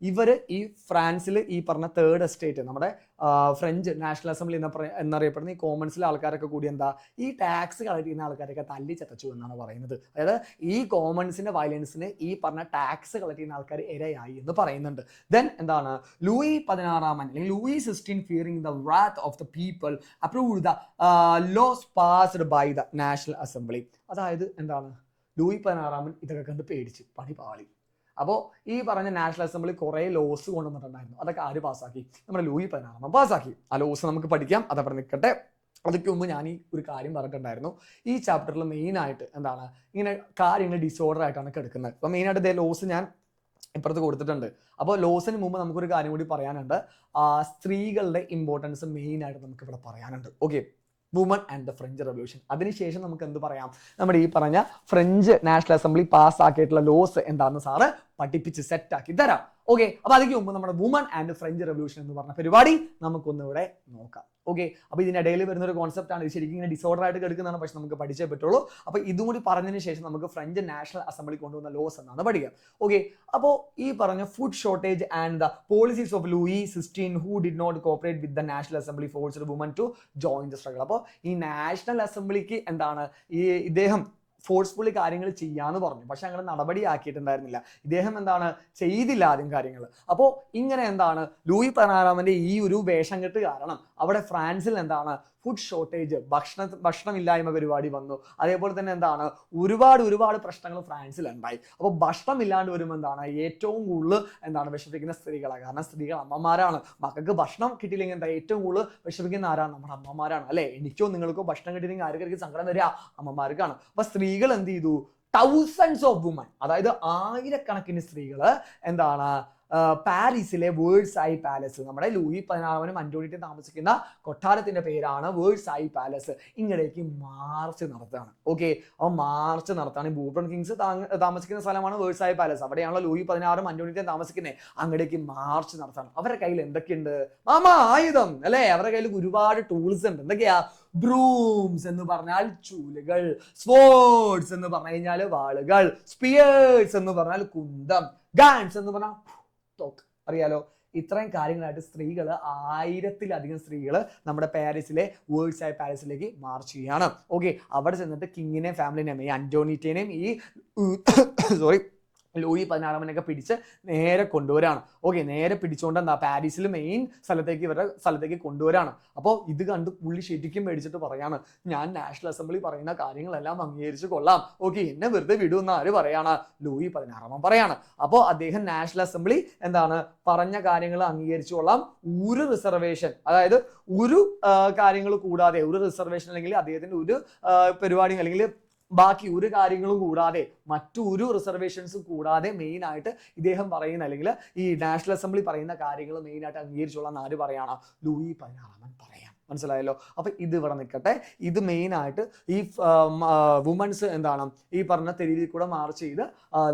ഇവര് ഈ ഫ്രാൻസിൽ ഈ പറഞ്ഞ തേർഡ് എസ്റ്റേറ്റ്, നമ്മുടെ ഫ്രഞ്ച് നാഷണൽ അസംബ്ലി എന്നറിയപ്പെടുന്ന ഈ കോമൺസിലെ ആൾക്കാരൊക്കെ കൂടി എന്താ ഈ ടാക്സ് കളക്ട് ചെയ്യുന്ന ആൾക്കാരൊക്കെ തല്ലി ചതച്ചു എന്നാണ് പറയുന്നത്. അതായത് ഈ കോമൺസിന്റെ വയലൻസിന് ഈ പറഞ്ഞ ടാക്സ് കളക്ട് ചെയ്യുന്ന ആൾക്കാർ ഇരയായി എന്ന് പറയുന്നുണ്ട്. ദെൻ എന്താണ് ലൂയി 16 അല്ലെങ്കിൽ Louis 16 fearing the wrath of the people approved the laws passed by the National Assembly. അതായത് എന്താണ് ലൂയി 16 ഇതൊക്കെ കണ്ട് പേടിച്ച് പണി പാളി. അപ്പോൾ ഈ പറഞ്ഞ നാഷണൽ അസംബ്ലി കുറേ ലോസ് കൊണ്ടുവന്നിട്ടുണ്ടായിരുന്നു. അതൊക്കെ ആര് പാസ്സാക്കി, നമ്മുടെ ലൂയി 16 പാസ്സാക്കി. ആ ലോസ് നമുക്ക് പഠിക്കാം, അതവിടെ നിൽക്കട്ടെ. അതൊക്കെ മുമ്പ് ഞാൻ ഈ ഒരു കാര്യം പറഞ്ഞിട്ടുണ്ടായിരുന്നു. ഈ ചാപ്റ്ററിൽ മെയിനായിട്ട് എന്താണ് ഇങ്ങനെ കാര്യങ്ങൾ ഡിസോർഡർ ആയിട്ടാണ് കിടക്കുന്നത്. അപ്പോൾ മെയിനായിട്ട് ഇതേ ലോസ് ഞാൻ ഇപ്പുറത്ത് കൊടുത്തിട്ടുണ്ട്. അപ്പോൾ ലോസിന് മുമ്പ് നമുക്കൊരു കാര്യം കൂടി പറയാനുണ്ട്. സ്ത്രീകളുടെ ഇമ്പോർട്ടൻസ് മെയിനായിട്ട് നമുക്ക് ഇവിടെ പറയാനുണ്ട്. Okay, woman and the French revolution. അതിനുശേഷം നമുക്ക് എന്ത് പറയാം, നമ്മുടെ ഈ പറഞ്ഞ ഫ്രഞ്ച് നാഷണൽ അസംബ്ലി പാസ്സാക്കിയിട്ടുള്ള ലോസ് എന്താണെന്ന് സാറ് പഠിപ്പിച്ച് സെറ്റാക്കി തരാം. ഓക്കെ, അപ്പൊ അതിന് മുമ്പ് നമ്മുടെ വുമൺ ആൻഡ് ഫ്രഞ്ച് റെവല്യൂഷൻ എന്ന് പറഞ്ഞ പരിപാടി നമുക്കൊന്നിവിടെ നോക്കാം. ഓക്കെ, അപ്പോൾ ഇതിനിടയിൽ വരുന്ന ഒരു കോൺസെപ്റ്റ് ആണ്. ഇത് ശരിക്കും ഇങ്ങനെ ഡിസോർഡർ ആയിട്ട് എടുക്കുന്നതാണ്, പക്ഷെ നമുക്ക് പഠിച്ചേ പറ്റുള്ളൂ. അപ്പോൾ ഇതും കൂടി പറഞ്ഞതിന് ശേഷം നമുക്ക് ഫ്രഞ്ച് നാഷണൽ അസംബ്ലി കൊണ്ടുവന്ന ലോസ് എന്നാണ് പഠിക്കാം. ഓക്കെ, അപ്പോൾ ഈ പറഞ്ഞ food shortage and the policies of Louis 16 who did not cooperate with the National Assembly forced women to join the struggle. അപ്പോൾ ഈ നാഷണൽ അസംബ്ലിക്ക് എന്താണ് ഇദ്ദേഹം ഫോഴ്സ്ഫുള്ളി കാര്യങ്ങൾ ചെയ്യാന്ന് പറഞ്ഞു, പക്ഷെ അങ്ങനെ നടപടിയാക്കിയിട്ടുണ്ടായിരുന്നില്ല. ഇദ്ദേഹം എന്താണ് ചെയ്തില്ല ആദ്യം കാര്യങ്ങൾ. അപ്പോൾ ഇങ്ങനെ എന്താണ് ലൂയി 16 ഈ ഒരു വേഷം കെട്ട് കാരണം അവിടെ ഫ്രാൻസിൽ എന്താണ് ഫുഡ് ഷോർട്ടേജ്, ഭക്ഷണമില്ലായ്മ പരിപാടി വന്നു. അതേപോലെ തന്നെ എന്താണ് ഒരുപാട് പ്രശ്നങ്ങൾ ഫ്രാൻസിൽ ഉണ്ടായി. അപ്പോൾ ഭക്ഷണം ഇല്ലാണ്ട് വരുമ്പോൾ എന്താണ് ഏറ്റവും കൂടുതൽ എന്താണ് വിഷമിക്കുന്ന സ്ത്രീകളാണ്. കാരണം സ്ത്രീകൾ അമ്മമാരാണ്. മക്കൾക്ക് ഭക്ഷണം കിട്ടിയില്ലെങ്കിൽ എന്താ ഏറ്റവും കൂടുതൽ വിഷമിക്കുന്ന ആരാണ്, നമ്മുടെ അമ്മമാരാണ് അല്ലെ. എനിക്കോ നിങ്ങൾക്കോ ഭക്ഷണം കിട്ടിയില്ലെങ്കിൽ ആർക്കാർക്ക് സങ്കടം വരിക, അമ്മമാർക്കാണ്. അപ്പൊ സ്ത്രീകൾ എന്ത് ചെയ്തു, തൗസൻഡ്സ് ഓഫ് വുമൻ, അതായത് ആയിരക്കണക്കിന് സ്ത്രീകൾ എന്താണ് പാരീസിലെ വേഴ്സായി പാലസ്, നമ്മുടെ ലൂയി 16 അന്റോണിയറ്റും താമസിക്കുന്ന കൊട്ടാരത്തിന്റെ പേരാണ് വേഴ്സായി പാലസ്, ഇങ്ങടേക്ക് മാർച്ച് നടത്തുകയാണ്. ഓക്കെ, അപ്പോൾ മാർച്ച് നടത്താണ്. ബൂർബൺ കിങ്സ് താമസിക്കുന്ന സ്ഥലമാണ് വേഴ്സായി പാലസ്. അവിടെയാണല്ലോ ലൂയി 16 അന്റോണിയറ്റും താമസിക്കുന്നത്. അങ്ങടേക്ക് മാർച്ച് നടത്താണ്. അവരുടെ കയ്യിൽ എന്തൊക്കെയുണ്ട്, ആയുധം അല്ലെ. അവരുടെ കയ്യിൽ ഒരുപാട് ടൂൾസ് ഉണ്ട്. എന്തൊക്കെയാ, ബ്രൂംസ് എന്ന് പറഞ്ഞാൽ ചൂലുകൾ, സ്വോർഡ്സ് എന്ന് പറഞ്ഞു കഴിഞ്ഞാൽ വാളുകൾ, സ്പിയേഴ്സ് എന്ന് പറഞ്ഞാൽ കുന്തം, ഗൺസ് എന്ന് പറഞ്ഞാൽ തോക്ക് അറിയാലോ, ഇത്രയും കാര്യങ്ങളായിട്ട് സ്ത്രീകൾ 1000-ലധികം സ്ത്രീകൾ നമ്മുടെ പാരീസിലെ വേഴ്സായ പാരീസിലേക്ക് മാർച്ച് ചെയ്യുകയാണ്. ഓക്കെ, അവിടെ ചെന്നിട്ട് കിങ്ങിനെയും ഫാമിലിനെയും ഈ അന്റോണിറ്റേനെയും ഈ ലൂയി 16 പിടിച്ച് നേരെ കൊണ്ടുവരാണ്. ഓക്കെ, നേരെ പിടിച്ചുകൊണ്ട് എന്താ പാരീസിൽ മെയിൻ ഇവരുടെ സ്ഥലത്തേക്ക് കൊണ്ടുവരാണ്. അപ്പോൾ ഇത് കണ്ട് പുള്ളി ശരിക്കും മേടിച്ചിട്ട് പറയാണ്, ഞാൻ നാഷണൽ അസംബ്ലി പറയുന്ന കാര്യങ്ങളെല്ലാം അംഗീകരിച്ച് കൊള്ളാം, ഓക്കെ എന്നെ വെറുതെ വിടുമെന്ന് ആര് പറയാണ്? ലൂയി 16 പറയാണ്. അപ്പോൾ അദ്ദേഹം നാഷണൽ അസംബ്ലി എന്താണ് പറഞ്ഞ കാര്യങ്ങൾ അംഗീകരിച്ചു കൊള്ളാം, ഒരു റിസർവേഷൻ, അതായത് ഒരു കാര്യങ്ങൾ കൂടാതെ, ഒരു റിസർവേഷൻ അല്ലെങ്കിൽ അദ്ദേഹത്തിന്റെ ഒരു പരിപാടി അല്ലെങ്കിൽ ബാക്കി ഒരു കാര്യങ്ങളും കൂടാതെ, മറ്റൊരു റിസർവേഷൻസും കൂടാതെ മെയിൻ ആയിട്ട് ഇദ്ദേഹം പറയുന്ന അല്ലെങ്കിൽ ഈ നാഷണൽ അസംബ്ലി പറയുന്ന കാര്യങ്ങൾ മെയിൻ ആയിട്ട് അംഗീകരിച്ചുള്ള ആര് പറയാണ്? ലൂയി 16 പറയാം. മനസ്സിലായല്ലോ? അപ്പൊ ഇത് ഇവിടെ നിൽക്കട്ടെ. ഇത് മെയിൻ ആയിട്ട് ഈ വുമൻസ് എന്താണ് ഈ പറഞ്ഞ തെരുവിൽ കൂടെ മാർച്ച് ചെയ്ത്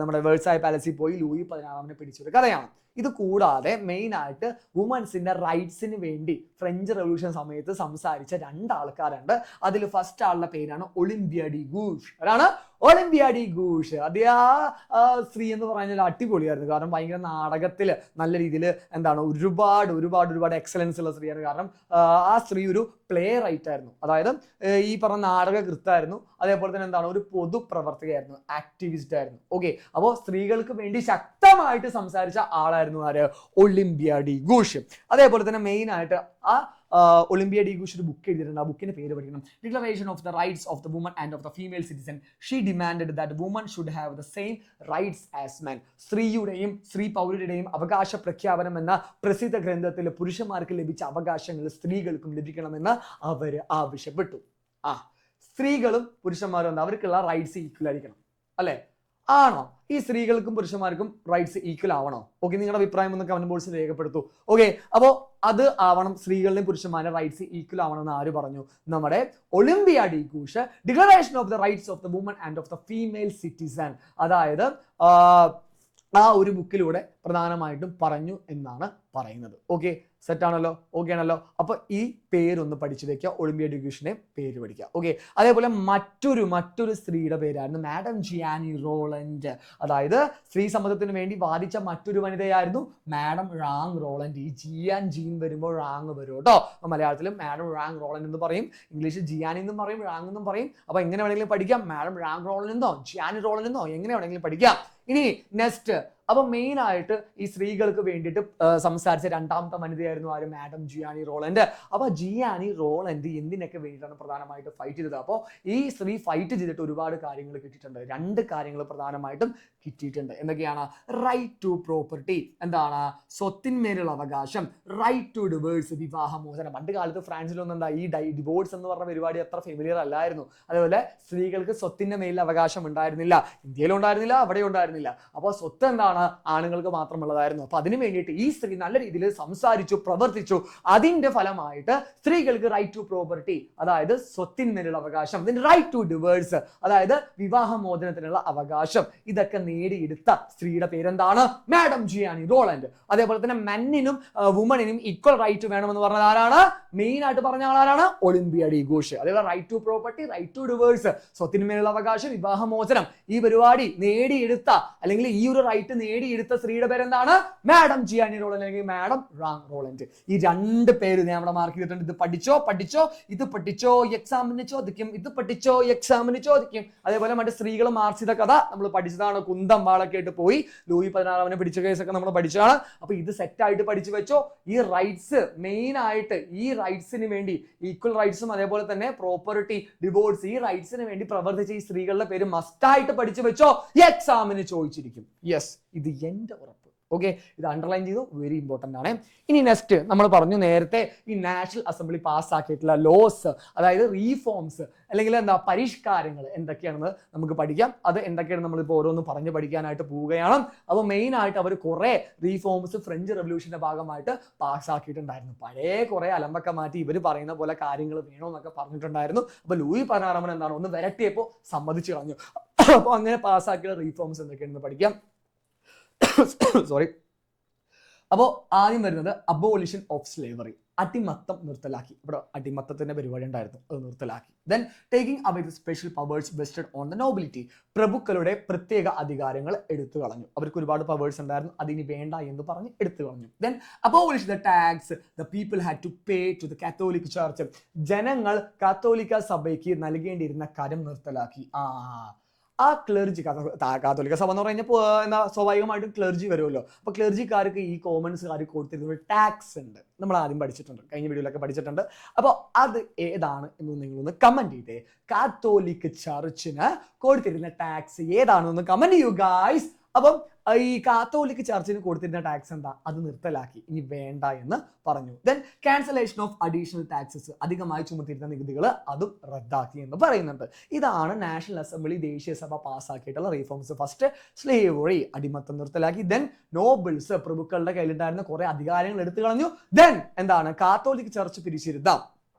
നമ്മുടെ വേഴ്സായ പാലസിൽ പോയി ലൂയി 16 പിടിച്ചൊരു കഥയാണ്. ഇത് കൂടാതെ മെയിൻ ആയിട്ട് വുമൻസിന്റെ റൈറ്റ്സിന് വേണ്ടി ഫ്രഞ്ച് റെവല്യൂഷൻ സമയത്ത് സംസാരിച്ച 2 ആൾക്കാരുണ്ട്. അതിൽ ഫസ്റ്റ് ആളുടെ പേരാണ് ഒളിമ്പിയ ഡി ഗൂഷ്. ആരാണ്? Olympe de Gouges. അത് ആ സ്ത്രീ എന്ന് പറഞ്ഞാൽ അടിപൊളിയായിരുന്നു. കാരണം ഭയങ്കര നാടകത്തിൽ നല്ല രീതിയിൽ എന്താണ് ഒരുപാട് എക്സലൻസ് ഉള്ള സ്ത്രീയാണ്. കാരണം ആ സ്ത്രീ ഒരു പ്ലേ റൈറ്റ് ആയിരുന്നു, അതായത് ഈ പറഞ്ഞ നാടകകൃത്തായിരുന്നു, അതേപോലെ തന്നെ എന്താണ് ഒരു പൊതുപ്രവർത്തകയായിരുന്നു, ആക്ടിവിസ്റ്റ് ആയിരുന്നു. ഓക്കെ, അപ്പോൾ സ്ത്രീകൾക്ക് വേണ്ടി ശക്തമായിട്ട് സംസാരിച്ച ആളായിരുന്നു ആര്? Olympe de Gouges. അതേപോലെ തന്നെ മെയിൻ ആയിട്ട് ആ ഒളിമ്പിയ ഡി ഗൂഷ് ഒരു ബുക്ക് എഴുതിയിട്ടുണ്ട്. ആ ബുക്കിന്റെ പേര് പഠിക്കണം. Declaration of the rights of the woman and of the female citizen. She demanded that woman should have the same rights as men. സ്ത്രീ പൗരരുടെയും അവകാശ പ്രഖ്യാപനം എന്ന പ്രസിദ്ധ ഗ്രന്ഥത്തിൽ പുരുഷന്മാർക്ക് ലഭിച്ച അവകാശങ്ങൾ സ്ത്രീകൾക്കും ലഭിക്കണമെന്ന് അവർ ആവശ്യപ്പെട്ടു. സ്ത്രീകളും പുരുഷന്മാരും എന്താ അവർക്കുള്ള റൈറ്റ്സ് ഈക്വൽ ആയിരിക്കണം, അല്ലെ? ആണോ? ഈ സ്ത്രീകൾക്കും പുരുഷന്മാർക്കും റൈറ്റ്സ് ഈക്വൽ ആവണോ? ഓക്കെ, നിങ്ങളുടെ അഭിപ്രായം ഒന്ന് കമന്റ് ബോക്സിൽ രേഖപ്പെടുത്തൂ. ഓക്കെ, അപ്പോൾ അത് ആവണം, സ്ത്രീകളുടെയും പുരുഷന്മാരുടെ റൈറ്റ്സ് ഈക്വൽ ആവണം എന്ന് ആര് പറഞ്ഞു? നമ്മുടെ Olympe de Gouges. Declaration of the rights of the woman and of the female citizen, അതായത് ആ ഒരു ബുക്കിലൂടെ പ്രധാനമായിട്ടും പറഞ്ഞു എന്നാണ് പറയുന്നത്. ഓക്കെ, സെറ്റ് ആണല്ലോ? ഓക്കെ ആണല്ലോ? അപ്പൊ ഈ പേരൊന്ന് പഠിച്ചു വെക്കുക, ഒളിമ്പിയ ഡി ഗൂഷിന്റെ പേര് പഠിക്കുക. ഓക്കെ, അതേപോലെ മറ്റൊരു സ്ത്രീയുടെ പേരായിരുന്നു മാഡം ജിയാനി റോളൻഡ്. അതായത് സ്ത്രീ സമത്വത്തിന് വേണ്ടി വാദിച്ച മറ്റൊരു വനിതയായിരുന്നു മാഡം റാങ് റോളൻഡ്. ഈ ജീൻ വരുമ്പോൾ റാങ് വരും കേട്ടോ. മലയാളത്തിലും മാഡം റാങ് റോളൻഡ് എന്ന് പറയും, ഇംഗ്ലീഷിൽ ജിയാനി എന്നും പറയും, റാങ് എന്നും പറയും. അപ്പൊ എങ്ങനെ വേണമെങ്കിലും പഠിക്കാം, മാഡം റാങ് റോളൻഡ് എന്നോ ജിയാനി റോളൻഡ് എന്നോ എങ്ങനെ വേണമെങ്കിലും പഠിക്കാം. ഇനി നെക്സ്റ്റ്, അപ്പൊ മെയിൻ ആയിട്ട് ഈ സ്ത്രീകൾക്ക് വേണ്ടിയിട്ട് സംസാരിച്ച 2ാമത്തെ വനിതയായിരുന്നു ആര്? Madam Gianni Roland. അപ്പൊ ജിയാനി റോളൻഡ് എന്തിനൊക്കെ വേണ്ടിയിട്ടാണ് പ്രധാനമായിട്ട് ഫൈറ്റ് ചെയ്തത്? അപ്പോൾ ഈ സ്ത്രീ ഫൈറ്റ് ചെയ്തിട്ട് ഒരുപാട് കാര്യങ്ങൾ കിട്ടിയിട്ടുണ്ട്. 2 കാര്യങ്ങൾ പ്രധാനമായിട്ടും കിട്ടിയിട്ടുണ്ട്. എന്തൊക്കെയാണ്? റൈറ്റ് ടു പ്രോപ്പർട്ടി, എന്താണ് സ്വത്തിന്മേലുള്ള അവകാശം, റൈറ്റ് ടു ഡിവോഴ്സ്, വിവാഹമോചനം. പണ്ട് കാലത്ത് ഫ്രാൻസിലൊന്നും എന്താ ഈ ഡിവോഴ്സ് എന്ന് പറഞ്ഞ പരിപാടി അത്ര ഫെമിലിയർ അല്ലായിരുന്നു. അതേപോലെ സ്ത്രീകൾക്ക് സ്വത്തിന്റെ മേലിൽ അവകാശം ഉണ്ടായിരുന്നില്ല, ഇന്ത്യയിലും ഉണ്ടായിരുന്നില്ല, അവിടെ ഉണ്ടായിരുന്നില്ല. അപ്പോൾ സ്വത്ത് എന്താണ് ആണുങ്ങൾക്ക് മാത്രമുള്ളതായിരുന്നു. അപ്പൊ അതിനു വേണ്ടിയിട്ട് ഈ സ്ത്രീ നല്ല രീതിയിൽ സംസാരിച്ചു, പ്രവർത്തിച്ചു. അതിന്റെ ഫലമായിട്ട് സ്ത്രീകൾക്ക് റൈറ്റ് ടു പ്രോപ്പർട്ടി, അതായത് സ്വത്തിന്മേലുള്ള അവകാശം, റൈറ്റ് ടു ഡിവോഴ്സ്, അതായത് വിവാഹമോചനത്തിനുള്ള അവകാശം, ഇതൊക്കെ നേടിയെടുത്ത സ്ത്രീയുടെ പേരെന്താണ്? Madam Gianni Roland. അതേപോലെ തന്നെ മെന്നിനും വുമണിനും ഈക്വൽ റൈറ്റ് വേണമെന്ന് പറഞ്ഞത് ആരാണ്? മെയിൻ ആയിട്ട് പറഞ്ഞ ആളാണ്? Olympe de Gouges. അതേപോലെ right to property, right to divorce, സ്വത്തിന്മേലുള്ള അവകാശം, വിവാഹമോചനം, ഈ പരിപാടി നേടിയെടുത്ത അല്ലെങ്കിൽ ഈ ഒരു റൈറ്റ് നേടിയെടുത്ത സ്ത്രീയുടെ പേരെന്താണ്? മാഡം ജിയാനി റോളൻഡ് അല്ലെങ്കിൽ മാഡം റാങ് റോളൻഡ്. ഈ 2 പേര് ഞാൻ അവിടെ മാർക്ക് ചെയ്തിട്ടുണ്ട്. ഇത് പഠിച്ചോ എക്സാമിന് ചോദിക്കും, ഇത് പഠിച്ചോ എക്സാമിന് ചോദിക്കും. അതേപോലെ മറ്റേ സ്ത്രീകൾ മാർച്ച് ചെയ്ത കഥ നമ്മൾ പഠിച്ചതാണ്. കുന്തം വാളൊക്കെ ആയിട്ട് പോയി ലൂയി 16 പിടിച്ച കേസൊക്കെ നമ്മൾ പഠിച്ചതാണ്. അപ്പൊ ഇത് സെറ്റ് ആയിട്ട് പഠിച്ചു വെച്ചോ. ഈ റൈറ്റ്സ് മെയിൻ ആയിട്ട് ഈ റൈറ്റ്സിന് വേണ്ടി, ഈക്വൽ റൈറ്റ്സും അതേപോലെ തന്നെ പ്രോപ്പർട്ടി, ഡിവോഴ്സ്, ഈ റൈറ്റ്സിന് വേണ്ടി പ്രവർത്തിച്ച ഈ സ്ത്രീകളുടെ പേര് മസ്റ്റായിട്ട് പഠിച്ചു വെച്ചോ, എക്സാമിന് ചോദിച്ചിരിക്കും. യെസ്, ഇത് എന്റെ ഉറപ്പ്. ഓക്കെ, ഇത് അണ്ടർലൈൻ ചെയ്തു, വെരി ഇമ്പോർട്ടന്റ് ആണ്. ഇനി നെക്സ്റ്റ് നമ്മൾ പറഞ്ഞു നേരത്തെ ഈ നാഷണൽ അസംബ്ലി പാസ്സാക്കിയിട്ടുള്ള ലോസ്, അതായത് റീഫോംസ് അല്ലെങ്കിൽ എന്താ പരിഷ്കാരങ്ങൾ എന്തൊക്കെയാണെന്ന് നമുക്ക് പഠിക്കാം. അത് എന്തൊക്കെയാണ് നമ്മളിപ്പോൾ ഓരോന്ന് പറഞ്ഞു പഠിക്കാനായിട്ട് പോവുകയാണ്. അപ്പോൾ മെയിൻ ആയിട്ട് അവർ കുറെ റീഫോംസ് ഫ്രഞ്ച് റെവല്യൂഷന്റെ ഭാഗമായിട്ട് പാസ്സാക്കിയിട്ടുണ്ടായിരുന്നു. പഴയ കുറെ അലമ്പൊക്കെ മാറ്റി ഇവർ പറയുന്ന പോലെ കാര്യങ്ങൾ വേണമെന്നൊക്കെ പറഞ്ഞിട്ടുണ്ടായിരുന്നു. അപ്പൊ ലൂയി 16 എന്താണ് ഒന്ന് വിരട്ടിയപ്പോൾ സമ്മതിച്ചു കളഞ്ഞു. അപ്പോൾ അങ്ങനെ പാസ്സാക്കിയ റീഫോംസ് എന്തൊക്കെയാണെന്ന് പഠിക്കാം. സോറി. അപ്പോൾ ആദ്യം വരുന്നത് അബോളിഷൻ ഓഫ് സ്ലേവറി. അടിമത്തം നിർത്തലാക്കി. ഇവിടെ അടിമത്തത്തിന്റെ പരിപാടി ഉണ്ടായിരുന്നു, അത് നിർത്തലാക്കി. Then taking away the special powers vested on the nobility, പ്രഭുക്കളുടെ പ്രത്യേക അധികാരങ്ങൾ എടുത്തു കളഞ്ഞു. അവർക്ക് ഒരുപാട് പവേഴ്സ് ഉണ്ടായിരുന്നു, അതിനി വേണ്ട എന്ന് പറഞ്ഞ് എടുത്തു കളഞ്ഞു. Then abolish the tax the people had to pay to the Catholic church, ജനങ്ങൾ കാത്തോലിക്ക സഭയ്ക്ക് നൽകേണ്ടിയിരുന്ന കരം നിർത്തലാക്കി. ആ ക്ലർജി, കാത്തോലിക്ക സഭ എന്ന് പറഞ്ഞപ്പോൾ എന്താ സ്വാഭാവികമായിട്ടും ക്ലർജി വരുമല്ലോ. അപ്പൊ ക്ലർജിക്കാർക്ക് ഈ കോമൺസുകാർക്ക് കൊടുത്തിരുന്ന ഒരു ടാക്സ് ഉണ്ട്, നമ്മൾ ആദ്യം പഠിച്ചിട്ടുണ്ട്, കഴിഞ്ഞ വീഡിയോയിലൊക്കെ പഠിച്ചിട്ടുണ്ട്. അപ്പോൾ അത് ഏതാണ് എന്ന് നിങ്ങളൊന്ന് കമന്റ് ചെയ്തേ. കാത്തോലിക് ചർച്ചിന് കൊടുത്തിരുന്ന ടാക്സ് ഏതാണെന്ന് കമന്റ് ചെയ്യൂ ഗായ്സ്. അപ്പം ഈ കാത്തോലിക് ചർച്ചിന് കൊടുത്തിരുന്ന ടാക്സ് എന്താ, അത് നിർത്തലാക്കി, ഇനി വേണ്ട എന്ന് പറഞ്ഞു. Then cancellation of additional taxes, അധികമായി ചുമത്തിയിരുന്ന നികുതികൾ അതും റദ്ദാക്കി എന്ന് പറയുന്നുണ്ട്. ഇതാണ് നാഷണൽ അസംബ്ലി, ദേശീയ സഭ പാസ്സാക്കിയിട്ടുള്ള റീഫോംസ്. ഫസ്റ്റ് സ്ലേവറി, അടിമത്തം നിർത്തലാക്കി. ദെൻ നോബിൾസ്, പ്രഭുക്കളുടെ കയ്യിലുണ്ടായിരുന്ന കുറെ അധികാരങ്ങൾ എടുത്തു കളഞ്ഞു. ദെൻ എന്താണ്, കാത്തോലിക് ചർച്ച് പിരിച്ചിരുന്ന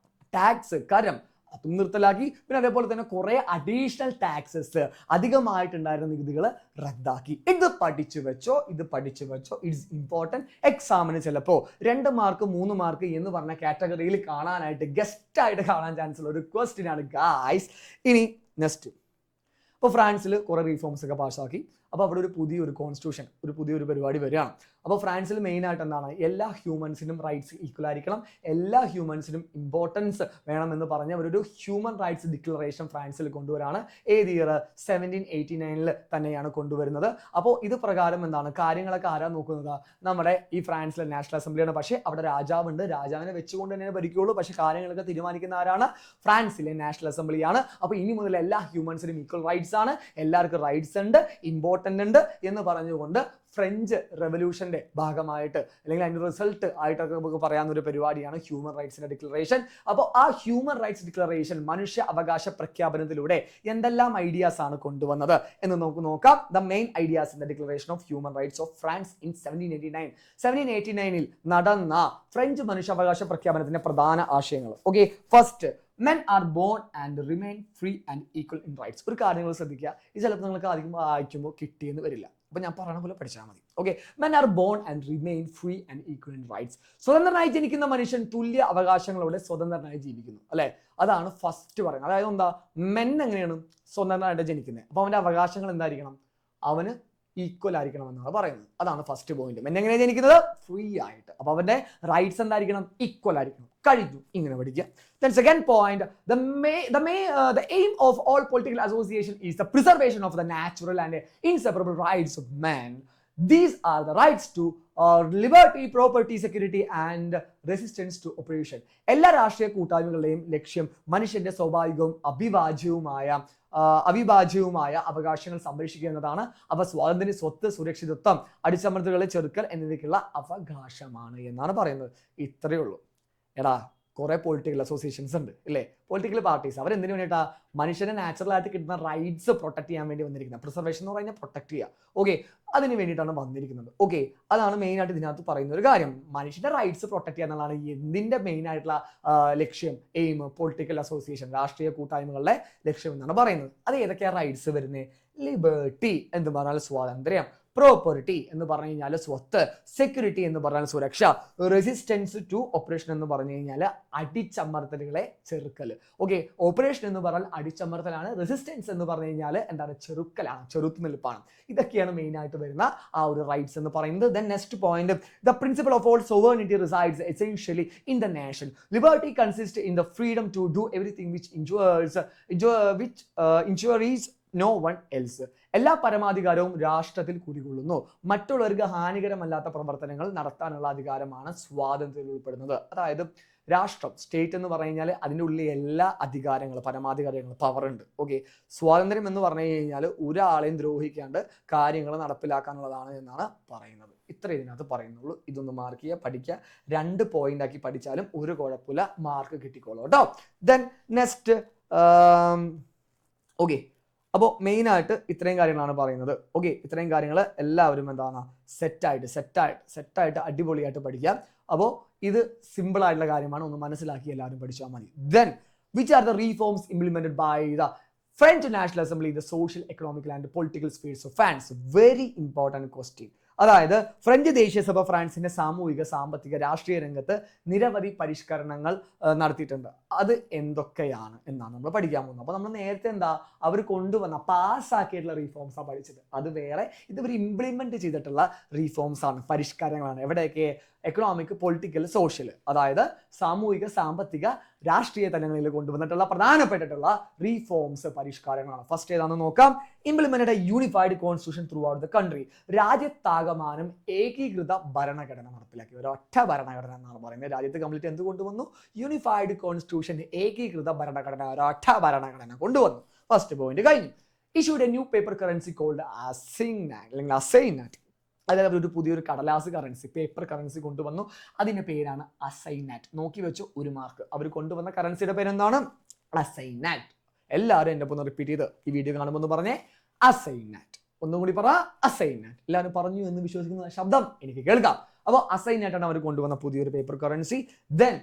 ടാക്സ്, കരം, അതും നിർത്തലാക്കി. പിന്നെ അതേപോലെ തന്നെ കുറെ അഡീഷണൽ ടാക്സസ്, അധികമായിട്ടുണ്ടായിരുന്ന നികുതികൾ റദ്ദാക്കി. ഇത് പഠിച്ചു വെച്ചോ. It's important. എക്സാമിന് ചിലപ്പോൾ 2 മാർക്ക് 3 മാർക്ക് എന്ന് പറഞ്ഞ കാറ്റഗറിയിൽ കാണാനായിട്ട്, ഗസ്റ്റ് ആയിട്ട് കാണാൻ ചാൻസ് ഉള്ള ഒരു ക്വസ്റ്റ്യൻ ആണ് ഗായ്സ്. ഇനി നെക്സ്റ്റ്, ഇപ്പോൾ ഫ്രാൻസിൽ കുറെ റീഫോംസ് ഒക്കെ പാസ്സാക്കി. അപ്പോൾ അവിടെ ഒരു പുതിയൊരു കോൺസ്റ്റിറ്റ്യൂഷൻ, ഒരു പുതിയൊരു പരിപാടി വരികയാണ്. അപ്പോൾ ഫ്രാൻസിൽ മെയിനായിട്ട് എന്താണ്, എല്ലാ ഹ്യൂമൻസിനും റൈറ്റ്സ് ഈക്വൽ ആയിരിക്കണം, എല്ലാ ഹ്യൂമൻസിനും ഇമ്പോർട്ടൻസ് വേണമെന്ന് പറഞ്ഞ ഒരു ഹ്യൂമൻ റൈറ്റ്സ് ഡിക്ലറേഷൻ ഫ്രാൻസിൽ കൊണ്ടുവരാണ്. ഏത് ഇയർ, 1789 തന്നെയാണ് കൊണ്ടുവരുന്നത്. അപ്പോൾ ഇത് പ്രകാരം എന്താണ്, കാര്യങ്ങളൊക്കെ ആരാ നോക്കുന്നത്, നമ്മുടെ ഈ ഫ്രാൻസിലെ നാഷണൽ അസംബ്ലിയാണ്. പക്ഷേ അവിടെ രാജാവുണ്ട്, രാജാവിനെ വെച്ചുകൊണ്ട് തന്നെ ഭരിക്കുകയുള്ളൂ. പക്ഷേ കാര്യങ്ങളൊക്കെ തീരുമാനിക്കുന്ന ആരാണ്, ഫ്രാൻസിലെ നാഷണൽ അസംബ്ലിയാണ്. അപ്പോൾ ഇനി മുതൽ എല്ലാ ഹ്യൂമൻസിനും ഈക്വൽ റൈറ്റ്സ് ആണ്, എല്ലാവർക്കും റൈറ്റ്സ് ഉണ്ട്, ഇമ്പോർട്ടൻ്റ് ഉണ്ട് എന്ന് പറഞ്ഞുകൊണ്ട് ഫ്രഞ്ച് റെവല്യൂഷന്റെ ഭാഗമായിട്ട് അല്ലെങ്കിൽ അതിന്റെ റിസൾട്ട് ആയിട്ടൊക്കെ നമുക്ക് പറയാവുന്ന ഒരു പരിപാടിയാണ് ഹ്യൂമൻ റൈറ്റ്സിന്റെ ഡിക്ലറേഷൻ. അപ്പോൾ ആ ഹ്യൂമൻ റൈറ്റ്സ് ഡിക്ലറേഷൻ, മനുഷ്യ അവകാശ പ്രഖ്യാപനത്തിലൂടെ എന്തെല്ലാം ഐഡിയാസ് ആണ് കൊണ്ടുവന്നത് എന്ന് നമുക്ക് നോക്കാം. The main ideas in the declaration of human rights of France in 1789 നടന്ന ഫ്രഞ്ച് മനുഷ്യാവകാശ പ്രഖ്യാപനത്തിന്റെ പ്രധാന ആശയങ്ങൾ. Okay, first, men are born and remain free and equal in rights. ഒരു കാര്യങ്ങൾ ശ്രദ്ധിക്കുക, ഇത് ചിലപ്പോൾ നിങ്ങൾക്ക് ആദ്യം വായിക്കുമ്പോൾ കിട്ടിയെന്ന് വരില്ല. അപ്പൊ ഞാൻ പറയുന്ന പോലെ പഠിച്ചാൽ മതി. Okay, men are born and remain free and equal in rights. സ്വതന്ത്രനായി ജനിക്കുന്ന മനുഷ്യൻ തുല്യ അവകാശങ്ങളോടെ സ്വതന്ത്രനായി ജീവിക്കുന്നു, അല്ലെ? അതാണ് ഫസ്റ്റ് പറയുന്നത്. അതായത് എന്താ, മെൻ എങ്ങനെയാണ് സ്വതന്ത്രനായിട്ട് ജനിക്കുന്നത്, അപ്പൊ അവന്റെ അവകാശങ്ങൾ എന്തായിരിക്കണം, അവന് ഈക്വൽ ആയിരിക്കണം എന്നാണ് പറയുന്നത്. അതാണ് ഫസ്റ്റ് പോയിന്റ്. മെൻ എങ്ങനെയാണ് ജനിക്കുന്നത്, ഫ്രീ ആയിട്ട്. അപ്പൊ അവന്റെ റൈറ്റ്സ് എന്തായിരിക്കണം, ഈക്വൽ ആയിരിക്കണം. കഴിഞ്ഞു, ഇങ്ങനെ പഠിക്കുക. Then second point, the aim of all political association is the preservation of the natural and inseparable rights of man. These are the rights to liberty, property, security and resistance to oppression. എല്ലാ രാഷ്ട്രീയ കൂട്ടായ്മകളുടെയും ലക്ഷ്യം മനുഷ്യന്റെ സ്വാഭാവികവും അവിഭാജ്യവുമായ അവകാശങ്ങൾ സംരക്ഷിക്കുക എന്നതാണ്. അവ സ്വാതന്ത്ര്യം, സ്വത്ത്, സുരക്ഷിതത്വം, അടിച്ചമർത്തലുകളെ ചെറുക്കൽ എന്നിവയ്ക്കുള്ള അവകാശമാണ് എന്നാണ് പറയുന്നത്. ഇത്രയേ ഉള്ളൂ. എടാ, കുറെ പൊളിറ്റിക്കൽ അസോസിയേഷൻസ് ഉണ്ട്, ഇല്ലേ? പൊളിറ്റിക്കൽ പാർട്ടീസ് അവരെന്തിനു വേണ്ടിയിട്ടാ, മനുഷ്യനെ നാച്ചുറൽ ആയിട്ട് കിട്ടുന്ന റൈറ്റ്സ് പ്രൊട്ടക്ട് ചെയ്യാൻ വേണ്ടി വന്നിരിക്കുന്നത്. പ്രിസർവേഷൻ എന്ന് പറഞ്ഞാൽ പ്രൊട്ടക്ട് ചെയ്യുക. ഓക്കെ, അതിന് വേണ്ടിയിട്ടാണ് വന്നിരിക്കുന്നത്. ഓക്കെ, അതാണ് മെയിൻ ആയിട്ട് ഇതിനകത്ത് പറയുന്ന ഒരു കാര്യം. മനുഷ്യന്റെ റൈറ്റ്സ് പ്രൊട്ടക്ട് ചെയ്യുക എന്നുള്ളതാണ് എന്തിന്റെ മെയിൻ ആയിട്ടുള്ള ലക്ഷ്യം, എയിം. പൊളിറ്റിക്കൽ അസോസിയേഷൻ, രാഷ്ട്രീയ കൂട്ടായ്മകളുടെ ലക്ഷ്യം എന്നാണ് പറയുന്നത്. അത് ഏതൊക്കെയാണ് റൈറ്റ്സ് വരുന്നത്? ലിബർട്ടി എന്ന് പറഞ്ഞാൽ സ്വാതന്ത്ര്യം, പ്രോപ്പർട്ടി എന്ന് പറഞ്ഞു കഴിഞ്ഞാൽ സ്വത്ത്, സെക്യൂരിറ്റി എന്ന് പറഞ്ഞാൽ സുരക്ഷ, റെസിസ്റ്റൻസ് ടു ഓപ്പറേഷൻ എന്ന് പറഞ്ഞു കഴിഞ്ഞാൽ അടിച്ചമർത്തലുകളെ ചെറുക്കൽ. ഓക്കെ, ഓപ്പറേഷൻ എന്ന് പറഞ്ഞാൽ അടിച്ചമർത്തലാണ്, റെസിസ്റ്റൻസ് എന്ന് പറഞ്ഞു കഴിഞ്ഞാൽ എന്താണ്, ചെറുക്കലാണ്, ചെറുത്തുനിൽപ്പാണ്. ഇതൊക്കെയാണ് മെയിൻ ആയിട്ട് വരുന്ന ആ ഒരു റൈറ്റ്സ് എന്ന് പറയുന്നത്. Then next point, the principle of all sovereignty resides essentially in the nation. Liberty consist in the freedom to do everything which injures no one else. എല്ലാ പരമാധികാരവും രാഷ്ട്രത്തിൽ കുടികൊള്ളുന്നു. മറ്റുള്ളവർക്ക് ഹാനികരമല്ലാത്ത പ്രവർത്തനങ്ങൾ നടത്താനുള്ള അധികാരമാണ് സ്വാതന്ത്ര്യത്തിൽ ഉൾപ്പെടുന്നത്. അതായത് രാഷ്ട്രം, സ്റ്റേറ്റ് എന്ന് പറഞ്ഞു കഴിഞ്ഞാൽ അതിൻ്റെ ഉള്ളിൽ എല്ലാ അധികാരങ്ങളും, പരമാധികാരങ്ങൾ, പവർ ഉണ്ട്. ഓക്കെ, സ്വാതന്ത്ര്യം എന്ന് പറഞ്ഞു കഴിഞ്ഞാൽ ഒരാളെയും ദ്രോഹിക്കാണ്ട് കാര്യങ്ങൾ നടപ്പിലാക്കാനുള്ളതാണ് എന്നാണ് പറയുന്നത്. ഇത്ര ഇതിനകത്ത് പറയുന്നുള്ളൂ. ഇതൊന്ന് മാർക്ക് ചെയ്യുക, പഠിക്കുക. 2 പോയിന്റ് ആക്കി പഠിച്ചാലും ഒരു കുഴപ്പമില്ല, മാർക്ക് കിട്ടിക്കോളൂ കേട്ടോ. ദെൻ നെക്സ്റ്റ്, ഓക്കെ, അപ്പോൾ മെയിനായിട്ട് ഇത്രയും കാര്യങ്ങളാണ് പറയുന്നത്. ഓക്കെ, ഇത്രയും കാര്യങ്ങൾ എല്ലാവരും എന്താണ് സെറ്റായിട്ട് അടിപൊളിയായിട്ട് പഠിക്കാം. അപ്പോൾ ഇത് സിമ്പിൾ ആയിട്ടുള്ള കാര്യമാണ്, ഒന്ന് മനസ്സിലാക്കി എല്ലാവരും പഠിച്ചാൽ മതി. Then which are the reforms implemented by the French National Assembly in the social, economical and political spheres of France? Very important question. അതായത് ഫ്രഞ്ച് ദേശീയസഭ ഫ്രാൻസിന്റെ സാമൂഹിക സാമ്പത്തിക രാഷ്ട്രീയ രംഗത്ത് നിരവധി പരിഷ്കരണങ്ങൾ നടത്തിയിട്ടുണ്ട്. അത് എന്തൊക്കെയാണ് എന്നാണ് നമ്മൾ പഠിക്കാൻ പോകുന്നത്. അപ്പൊ നമ്മൾ നേരത്തെ എന്താ അവർ കൊണ്ടുവന്ന പാസ്സാക്കിയിട്ടുള്ള റീഫോംസാണ് പഠിച്ചത്. അത് വേറെ, ഇവർ ഇംപ്ലിമെന്റ് ചെയ്തിട്ടുള്ള റീഫോംസ് ആണ്, പരിഷ്കാരങ്ങളാണ്. എവിടെയൊക്കെ? എക്കണോമിക്, പൊളിറ്റിക്കൽ, സോഷ്യൽ, അതായത് സാമൂഹിക സാമ്പത്തിക രാഷ്ട്രീയ തലങ്ങളിൽ കൊണ്ടുവന്നിട്ടുള്ള പ്രധാനപ്പെട്ടിട്ടുള്ള റീഫോംസ്, പരിഷ്കാരങ്ങളാണ്. ഫസ്റ്റ് ഏതാണെന്ന് നോക്കാം. Implemented a unified constitution throughout the country. രാജ്യത്താകമാനം ഏകീകൃത ഭരണഘടന നടപ്പിലാക്കി. ഒരൊറ്റ ഭരണഘടന എന്നാണ് പറയുന്നത്. രാജ്യത്ത് കംപ്ലീറ്റ് എന്ത് കൊണ്ടുവന്നു? യൂണിഫൈഡ് കോൺസ്റ്റിറ്റ്യൂഷൻ, ഏകീകൃത ഭരണഘടന, ഒരൊറ്റ ഭരണഘടന കൊണ്ടുവന്നു. ഫസ്റ്റ് പോയിന്റ് കഴിഞ്ഞു. Issued a new paper currency called assignat അല്ലെങ്കിൽ അസൈനാറ്റ്. അതായത് ഒരു പുതിയൊരു കടലാസ് കറൻസി, പേപ്പർ കറൻസി കൊണ്ടുവന്നു. അതിന്റെ പേരാണ് അസൈനാറ്റ്. നോക്കി വെച്ചു, 1 മാർക്ക്. അവർ കൊണ്ടുവന്ന കറൻസിയുടെ പേരെന്താണ്? അസൈനാറ്റ്. എല്ലാവരും എന്റെ ഒന്ന് റിപ്പീറ്റ് ചെയ്ത് ഈ വീഡിയോ കാണുമ്പോൾ ഒന്ന് പറഞ്ഞേ, അസൈനാറ്റ്. ഒന്നും കൂടി പറ, അസൈനാറ്റ്. എല്ലാവരും പറഞ്ഞു എന്ന് വിശ്വസിക്കുന്ന ശബ്ദം എനിക്ക് കേൾക്കാം. അപ്പോൾ അസൈനാറ്റ് ആണ് അവർ കൊണ്ടുവന്ന പുതിയൊരു paper currency. Then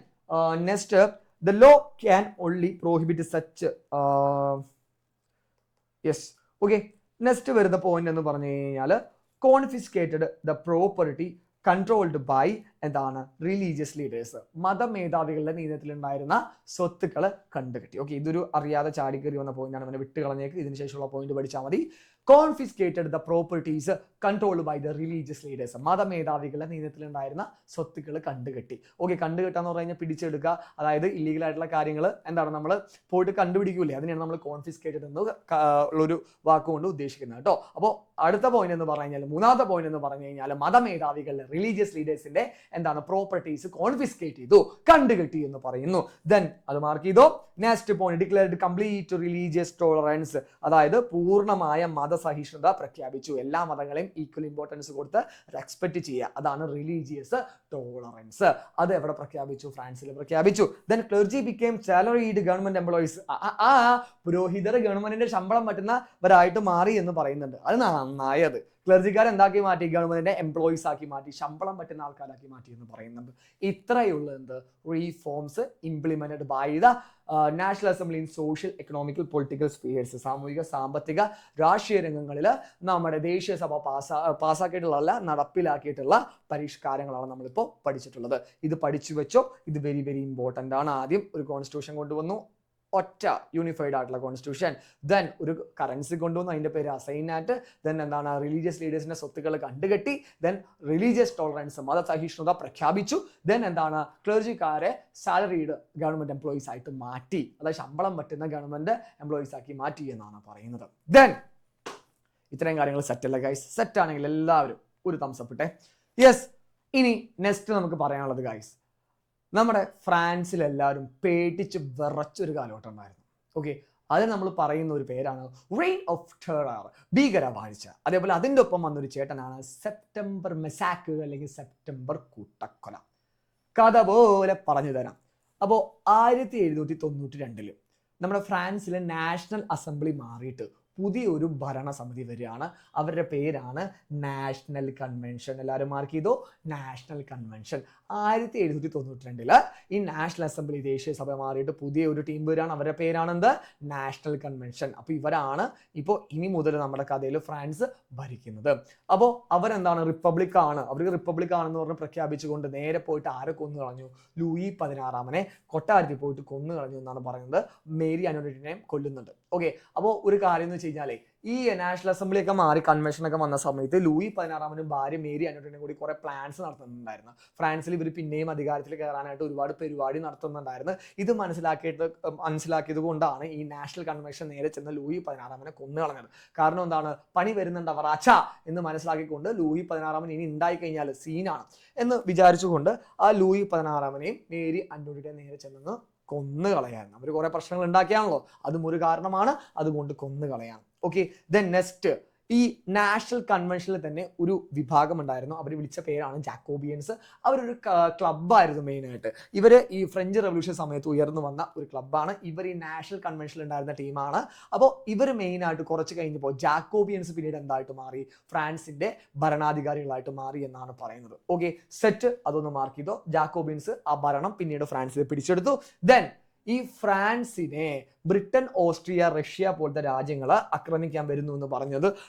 next, the law can only prohibit such yes okay. Next വരുന്ന പോയിന്റ് എന്ന് പറഞ്ഞു കഴിഞ്ഞാൽ confiscated the property controlled by എന്താണ്? Religious leaders. മതമേധാവികളുടെ നിയന്ത്രണത്തിലുണ്ടായിരുന്ന സ്വത്തുക്കൾ കണ്ടുകെട്ടി. ഓക്കെ, ഇതൊരു അറിയാതെ ചാടിക്കറി വന്ന പോയിന്റ് ആണ്, അവനെ വിട്ട് കളഞ്ഞേക്ക്. ഇതിന് ശേഷമുള്ള പോയിന്റ് പഠിച്ചാൽ മതി. Confiscated the properties controlled by the religious leaders. മതമേധാവികളുടെ നിയന്ത്രണത്തിലുണ്ടായിരുന്ന സ്വത്തുക്കൾ കണ്ടുകെട്ടി. ഓക്കെ, കണ്ടുകെട്ടാന്ന് പറഞ്ഞു കഴിഞ്ഞാൽ പിടിച്ചെടുക്കുക, അതായത് ഇല്ലീഗൽ ആയിട്ടുള്ള കാര്യങ്ങൾ എന്താണ് നമ്മൾ പോയിട്ട് കണ്ടുപിടിക്കൂലേ, അതിനെയാണ് നമ്മൾ കോൺഫിസ്കേറ്റഡ് എന്ന് ഉള്ളൊരു വാക്കുകൊണ്ട് ഉദ്ദേശിക്കുന്നത് കേട്ടോ. അപ്പോൾ അടുത്ത പോയിന്റ് എന്ന് പറഞ്ഞു കഴിഞ്ഞാൽ, മൂന്നാമത്തെ പോയിന്റ് എന്ന് പറഞ്ഞു കഴിഞ്ഞാൽ, മതമേധാവികളുടെ റിലീജിയസ് ലീഡേഴ്സിന്റെ എന്താണ്? പ്രോപ്പർട്ടീസ് കോൺഫിസ്കേറ്റ് ചെയ്തു, കണ്ടുകെട്ടി എന്ന് പറയുന്നു. ദെൻ അത് മാർക്ക് ചെയ്തോ. Next point, declared complete religious tolerance. അതായത് പൂർണ്ണമായ മതസഹിഷ്ണുത പ്രഖ്യാപിച്ചു. എല്ലാ മതങ്ങളെയും ഈക്വൽ ഇമ്പോർട്ടൻസ് കൊടുത്ത് റെസ്പെക്ട് ചെയ്യുക, അതാണ് റിലീജിയസ് ടോളറൻസ്. അത് എവിടെ പ്രഖ്യാപിച്ചു? ഫ്രാൻസിൽ പ്രഖ്യാപിച്ചു. Then clergy became salaried government employees. പുരോഹിതർ ഗവൺമെന്റിന്റെ ശമ്പളം പറ്റുന്നവരായിട്ട് മാറി എന്ന് പറയുന്നുണ്ട്. അത് നന്നായത്. ക്ലർജിക്കാർ എന്താക്കി മാറ്റി? ഗവൺമെന്റിന്റെ എംപ്ലോയീസ് ആക്കി മാറ്റി, ശമ്പളം പറ്റുന്ന ആൾക്കാരാക്കി മാറ്റി എന്ന് പറയുന്നുണ്ട്. ഇത്രയുള്ള എന്ത്? Reforms implemented by the National Assembly in social, economical, political spheres. സാമൂഹിക സാമ്പത്തിക രാഷ്ട്രീയ രംഗങ്ങളിൽ നമ്മുടെ ദേശീയ സഭ പാസ്സാക്കിയിട്ടുള്ള, നടപ്പിലാക്കിയിട്ടുള്ള പരിഷ്കാരങ്ങളാണ് നമ്മളിപ്പോൾ പഠിച്ചിട്ടുള്ളത്. ഇത് പഠിച്ചു വെച്ചോ, ഇത് വെരി വെരി ഇമ്പോർട്ടൻ്റ് ആണ്. ആദ്യം ഒരു കോൺസ്റ്റിറ്റ്യൂഷൻ കൊണ്ടുവന്നു, ഒറ്റ യൂണിഫൈഡ് ആയിട്ടുള്ള കോൺസ്റ്റിറ്റ്യൂഷൻ. ദെൻ ഒരു കറൻസി കൊണ്ടുവന്നു, അതിന്റെ പേര് അസൈനാറ്റ്. ദെൻ എന്താണ്? റിലീജിയസ് ലീഡേഴ്സിന്റെ സ്വത്തുക്കൾ കണ്ടുകെട്ടി. ദെൻ റിലീജിയസ് ടോളറൻസ്, മതസഹിഷ്ണുത പ്രഖ്യാപിച്ചു. ദെൻ എന്താണ്? ക്ലർജിക്കാരെ സാലറീഡ് ഗവൺമെന്റ് എംപ്ലോയീസ് ആയിട്ട് മാറ്റി, അതായത് ശമ്പളം പറ്റുന്ന ഗവൺമെന്റ് എംപ്ലോയീസ് ആക്കി മാറ്റി എന്നാണ് പറയുന്നത്. ദെൻ ഇത്രയും കാര്യങ്ങൾ സെറ്റ് അല്ല ഗൈസ്? സെറ്റ് ആണെങ്കിൽ എല്ലാവരും ഒരു തംസ് അപ്പ് ഇട്ടെ. യെസ്. ഇനി നെക്സ്റ്റ് നമുക്ക് പറയാനുള്ളത് ഗൈസ്, നമ്മുടെ ഫ്രാൻസിൽ എല്ലാവരും പേടിച്ച് വിറച്ചൊരു കാലഘട്ടം ഉണ്ടായിരുന്നു. ഓക്കെ, അത് നമ്മൾ പറയുന്ന ഒരു പേരാണ് റെയിൻ ഓഫ് ടെറർ, ഭീകരവാഴ്ച. അതേപോലെ അതിൻ്റെ ഒപ്പം വന്നൊരു ചേട്ടനാണ് സെപ്റ്റംബർ മെസാക്ക് അല്ലെങ്കിൽ സെപ്റ്റംബർ കൂട്ടക്കൊല. കഥ പോലെ പറഞ്ഞു തരാം. അപ്പോൾ 1792 നമ്മുടെ ഫ്രാൻസിലെ നാഷണൽ അസംബ്ലി മാറിയിട്ട് പുതിയൊരു ഭരണസമിതി വരികയാണ്. അവരുടെ പേരാണ് നാഷണൽ കൺവെൻഷൻ. എല്ലാവരും മാർക്ക് ചെയ്തോ, നാഷണൽ കൺവെൻഷൻ. 1792 ഈ നാഷണൽ അസംബ്ലി, ദേശീയ സഭ മാറിയിട്ട് പുതിയ ഒരു ടീം വരികയാണ്. അവരുടെ പേരാണ് എന്ത്? National convention. അപ്പോൾ ഇവരാണ് ഇപ്പോൾ ഇനി മുതൽ നമ്മുടെ കഥയിൽ ഫ്രാൻസ് ഭരിക്കുന്നത്. അപ്പോൾ അവരെന്താണ്? റിപ്പബ്ലിക് ആണ്. അവർക്ക് റിപ്പബ്ലിക് ആണെന്ന് പറഞ്ഞ് പ്രഖ്യാപിച്ചുകൊണ്ട് നേരെ പോയിട്ട് ആരെ കൊന്നു കളഞ്ഞു? ലൂയി 16 കൊട്ടാരത്തിൽ പോയിട്ട് കൊന്നു കളഞ്ഞു എന്നാണ് പറയുന്നത്. മേരി അന്റോണിയറ്റിനെയും കൊല്ലുന്നുണ്ട്. ഓക്കെ, അപ്പോൾ ഒരു കാര്യം എന്ന് വെച്ച് കഴിഞ്ഞാൽ, ഈ നാഷണൽ അസംബ്ലി ഒക്കെ മാറി കൺവെൻഷൻ ഒക്കെ വന്ന സമയത്ത് ലൂയി 16 ഭാര്യ മേരി അന്റോണിയറ്റിനും കൂടി കുറെ പ്ലാൻസ് നടത്തുന്നുണ്ടായിരുന്നു. ഫ്രാൻസിൽ ഇവർ പിന്നെയും അധികാരത്തിൽ കയറാനായിട്ട് ഒരുപാട് പരിപാടി നടത്തുന്നുണ്ടായിരുന്നു. ഇത് മനസ്സിലാക്കിയത് കൊണ്ടാണ് ഈ നാഷണൽ കൺവെൻഷൻ നേരെ ചെന്ന് ലൂയി 16 കൊന്നു കളഞ്ഞത്. കാരണം എന്താണ്? പണി വരുന്നുണ്ട് അവറാച്ച എന്ന് മനസ്സിലാക്കിക്കൊണ്ട് ലൂയി 16 ഇനി ഉണ്ടായി കഴിഞ്ഞാൽ സീനാണ് എന്ന് വിചാരിച്ചുകൊണ്ട് ആ ലൂയി 16 മേരി അന്റോണിയറ്റിനെ നേരെ ചെന്ന് കൊന്നു കളയായിരുന്നു. അവർ കുറെ പ്രശ്നങ്ങൾ ഉണ്ടാക്കിയാണല്ലോ, അതും ഒരു കാരണമാണ്. അതുകൊണ്ട് കൊന്നു കളയാം. ഓക്കെ, ദെൻ നെക്സ്റ്റ്, ഈ നാഷണൽ കൺവെൻഷനിൽ തന്നെ ഒരു വിഭാഗം ഉണ്ടായിരുന്നു. അവർ വിളിച്ച പേരാണ് ജാക്കോബിയൻസ്. അവരൊരു ക്ലബ്ബായിരുന്നു മെയിനായിട്ട്. ഇവർ ഈ ഫ്രഞ്ച് റവല്യൂഷൻ സമയത്ത് ഉയർന്നു വന്ന ഒരു ക്ലബ്ബാണ്. ഇവർ ഈ നാഷണൽ കൺവെൻഷനിൽ ഉണ്ടായിരുന്ന ടീമാണ്. അപ്പോൾ ഇവർ മെയിനായിട്ട് കുറച്ച് കഴിഞ്ഞപ്പോൾ ജാക്കോബിയൻസ് പിന്നീട് എന്തായിട്ട് മാറി? ഫ്രാൻസിന്റെ ഭരണാധികാരികളായിട്ട് മാറി എന്നാണ് പറയുന്നത്. Okay, set. അതൊന്ന് മാർക്ക് ചെയ്തോ. ജാക്കോബിയൻസ് ആ ഭരണം പിന്നീട് ഫ്രാൻസിൽ പിടിച്ചെടുത്തു. ദെൻ ഈ ഫ്രാൻസിനെ ബ്രിട്ടൻ, ഓസ്ട്രിയ, റഷ്യ പോലത്തെ രാജ്യങ്ങൾ ആക്രമിക്കാൻ വരുന്നു എന്ന്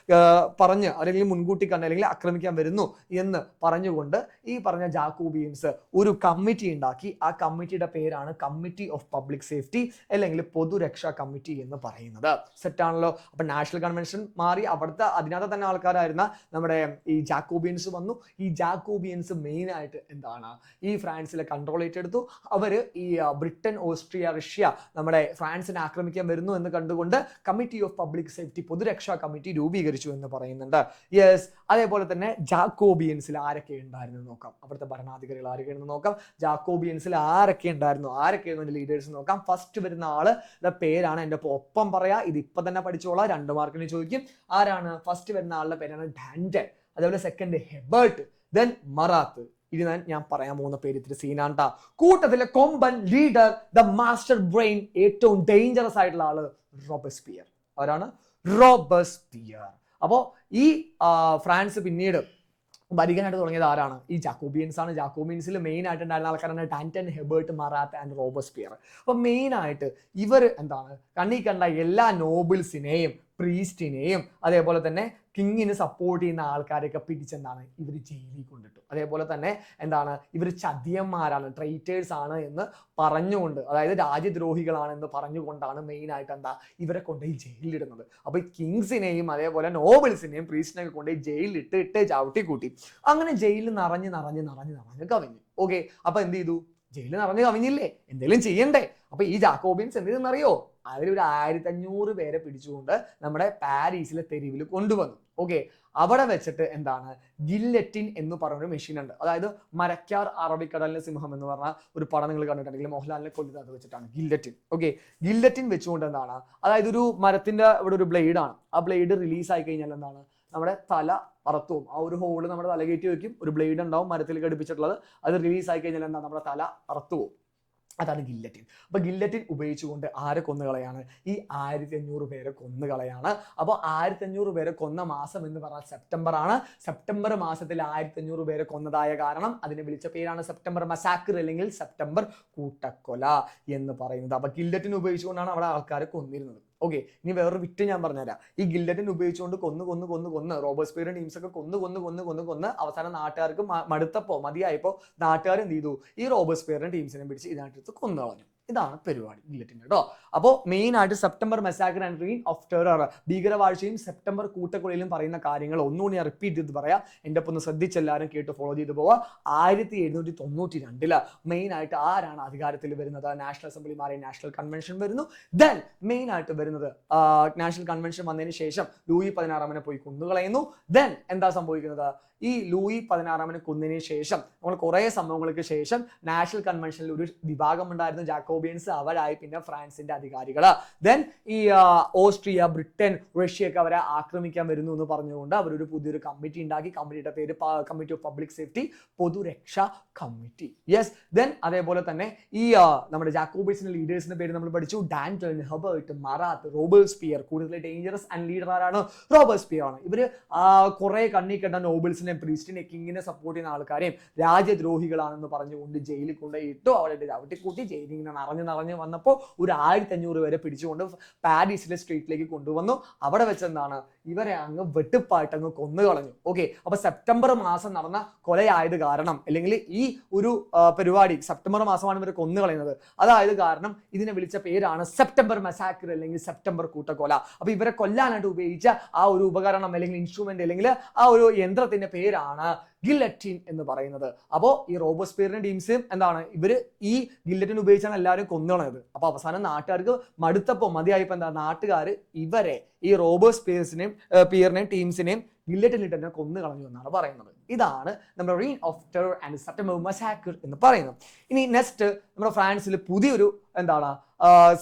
പറഞ്ഞ് അല്ലെങ്കിൽ മുൻകൂട്ടി കണ്ട് അല്ലെങ്കിൽ ആക്രമിക്കാൻ വരുന്നു എന്ന് പറഞ്ഞുകൊണ്ട് ഈ പറഞ്ഞ ജാക്കോബിയൻസ് ഒരു കമ്മിറ്റി ഉണ്ടാക്കി. ആ കമ്മിറ്റിയുടെ പേരാണ് കമ്മിറ്റി ഓഫ് പബ്ലിക് സേഫ്റ്റി അല്ലെങ്കിൽ പൊതുരക്ഷാ കമ്മിറ്റി എന്ന് പറയുന്നത്. സെറ്റാണല്ലോ. അപ്പൊ നാഷണൽ കൺവെൻഷൻ മാറി അവിടുത്തെ അതിനകത്ത് തന്നെ ആൾക്കാരായിരുന്ന നമ്മുടെ ഈ ജാക്കോബിയൻസ് വന്നു. ഈ ജാക്കോബിയൻസ് മെയിൻ ആയിട്ട് എന്താണ് ഈ ഫ്രാൻസിലെ കൺട്രോൾ ഏറ്റെടുത്തു. അവര് ഈ ബ്രിട്ടൻ, ഓസ്ട്രിയ, റഷ്യ നമ്മുടെ ഫ്രാൻസിനെ ആക്രമിക്കാൻ വരുന്നു എന്ന് കണ്ടുകൊണ്ട് കമ്മിറ്റി ഓഫ് പബ്ലിക് സേഫ്റ്റി പൊതുരക്ഷാ കമ്മിറ്റി രൂപീകരിച്ചു എന്ന് പറയുന്നുണ്ട്. യെസ്. അതേപോലെ തന്നെ ജാക്കോബിയൻസിൽ ആരൊക്കെ ഉണ്ടായിരുന്നു നോക്കാം. അവിടുത്തെ ഭരണാധികാരികൾ ആരൊക്കെയാണെന്ന് നോക്കാം. ജാക്കോബിയൻസിൽ ആരൊക്കെ ഉണ്ടായിരുന്നു ലീഡേഴ്സ് നോക്കാം. ഫസ്റ്റ് വരുന്ന ആളുടെ പേരാണ് എൻ്റെ ഒപ്പം പറയാ, ഇത് ഇപ്പൊ തന്നെ പഠിച്ചോളാം, 2 മാർക്കിന് ചോദിക്കും. ആരാണ്? ഫസ്റ്റ് വരുന്ന ആളുടെ പേരാണ് ഡാന്റൺ. അതേപോലെ സെക്കൻഡ് ഹെബർട്ട്, ദെൻ മറാത്ത്. ഇനി ഞാൻ പറയാൻ പോകുന്ന പേര് ഇത്തിരി സീനാണ്ടാ. കൂട്ടത്തിലെ കൊമ്പൻ ലീഡർ, ദ മാസ്റ്റർ ബ്രെയിൻ, ഏറ്റവും ഡേഞ്ചറസ് ആയിട്ടുള്ള ആള് റോബസ്പിയർ. ആരാണ്? റോബസ്പിയർ. അപ്പോ ഈ ഫ്രാൻസ് പിന്നീട് ഭരിക്കാനായിട്ട് തുടങ്ങിയത് ആരാണ്? ഈ ജാക്കോബിയൻസ് ആണ്. ജാക്കോബിയൻസിൽ മെയിൻ ആയിട്ട് ഉണ്ടായിരുന്ന ആൾക്കാരാണ് Danton, Hebert, Maratha and Robespierre. അപ്പൊ മെയിൻ ആയിട്ട് ഇവർ എന്താണ് കണ്ണി കണ്ട എല്ലാ നോബിൾസിനെയും പ്രീസ്റ്റിനെയും അതേപോലെ തന്നെ കിങ്ങിന് സപ്പോർട്ട് ചെയ്യുന്ന ആൾക്കാരെയൊക്കെ പിടിച്ചെന്താണ് ഇവർ ജയിലിൽ കൊണ്ടിട്ടു. അതേപോലെ തന്നെ എന്താണ് ഇവർ ചതിയന്മാരാണ്, ട്രൈറ്റേഴ്സ് ആണ് എന്ന് പറഞ്ഞുകൊണ്ട്, അതായത് രാജ്യദ്രോഹികളാണ് എന്ന് പറഞ്ഞുകൊണ്ടാണ് മെയിൻ ആയിട്ട് ഇവരെ കൊണ്ടുപോയി ജയിലിലിടുന്നത്. അപ്പൊ ഈ കിങ്സിനെയും അതേപോലെ നോബിൾസിനെയും പ്രീസ്റ്റിനെയൊക്കെ കൊണ്ടുപോയി ജയിലിലിട്ട് ചവിട്ടി കൂട്ടി. അങ്ങനെ ജയിലിൽ നിറഞ്ഞ് കവിഞ്ഞു. ഓക്കെ. അപ്പൊ എന്ത് ചെയ്തു? ജയിലിൽ നിറഞ്ഞ് കവിഞ്ഞില്ലേ, എന്തെങ്കിലും ചെയ്യണ്ടേ? അപ്പൊ ഈ ജാക്കോബിയൻസ് എന്ത് ചെയ്തെന്നറിയോ? അതിലൊരു 1500 പേരെ പിടിച്ചുകൊണ്ട് നമ്മുടെ പാരീസിലെ തെരുവിൽ കൊണ്ടുവന്നു. ഓക്കെ. അവിടെ വെച്ചിട്ട് എന്താണ് ഗില്ലറ്റിൻ എന്ന് പറഞ്ഞൊരു മെഷീൻ ഉണ്ട്. അതായത് മരക്കാർ അറബിക്കടലിലെ സിംഹം എന്ന് പറഞ്ഞ ഒരു പടം നിങ്ങൾ കണ്ടിട്ടുണ്ടെങ്കിൽ മോഹൻലാലിനെ കൊല്ലുന്നത് വെച്ചിട്ടാണ് ഗില്ലറ്റിൻ. ഓക്കെ. ഗില്ലറ്റിൻ വെച്ചുകൊണ്ട് എന്താണ്, അതായത് ഒരു മരത്തിന്റെ ഇവിടെ ഒരു ബ്ലേഡ് ആണ്. ആ ബ്ലേഡ് റിലീസ് ആയി കഴിഞ്ഞാൽ എന്താണ് നമ്മുടെ തല അറുത്തും. ആ ഒരു ഹോള് നമ്മുടെ തല കയറ്റി വെക്കും, ഒരു ബ്ലേഡ് ഉണ്ടാവും മരത്തിൽ ഘടിപ്പിച്ചിട്ടുള്ളത്. അത് റിലീസ് ആയി കഴിഞ്ഞാൽ എന്താ നമ്മുടെ തല അറുത്തുപോകും. അതാണ് ഗില്ലറ്റിൻ. അപ്പൊ ഗില്ലറ്റിൻ ഉപയോഗിച്ചുകൊണ്ട് ആരെ കൊന്നുകളയാണ്? ഈ 1500 പേരെ കൊന്നുകളയാണ്. അപ്പോൾ 1500 പേരെ കൊന്ന മാസം എന്ന് പറഞ്ഞാൽ സെപ്റ്റംബർ ആണ്. സെപ്റ്റംബർ മാസത്തിൽ 1500 പേരെ കൊന്നതായ കാരണം അതിനെ വിളിച്ച പേരാണ് സെപ്റ്റംബർ മസാക്കർ അല്ലെങ്കിൽ സെപ്റ്റംബർ കൂട്ടക്കൊല എന്ന് പറയുന്നത്. അപ്പൊ ഗില്ലറ്റിൻ ഉപയോഗിച്ചുകൊണ്ടാണ് അവിടെ ആൾക്കാരെ കൊന്നിരുന്നത്. ഓക്കെ. ഇനി വേറൊരു വിറ്റ് ഞാൻ പറഞ്ഞുതരാം. ഈ ഗില്ലറ്റിൻ ഉപയോഗിച്ചുകൊണ്ട് കൊന്ന് റോബസ്പിയറും ടീംസ് ഒക്കെ കൊന്ന് അവസാനം നാട്ടുകാർക്ക് മതിയായപ്പോ നാട്ടുകാർ എന്ത് ചെയ്തു? ഈ റോബസ്പിയറും ടീംസിനെ പിടിച്ച് ഇതിനകത്ത് കൊന്നു കളഞ്ഞു. ഇതാണ് പരിപാടി ഗില്ലറ്റിൻ കേട്ടോ. അപ്പോൾ മെയിൻ ആയിട്ട് September massacre and reign of terror, ഭീകരവാഴ്ചയും സെപ്റ്റംബർ കൂട്ടക്കൊലയിലും പറയുന്ന കാര്യങ്ങൾ ഒന്നുകൂടി ഞാൻ റിപ്പീറ്റ് ചെയ്ത് പറയാം. എൻ്റെ ഒപ്പം ഒന്ന് ശ്രദ്ധിച്ചെല്ലാവരും കേട്ട് ഫോളോ ചെയ്ത് പോവാ. 1792 മെയിൻ ആയിട്ട് ആരാണ് അധികാരത്തിൽ വരുന്നത്? നാഷണൽ അസംബ്ലി മാറി നാഷണൽ കൺവെൻഷൻ വരുന്നു. ദെൻ മെയിൻ ആയിട്ട് വരുന്നത് നാഷണൽ കൺവെൻഷൻ വന്നതിന് ശേഷം ലൂയി 16 പോയി കൊന്നുകളയുന്നു. ദെൻ എന്താ സംഭവിക്കുന്നത്? ഈ ലൂയി 16 കൊന്നതിന് ശേഷം നമ്മൾ കുറെ സംഭവങ്ങൾക്ക് ശേഷം നാഷണൽ കൺവെൻഷനിൽ ഒരു വിഭാഗം ഉണ്ടായിരുന്നു ജാക്കോബിയൻസ്. അവരായി പിന്നെ ഫ്രാൻസിന്റെ അധികാരികള്. ദെൻ ഈ ഓസ്ട്രിയ, ബ്രിട്ടൻ, റഷ്യ ഒക്കെ അവരെ ആക്രമിക്കാൻ വരുന്നു എന്ന് പറഞ്ഞുകൊണ്ട് അവരൊരു പുതിയൊരു കമ്മിറ്റി ഉണ്ടാക്കി. കമ്മിറ്റിയുടെ പേര് കമ്മിറ്റി ഓഫ് പബ്ലിക് സേഫ്റ്റി, പൊതുരക്ഷാ കമ്മിറ്റി. യെസ്. ദെൻ അതേപോലെ തന്നെ ഈ നമ്മുടെ ജാക്കോബിയൻസിന്റെ ലീഡേഴ്സിന്റെ പേര് നമ്മൾ പഠിച്ചു. Danton, Hebert, Marat, Robespierre. കൂടുതൽ ഡേഞ്ചറസ് ആൻഡ് ലീഡർ ആരാണ്? റോബസ്പിയർ ആണ്. ഇവര് കുറെ കണ്ണി കണ്ട നോബിൾസിനെ, പ്രീസ്റ്റിനെ, കിങ്ങിനെ സപ്പോർട്ട് ചെയ്യുന്ന ആൾക്കാരെയും രാജ്യദ്രോഹികളാണെന്ന് പറഞ്ഞുകൊണ്ട് ജയിലിൽ കൊണ്ടുപോയിട്ടു. അവിടെ ചവിട്ടിക്കൂട്ടി ജയിലിൽ ഇങ്ങനെ നിറഞ്ഞ് വന്നപ്പോൾ ഒരു 1500 പേരെ പിടിച്ചുകൊണ്ട് പാരീസിലെ സ്ട്രീറ്റിലേക്ക് കൊണ്ടുവന്നു. അവിടെ വെച്ചെന്താണ് ഇവരെ അങ്ങ് വെട്ടിപ്പായിട്ട് അങ്ങ് കൊന്നുകളഞ്ഞു. ഓക്കെ. അപ്പൊ സെപ്റ്റംബർ മാസം നടന്ന കൊലയായത് കാരണം, അല്ലെങ്കിൽ ഈ ഒരു പരിപാടി സെപ്റ്റംബർ മാസമാണ് ഇവരെ കൊന്നുകളയുന്നത്, അതായത് കാരണം ഇതിനെ വിളിച്ച പേരാണ് സെപ്റ്റംബർ മസാക്കർ അല്ലെങ്കിൽ സെപ്റ്റംബർ കൂട്ടക്കൊല. അപ്പൊ ഇവരെ കൊല്ലാനായിട്ട് ഉപയോഗിച്ച ആ ഒരു ഉപകരണം അല്ലെങ്കിൽ ഇൻസ്ട്രുമെന്റ് അല്ലെങ്കിൽ ആ ഒരു യന്ത്രത്തിന്റെ പേരാണ് ഗില്ലറ്റിൻ എന്ന് പറയുന്നത്. അപ്പോൾ ഈ റോബസ്പിയറിന്റെ ടീംസും എന്താണ് ഇവര് ഈ ഗില്ലറ്റിൻ ഉപയോഗിച്ചാണ് എല്ലാവരും കൊന്നുകളഞ്ഞത്. അപ്പൊ അവസാനം നാട്ടുകാർക്ക് മതിയായപ്പോ എന്താ നാട്ടുകാർ ഇവരെ ഈ റോബസ്പിയറിനെയും ടീംസിനെയും ഗില്ലറ്റിനിട്ട് തന്നെ കൊന്നു കളഞ്ഞു എന്നാണ് പറയുന്നത്. ഇതാണ് നമ്മുടെ reign of terror and September massacre എന്ന് പറയുന്നത്. ഇനി നെക്സ്റ്റ് നമ്മുടെ ഫ്രാൻസിൽ പുതിയൊരു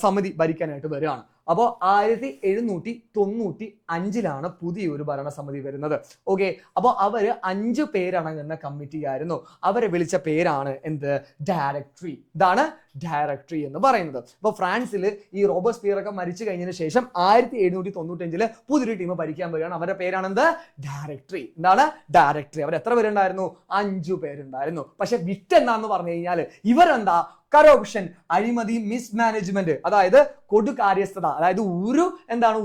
സമിതി ഭരിക്കാനായിട്ട് വരികയാണ്. അപ്പോൾ 1795 പുതിയൊരു ഭരണസമിതി വരുന്നത്. ഓക്കെ. അപ്പോൾ അവര് 5 പേരടങ്ങുന്ന കമ്മിറ്റി ആയിരുന്നു. അവരെ വിളിച്ച പേരാണ് എന്ത്? ഡയറക്ടറി. ഇതാണ് ഡയറക്ടറി എന്ന് പറയുന്നത്. അപ്പോൾ ഫ്രാൻസിൽ ഈ റോബസ്പിയർ ഒക്കെ മരിച്ചു കഴിഞ്ഞതിന് ശേഷം 1795 പുതിയൊരു ടീം ഭരിക്കാൻ വരികയാണ്. അവരുടെ പേരാണെന്ത്? ഡയറക്ടറി. എന്താണ്? ഡയറക്ടറി. അവർ എത്ര പേരുണ്ടായിരുന്നു? 5 പേരുണ്ടായിരുന്നു. പക്ഷെ വിറ്റ് എന്താന്ന് പറഞ്ഞു കഴിഞ്ഞാൽ ഇവരെന്താ? കറപ്ഷൻ, അഴിമതി, മിസ്മാനേജ്മെന്റ്, അതായത് കൊടുകാര്യസ്ഥത, അതായത് ഒരു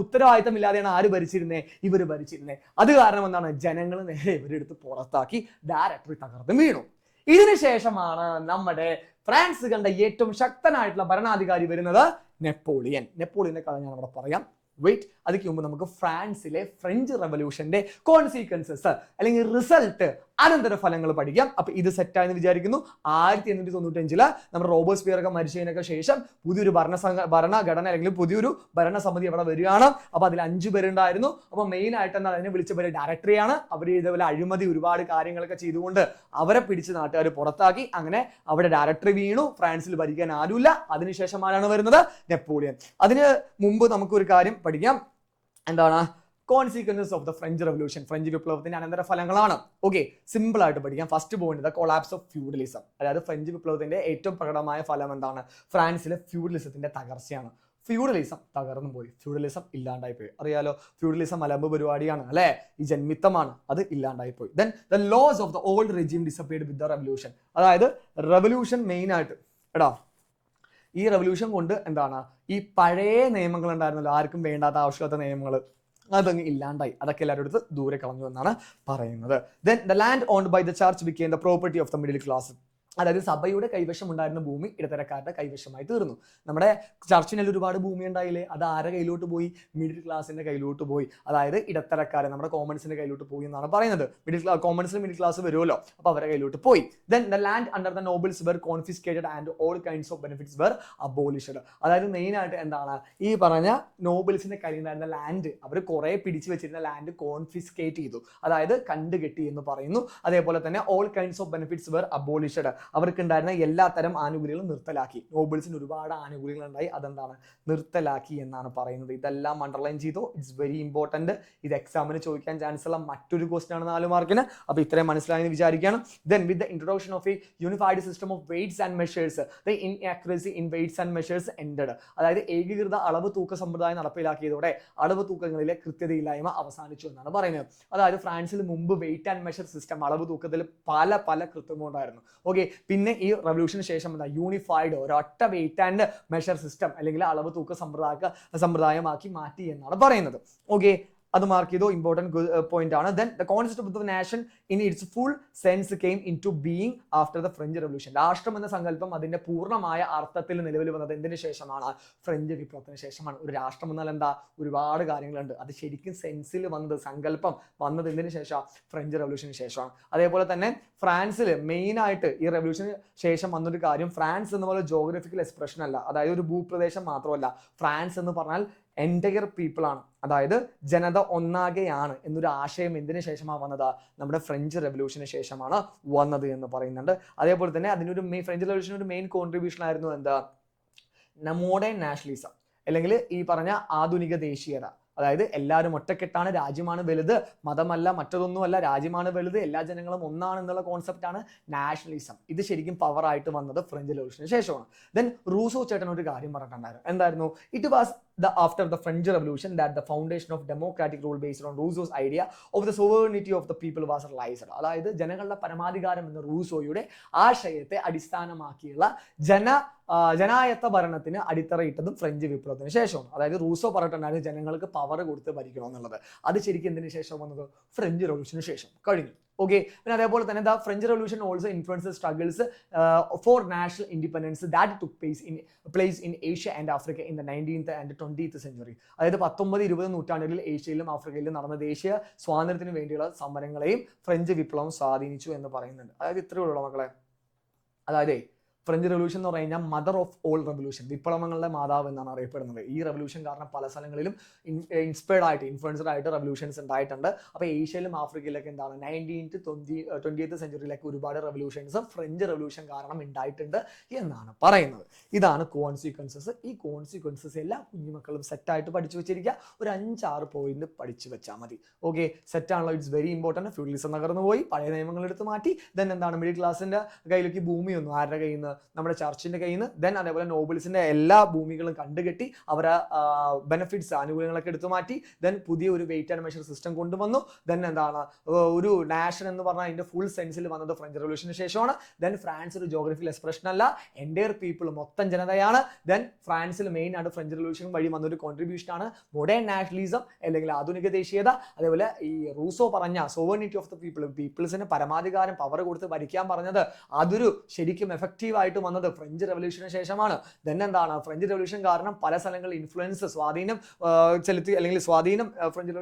ഉത്തരവാദിത്തം ഇല്ലാതെയാണ് ആര് ഭരിച്ചിരുന്നേ? ഇവർ ഭരിച്ചിരുന്നേ. അത് കാരണം എന്താണ്? ജനങ്ങൾ നേരെ ഇവരെടുത്ത് പുറത്താക്കി ഡയറക്ടറി തകർന്ന് വീണു. ഇതിനുശേഷമാണ് നമ്മുടെ ഫ്രാൻസ് കണ്ട ഏറ്റവും ശക്തനായിട്ടുള്ള ഭരണാധികാരി വരുന്നത് നെപ്പോളിയൻ. നെപ്പോളിയന്റെ കഥ ഞാൻ അവിടെ പറയാം. വെയിറ്റ്, അതിക്ക് മുമ്പ് നമുക്ക് ഫ്രാൻസിലെ ഫ്രഞ്ച് റെവല്യൂഷന്റെ കോൺസിക്വൻസസ് അല്ലെങ്കിൽ റിസൾട്ട്, അനന്തരഫലങ്ങൾ പഠിക്കാം. അപ്പൊ ഇത് സെറ്റായെന്ന് വിചാരിക്കുന്നു. 1895 നമ്മുടെ റോബസ്പിയർ ഒക്കെ മരിച്ചതിനൊക്കെ ശേഷം പുതിയൊരു ഭരണഘടന അല്ലെങ്കിൽ പുതിയൊരു ഭരണസമിതി അവിടെ വരികയാണ്. അപ്പൊ അതിൽ 5 പേരുണ്ടായിരുന്നു. അപ്പൊ മെയിൻ ആയിട്ട് എന്താണ് അതിനെ വിളിച്ച പേര്? ഡയറക്ടറിയാണ്. അവർ ഇതേപോലെ അഴിമതി ഒരുപാട് കാര്യങ്ങളൊക്കെ ചെയ്തുകൊണ്ട് അവരെ പിടിച്ച് നാട്ടുകാർ പുറത്താക്കി. അങ്ങനെ അവിടെ ഡയറക്ടറി വീണു. ഫ്രാൻസിൽ ഭരിക്കാൻ ആരുമില്ല. അതിനുശേഷം ആരാണ് വരുന്നത്? നെപ്പോളിയൻ. അതിന് മുമ്പ് നമുക്ക് ഒരു കാര്യം പഠിക്കാം. എന്താണ്? Consequences of the French revolution. French വിപ്ലവത്തിന്റെ അനന്തരഫലങ്ങളാണ്. ഓക്കെ, സിമ്പിൾ ആയിട്ട് പഠിക്കാം. First point, the collapse of feudalism. അതായത് ഫ്രഞ്ച് വിപ്ലവത്തിന്റെ ഏറ്റവും പ്രകടമായ ഫലം എന്താണ്? ഫ്രാൻസിലെ ഫ്യൂഡലിസത്തിന്റെ തകർച്ചയാണ്. ഫ്യൂഡലിസം തകർന്നു പോയി, ഫ്യൂഡലിസം ഇല്ലാണ്ടായി പോയി. അറിയാലോ, ഫ്യൂഡലിസം അലമ്പ് പരിപാടിയാണ് അല്ലെ, ഈ ജന്മിത്തമാണ്, അത് ഇല്ലാണ്ടായി പോയി. Then the laws of the old regime disappeared with the revolution. അതായത് റെവല്യൂഷൻ മെയിൻ ആയിട്ട് ഈ റെവല്യൂഷൻ കൊണ്ട് ഈ പഴയ നിയമങ്ങൾ ഉണ്ടായിരുന്നല്ലോ, ആർക്കും വേണ്ടാത്ത ആവശ്യമില്ലാത്ത നിയമങ്ങൾ, അതങ്ങ് ഇല്ലാണ്ടായി. അതൊക്കെ എല്ലാവരും അടുത്ത് ദൂരെ കളഞ്ഞു എന്നാണ് പറയുന്നത്. Then the land owned by the church became the property of the middle class. അതായത് സഭയുടെ കൈവശം ഉണ്ടായിരുന്ന ഭൂമി ഇടത്തരക്കാരുടെ കൈവശമായി തീർന്നു. നമ്മുടെ ചർച്ചിനിൽ ഒരുപാട് ഭൂമി ഉണ്ടായില്ലേ, അത് ആരുടെ കയ്യിലോട്ട് പോയി? മിഡിൽ ക്ലാസിന്റെ കയ്യിലോട്ട് പോയി. അതായത് ഇടത്തരക്കാരെ, നമ്മുടെ കോമൺസിന്റെ കയ്യിലോട്ട് പോയി എന്നാണ് പറയുന്നത്. കോമൺസിൽ മിഡിൽ ക്ലാസ് വരുമല്ലോ, അപ്പൊ അവരുടെ കയ്യിലോട്ട് പോയി. Then the land under the nobles were confiscated and all kinds of benefits were abolished. അതായത് മെയിൻ ആയിട്ട് ഈ പറഞ്ഞ നോബിൾസിന്റെ കയ്യിൽ ഉണ്ടായിരുന്ന ലാൻഡ്, അവർ കുറെ പിടിച്ചു വെച്ചിരുന്ന ലാൻഡ് കോൺഫിസ്കേറ്റ് ചെയ്തു, അതായത് കണ്ടുകെട്ടി എന്ന് പറയുന്നു. അതേപോലെ തന്നെ all kinds of benefits were abolished. അവർക്ക് ഉണ്ടായിരുന്ന എല്ലാ തരം ആനുകൂല്യങ്ങളും നിർത്തലാക്കി. നോബിൾസിന് ഒരുപാട് ആനുകൂല്യങ്ങൾ ഉണ്ടായി, നിർത്തലാക്കി എന്നാണ് പറയുന്നത്. ഇതെല്ലാം അണ്ടർലൈൻ ചെയ്തോ, ഇറ്റ്സ് വെരി ഇമ്പോർട്ടന്റ്. ഇത് എക്സാമിന് ചോദിക്കാൻ ചാൻസ് ഉള്ള മറ്റൊരു ക്വസ്റ്റൻ ആണ് 4 മാർക്കിന്. അപ്പൊ ഇത്രയും മനസ്സിലായെന്ന് വിചാരിക്കുകയാണ്. Then with the introduction of a unified system of weights and measures the inaccuracy in weights and measures ended. അതായത് ഏകീകൃത അളവ് തൂക്ക സമ്പ്രദായം നടപ്പിലാക്കിയതോടെ അളവ് തൂക്കങ്ങളിലെ കൃത്യതയില്ലായ്മ അവസാനിച്ചു എന്നാണ് പറയുന്നത്. അതായത് ഫ്രാൻസിൽ മുമ്പ് വെയ്റ്റ് ആൻഡ് മെഷർ സിസ്റ്റം, അളവ് തൂക്കത്തിൽ പല കൃത്രിമം ഉണ്ടായിരുന്നു. ഓക്കെ, പിന്നെ ഈ റെവല്യൂഷന് ശേഷം യൂണിഫൈഡ് ഒരൊറ്റ വെയിറ്റ് ആൻഡ് മെഷർ സിസ്റ്റം അല്ലെങ്കിൽ അളവ് തൂക്ക സമ്പ്രദായമാക്കി മാറ്റി എന്നാണ് പറയുന്നത്. ഓക്കെ, അത് മാർക്ക് ചെയ്തോ, ഇമ്പോർട്ടന്റ് പോയിന്റ് ആണ്. Then the concept of the nation in its full sense came into being after the French revolution. രാഷ്ട്രം എന്ന സങ്കല്പം അതിന്റെ പൂർണ്ണമായ അർത്ഥത്തിൽ നിലവിൽ വന്നത് എന്തിനു ശേഷമാണ്? ഫ്രഞ്ച് വിപ്ലവത്തിന് ശേഷമാണ്. ഒരു രാഷ്ട്രം എന്നാൽ എന്താ? ഒരുപാട് കാര്യങ്ങളുണ്ട്. അത് ശരിക്കും സെൻസിൽ വന്നത്, സങ്കല്പം വന്നത് എന്തിനു ശേഷം? ഫ്രഞ്ച് റെവല്യൂഷന് ശേഷമാണ്. അതേപോലെ തന്നെ ഫ്രാൻസിൽ മെയിൻ ആയിട്ട് ഈ റെവല്യൂഷന് ശേഷം വന്നൊരു കാര്യം, ഫ്രാൻസ് എന്ന പോലെ ജോഗ്രഫിക്കൽ എക്സ്പ്രഷൻ അല്ല, അതായത് ഒരു ഭൂപ്രദേശം മാത്രമല്ല. ഫ്രാൻസ് എന്ന് പറഞ്ഞാൽ എൻറ്റയർ പീപ്പിൾ ആണ്, അതായത് ജനത ഒന്നാകെയാണ് എന്നൊരു ആശയം എന്തിനു ശേഷമാണ് വന്നത്? നമ്മുടെ ഫ്രഞ്ച് റെവല്യൂഷന് ശേഷമാണ് വന്നത് എന്ന് പറയുന്നുണ്ട്. അതേപോലെ തന്നെ അതിനൊരു ഫ്രഞ്ച് റെവല്യൂഷൻ ഒരു മെയിൻ കോൺട്രിബ്യൂഷൻ ആയിരുന്നു എന്താ? മോഡേൺ നാഷണലിസം, അല്ലെങ്കിൽ ഈ പറഞ്ഞ ആധുനിക ദേശീയത. അതായത് എല്ലാവരും ഒറ്റക്കെട്ടാണ്, രാജ്യമാണ് വലുത്, മതമല്ല മറ്റതൊന്നുമല്ല, രാജ്യമാണ് വലുത്, എല്ലാ ജനങ്ങളും ഒന്നാണ് എന്നുള്ള കോൺസെപ്റ്റാണ് നാഷണലിസം. ഇത് ശരിക്കും പവറായിട്ട് വന്നത് ഫ്രഞ്ച് റെവല്യൂഷന് ശേഷമാണ്. ദെൻ റൂസോ ചേട്ടൻ ഒരു കാര്യം പറഞ്ഞിട്ടുണ്ടായിരുന്നു. എന്തായിരുന്നു? It was after the French Revolution that the foundation of democratic rule based on Rousseau's idea of the sovereignty of the people was realized. അതായത് ജനങ്ങളുടെ പരമാധികാരം എന്ന റൂസോയുടെ ആശയത്തെ അടിസ്ഥാനമാക്കിയുള്ള ജനായത്ത ഭരണത്തിന് അടിത്തറയിട്ടതും ഫ്രഞ്ച് വിപ്ലവത്തിന് ശേഷമാണ്. അതായത് റൂസോ പറഞ്ഞിട്ടുണ്ടായിരുന്നു ജനങ്ങൾക്ക് പവർ കൊടുത്ത് ഭരിക്കണം എന്നുള്ളത്. അത് ശരിക്കും എന്തിനു ശേഷം വന്നത്? ഫ്രഞ്ച് റെവല്യൂഷന് ശേഷം കഴിഞ്ഞു. ഓക്കെ, പിന്നെ അതേപോലെ തന്നെ the French revolution also influence struggles for national independence that took place in Asia and Africa in the 19th and 20th century. അതായത് 19-20 നൂറ്റാണ്ടുകളിൽ ഏഷ്യയിലും ആഫ്രിക്കയിലും നടന്ന ദേശീയ സ്വാതന്ത്ര്യത്തിന് വേണ്ടിയുള്ള സമരങ്ങളെയും ഫ്രഞ്ച് വിപ്ലവം സ്വാധീനിച്ചു എന്ന് പറയുന്നുണ്ട്. അതായത് ഇത്രയേ ഉള്ളൂ മക്കളെ. അതായത് ഫ്രഞ്ച് റെവല്യൂഷൻ എന്ന് പറഞ്ഞു കഴിഞ്ഞാൽ മദർ ഓഫ് ഓൾ റെവല്യൂഷൻ, വിപ്ലവങ്ങളുടെ മാതാവ് എന്നാണ് അറിയപ്പെടുന്നത്. ഈ റെവല്യൂഷൻ കാരണം പല സ്ഥലങ്ങളിലും ഇൻസ്പയർഡ് ആയിട്ട്, ഇൻഫ്ലുവൻസ്ഡ് ആയിട്ട് റെവല്യൂഷൻസ് ഉണ്ടായിട്ടുണ്ട്. അപ്പോൾ ഏഷ്യയിലും ആഫ്രിക്കയിലൊക്കെ എന്താണ് 19th 20th സെഞ്ചുറിയിലൊക്കെ ഒരുപാട് റെവല്യൂഷൻസ് ഫ്രഞ്ച് റെവല്യൂഷൻ കാരണം ഉണ്ടായിട്ടുണ്ട് എന്നാണ് പറയുന്നത്. ഇതാണ് കോൺസിക്വൻസസ്. ഈ കോൺസിക്വൻസസ് എല്ലാ കുഞ്ഞുമക്കളും സെറ്റായിട്ട് പഠിച്ചു വെച്ചിരിക്കുക. ഒരു 5-6 പോയിന്റ് പഠിച്ചു വെച്ചാൽ മതി. ഓക്കെ, സെറ്റാണല്ലോ. It's very important. ഫ്യൂഡലിസം തകർന്നു പോയി, പഴയ നിയമങ്ങൾ എടുത്ത് മാറ്റി. ദെൻ എന്താണ്? മിഡിൽ ക്ലാസിന്റെ കയ്യിലേക്ക് ഭൂമിയൊന്നും ആരുടെ കയ്യിൽ നിന്ന്? നമ്മുടെ ചർച്ചിന്റെ കയ്യിൽ നിന്ന്, ദെൻ അതേപോലെ നോബിൾസിന്റെ എല്ലാ ഭൂമികളും കണ്ടുകെട്ടി അവരെ ബെനിഫിറ്റ്സ് ആനുകൂല്യങ്ങളൊക്കെ എടുത്തു മാറ്റി, ദെൻ പുതിയ ഒരു വെയിറ്റ് ആൻഡ് മെഷർ സിസ്റ്റം കൊണ്ടുവന്നു. ദെൻ എന്താണ് ഒരു നാഷൻ എന്ന് പറഞ്ഞാൽ അതിന്റെ ഫുൾ സെൻസിൽ വന്നത് ഫ്രഞ്ച് റവല്യൂഷന് ശേഷമാണ്. ദെൻ ഫ്രാൻസ് ഒരു ജോഗ്രഫിക്കൽ എക്സ്പ്രഷൻ അല്ല, എൻ്റയർ പീപ്പിൾ മൊത്തം ജനതയാണ്. ദെൻ ഫ്രാൻസിൽ മെയിൻ ആയിട്ട് ഫ്രഞ്ച് റവല്യൂഷൻ വഴി വന്നൊരു കോൺട്രിബ്യൂഷൻ ആണ് മോഡേൺ നാഷണലിസം അല്ലെങ്കിൽ ആധുനിക ദേശീയത. അതേപോലെ ഈ റൂസോ പറഞ്ഞ സോവറിനിറ്റി ഓഫ് ദ പീപ്പിൾ, പീപ്പിൾസിന് പരമാധികാരം പവർ കൊടുത്ത് ഭരിക്കാൻ പറഞ്ഞത്, അതൊരു ശരിക്കും എഫക്റ്റീവ് ആയിട്ട് വന്നത് ഫ്രഞ്ച് റവല്യൂഷന് ശേഷമാണ്. ദെൻ എന്താണ് ഫ്രഞ്ച് റവല്യൂഷൻ കാരണം പല സ്ഥലങ്ങളിൽ ഇൻഫ്ലുവൻസ് സ്വാധീനം ചെലുത്തി, അല്ലെങ്കിൽ സ്വാധീനം ഫ്രഞ്ച്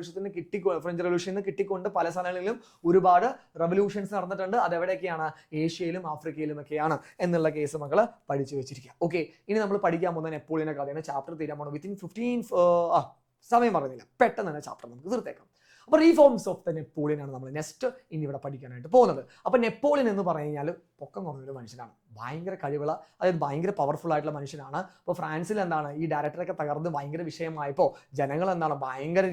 റവല്യൂഷന് കിട്ടിക്കൊണ്ട് പല സ്ഥലങ്ങളിലും ഒരുപാട് റവല്യൂഷൻസ് നടന്നിട്ടുണ്ട്. അതെവിടെയൊക്കെയാണ്? ഏഷ്യയിലും ആഫ്രിക്കയിലും ഒക്കെയാണ് എന്നുള്ള കേസ് മക്കൾ പഠിച്ചു വെച്ചിരിക്കുക. ഓക്കെ, ഇനി നമ്മൾ പഠിക്കാൻ പോകുന്ന നെപ്പോളിയന്റെ കഥയാണ്. ചാപ്റ്റർ തീരാൻ പോകുന്നത് വിത്തിൻ 15 സമയം പറയുന്നില്ല, പെട്ടെന്ന് തന്നെ ചാപ്റ്റർ നമുക്ക് തീർത്തേക്കാം. അപ്പൊ റീഫോംസ് ഓഫ് ദ നെപ്പോളിയൻ ആണ് നമ്മൾ നെക്സ്റ്റ് ഇനി ഇവിടെ പഠിക്കാനായിട്ട് പോകുന്നത്. അപ്പൊ നെപ്പോളിയൻ എന്ന് പറഞ്ഞു കഴിഞ്ഞാൽ പൊക്കം കുറഞ്ഞൊരു മനുഷ്യനാണ്, ഭയങ്കര കഴിവുള്ള, അതായത് ഭയങ്കര പവർഫുൾ ആയിട്ടുള്ള മനുഷ്യനാണ്. അപ്പോൾ ഫ്രാൻസിൽ എന്താണ് ഈ ഡയറക്ടറൊക്കെ തകർന്ന് ഭയങ്കര വിഷയമായപ്പോൾ ജനങ്ങൾ എന്താണ് ഭയങ്കര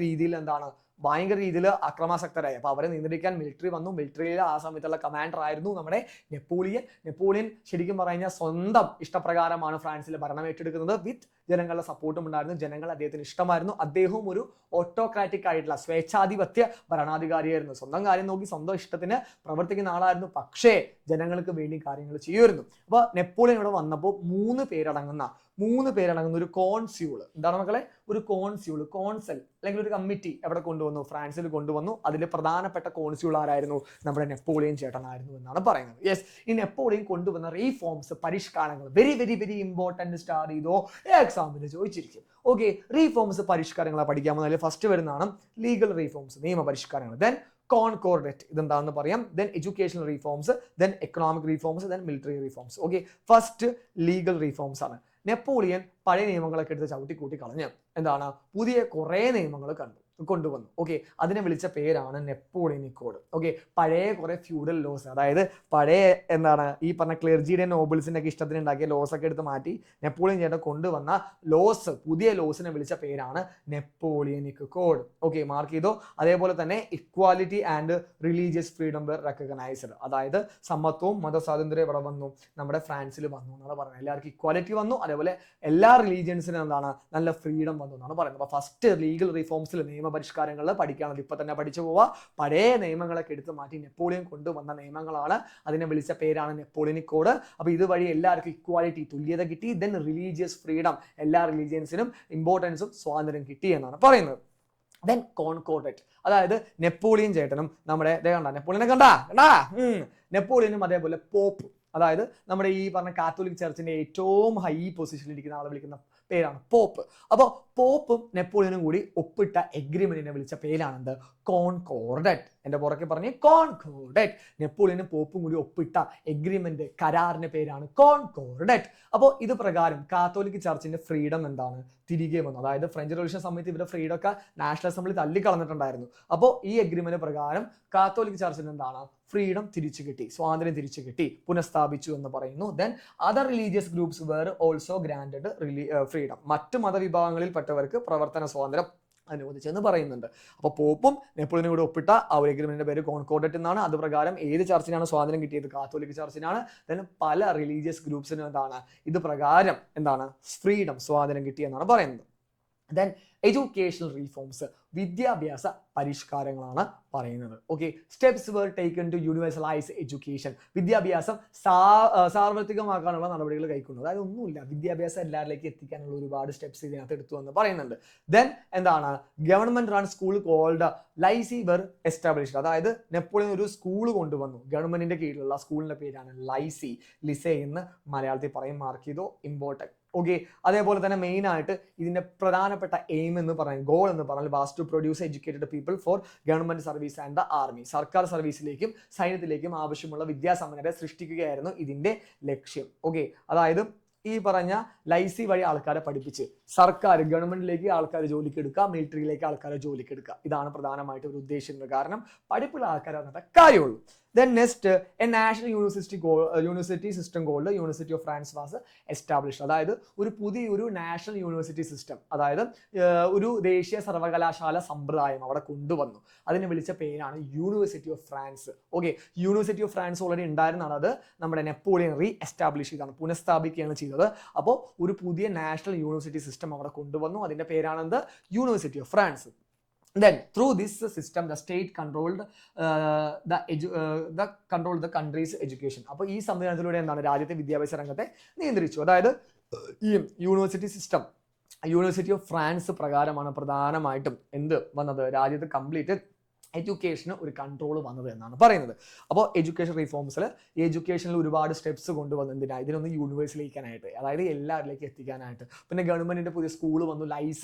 രീതിയിൽ അക്രമാസക്തരായി. അപ്പോൾ അവരെ നിയന്ത്രിക്കാൻ മിലിറ്ററി വന്നു. മിലിറ്ററിയിൽ ആ സമയത്തുള്ള കമാൻഡർ ആയിരുന്നു നമ്മുടെ നെപ്പോളിയൻ ശരിക്കും പറഞ്ഞാൽ സ്വന്തം ഇഷ്ടപ്രകാരമാണ് ഫ്രാൻസിൽ ഭരണം ഏറ്റെടുക്കുന്നത്. വിത്ത് ജനങ്ങളുടെ സപ്പോർട്ടും ഉണ്ടായിരുന്നു, ജനങ്ങൾ അദ്ദേഹത്തിന് ഇഷ്ടമായിരുന്നു. അദ്ദേഹവും ഒരു ഓട്ടോക്രാറ്റിക് ആയിട്ടുള്ള സ്വേച്ഛാധിപത്യ ഭരണാധികാരിയായിരുന്നു. സ്വന്തം കാര്യം നോക്കി സ്വന്തം ഇഷ്ടത്തിന് പ്രവർത്തിക്കുന്ന ആളായിരുന്നു, പക്ഷേ ജനങ്ങൾക്ക് വേണ്ടി കാര്യങ്ങൾ ചെയ്യുമായിരുന്നു. അപ്പോൾ നെപ്പോളിയൻ ഇവിടെ വന്നപ്പോൾ മൂന്ന് പേരടങ്ങുന്ന ഒരു കോൺസ്യൂൾ, എന്താണ് മക്കളെ, ഒരു കോൺസൽ അല്ലെങ്കിൽ ഒരു കമ്മിറ്റി എവിടെ കൊണ്ടുവന്നു? ഫ്രാൻസിൽ കൊണ്ടുവന്നു. അതിൽ പ്രധാനപ്പെട്ട കോൺസ്യൂൾ ആരായിരുന്നു? നമ്മുടെ നെപ്പോളിയൻ ചേട്ടനായിരുന്നു എന്നാണ് പറയുന്നത്. യെസ്, ഈ നെപ്പോളിയൻ കൊണ്ടുവന്ന റീഫോംസ്, പരിഷ്കാരങ്ങൾ, very very very important. Star ചെയ്തോ, എക്സാമിന് ചോദിച്ചിരിക്കും. ഓക്കെ, റീഫോംസ് പരിഷ്കാരങ്ങളെ പഠിക്കാൻ പോകുന്നതിൽ ഫസ്റ്റ് വരുന്നതാണ് ലീഗൽ റീഫോംസ്, നിയമ പരിഷ്കാരങ്ങൾ. ദെൻ കോൺകോർഡറ്റ്, ഇതെന്താണെന്ന് പറയാം. Then educational reforms, then economic reforms, then military reforms. Okay, first legal reforms ആണ്. നെപ്പോളിയൻ പഴയ നിയമങ്ങളൊക്കെ എടുത്ത് ചവിട്ടിക്കൂട്ടി കളഞ്ഞ് എന്താണ് പുതിയ കുറേ നിയമങ്ങൾ കൊണ്ടുവന്നു. ഓക്കെ, അതിനെ വിളിച്ച പേരാണ് നെപ്പോളിയനിക് കോഡ്. ഓക്കെ, പഴയ കുറെ ഫ്യൂഡൽ ലോസ്, അതായത് പഴയ ഈ പറഞ്ഞ ക്ലെർജിയുടെ നോബിൾസിന്റെ ഒക്കെ ഇഷ്ടത്തിന് ഉണ്ടാക്കിയ ലോസ് ഒക്കെ എടുത്ത് മാറ്റി നെപ്പോളിയൻ ചേട്ടൻ കൊണ്ടുവന്ന പുതിയ ലോസിനെ വിളിച്ച പേരാണ് നെപ്പോളിയനിക് കോഡ്. ഓക്കെ, മാർക്ക് ചെയ്തോ. അതേപോലെ തന്നെ equality and religious freedom were recognised, അതായത് സമത്വവും മതസ്വാതന്ത്ര്യം ഇവിടെ വന്നു, നമ്മുടെ ഫ്രാൻസിൽ വന്നു എന്നാണ് പറയുന്നത്. എല്ലാവർക്കും ഇക്വാലിറ്റി വന്നു, അതേപോലെ എല്ലാ റിലീജിയൻസിനും നല്ല ഫ്രീഡം വന്നു എന്നാണ് പറയുന്നത്. അപ്പൊ ഫസ്റ്റ് ലീഗൽ റിഫോംസിൽ പരിഷ്കാരങ്ങൾ പഠിക്കാനുള്ളത് ഇപ്പൊ തന്നെ പഠിച്ചു പോവാ. പഴയ നിയമങ്ങളൊക്കെ എടുത്തു മാറ്റി നെപ്പോളിയൻ കൊണ്ടുവന്ന നിയമങ്ങളാണ്, അതിനെ വിളിച്ച പേരാണ് നെപ്പോളിയനിക് കോഡ്. അപ്പൊ ഇതുവഴി എല്ലാവർക്കും ഇക്വാലിറ്റി, തുല്യത കിട്ടി. ദെൻ റിലീജിയസ് ഫ്രീഡം, എല്ലാ റിലീജിയൻസിനും ഇമ്പോർട്ടൻസും സ്വാതന്ത്ര്യം കിട്ടി എന്നാണ് പറയുന്നത്. ദെൻ കോൺകോർഡറ്റ്, അതായത് നെപ്പോളിയൻ ചേട്ടനും നമ്മുടെ നെപ്പോളിയനും അതേപോലെ പോപ്പ്, അതായത് നമ്മുടെ ഈ പറഞ്ഞ കാത്തോലിക് ചർച്ചിന്റെ ഏറ്റവും ഹൈ പൊസിഷനിൽ ഇരിക്കുന്ന ആളെ വിളിക്കുന്ന പേരാണ് പോപ്പ്. അപ്പോൾ പോപ്പും നെപ്പോളിയനും കൂടി ഒപ്പിട്ട എഗ്രിമെന്റിനെ വിളിച്ച പേരാണെന്ത്? കോൺകോർഡറ്റ്. എന്റെ പുറകെ പറഞ്ഞ കോൺകോർഡറ്റ്. നെപ്പോളിയനും പോപ്പും കൂടി ഒപ്പിട്ട എഗ്രിമെന്റ്, കരാറിന്റെ പേരാണ് കോൺകോർഡറ്റ്. അപ്പോൾ ഇത് പ്രകാരം കാത്തോലിക് ചർച്ചിന്റെ ഫ്രീഡം എന്താണ്? തിരികെ വന്നു. അതായത് ഫ്രഞ്ച് റവല്യൂഷൻ സമയത്ത് ഇവരുടെ ഫ്രീഡം ഒക്കെ നാഷണൽ അസംബ്ലി തള്ളിക്കളഞ്ഞിട്ടുണ്ടായിരുന്നു. അപ്പോൾ ഈ എഗ്രിമെന്റ് പ്രകാരം കാത്തോലിക് ചർച്ചിന് എന്താണ്? ഫ്രീഡം തിരിച്ചു കിട്ടി, സ്വാതന്ത്ര്യം തിരിച്ചു കിട്ടി, പുനഃസ്ഥാപിച്ചു എന്ന് പറയുന്നു. Then other religious groups were also granted freedom. മറ്റു മതവിഭാഗങ്ങളിൽപ്പെട്ടവർക്ക് പ്രവർത്തന സ്വാതന്ത്ര്യം അനുവദിച്ചെന്ന് പറയുന്നുണ്ട്. അപ്പോൾ പോപ്പും നെപ്പോളിയനും കൂടെ ഒപ്പിട്ട ആ ഒരു എഗ്രിമെന്റിന്റെ പേര് കോൺകോർഡറ്റ് എന്നാണ്. അത് പ്രകാരം ഏത് ചർച്ചിനാണ് സ്വാതന്ത്ര്യം കിട്ടിയത്? കാത്തോലിക് ചർച്ചിനാണ്. ദെൻ പല റിലീജിയസ് ഗ്രൂപ്പ്സിനും ഇത് പ്രകാരം ഫ്രീഡം, സ്വാതന്ത്ര്യം കിട്ടിയെന്നാണ് പറയുന്നത്. ദെൻ എഡ്യൂക്കേഷണൽ റീഫോംസ്, വിദ്യാഭ്യാസ പരിഷ്കാരങ്ങളാണ് പറയുന്നത്. Okay, steps were taken to universalize education, വിദ്യാഭ്യാസം സാർവത്രികമാക്കാനുള്ള നടപടികൾ കൈക്കൊണ്ടു. അതായത് ഒന്നുമില്ല, വിദ്യാഭ്യാസം എല്ലാവരിലേക്ക് എത്തിക്കാനുള്ള ഒരുപാട് സ്റ്റെപ്സ് ഇതിനകത്ത് എടുത്തു എന്ന് പറയുന്നുണ്ട്. Then government run school called lycee were established, അതായത് നെപ്പോളിയൻ ഒരു സ്കൂൾ കൊണ്ടുവന്നു, ഗവൺമെന്റിന്റെ കീഴിലുള്ള സ്കൂളിന്റെ പേരാണ് ലൈസി, ലിസെ എന്ന് മലയാളത്തിൽ പറയും. മാർക്ക് ചെയ്തോ, ഇമ്പോർട്ടൻറ്റ്. ഓക്കെ, അതേപോലെ തന്നെ മെയിൻ ആയിട്ട് ഇതിന്റെ പ്രധാനപ്പെട്ട എയിം എന്ന് പറയുന്നത്, ഗോൾ എന്ന് പറഞ്ഞാൽ was to produce educated people for government service and the army, സർക്കാർ സർവീസിലേക്കും സൈന്യത്തിലേക്കും ആവശ്യമുള്ള വിദ്യാസമ്പന്നരെ സൃഷ്ടിക്കുകയായിരുന്നു ഇതിന്റെ ലക്ഷ്യം. ഓക്കെ, അതായത് ഈ പറഞ്ഞ ലൈസി വഴി ആൾക്കാരെ പഠിപ്പിച്ച് സർക്കാർ ഗവൺമെന്റിലേക്ക് ആൾക്കാർ ജോലിക്ക് എടുക്കുക, മിലിറ്ററിയിലേക്ക് ആൾക്കാരെ ജോലിക്ക് എടുക്കുക, ഇതാണ് പ്രധാനമായിട്ട് ഒരു ഉദ്ദേശിക്കുന്നത്. കാരണം പഠിപ്പുള്ള ആൾക്കാരെ വന്നിട്ട് കാര്യമുള്ളൂ. Then next, a national university system called University of France was established. അതായത് ഒരു പുതിയൊരു നാഷണൽ യൂണിവേഴ്സിറ്റി സിസ്റ്റം, അതായത് ഒരു ദേശീയ സർവകലാശാല സമ്പ്രദായം അവിടെ കൊണ്ടുവന്നു. അതിനെ വിളിച്ച പേരാണ് university of France. Okay, university of France already ഉണ്ടായിരുന്നതാണ്, അത് നമ്മുടെ നെപ്പോളിയൻ എസ്റ്റാബ്ലിഷ് ചെയ്താണ്, പുനഃസ്ഥാപിക്കുകയാണ് ചെയ്തത്. അപ്പോൾ ഒരു പുതിയ നാഷണൽ യൂണിവേഴ്സിറ്റി സിസ്റ്റം അവിടെ കൊണ്ടുവന്നു. അതിന്റെ പേരാണ് എന്ത്? University of France. Then through this system the state controlled the country's education. അപ്പോൾ ഈ സംവിധാനത്തിലൂടെ എന്താണ് രാജ്യത്തെ വിദ്യാഭ്യാസ രംഗത്തെ നിയന്ത്രിച്ചു. അതായത് ഈ university system, university of France പ്രകാരമാണ് പ്രധാനമായിട്ടും എന്ത് വന്നത്? രാജ്യത്ത് കംപ്ലീറ്റ് എഡ്യൂക്കേഷന് ഒരു കൺട്രോൾ വന്നത് എന്നാണ് പറയുന്നത്. അപ്പോൾ എഡ്യൂക്കേഷൻ റിഫോംസിൽ ഈ എഡ്യൂക്കേഷനിൽ ഒരുപാട് സ്റ്റെപ്സ് കൊണ്ടുവന്നു. എന്തിനാ? ഇതിനൊന്ന് യൂണിവേഴ്സിലേക്കാനായിട്ട്, അതായത് എല്ലാവരിലേക്ക് എത്തിക്കാനായിട്ട്. പിന്നെ ഗവൺമെന്റിന്റെ പുതിയ സ്കൂൾ വന്നു,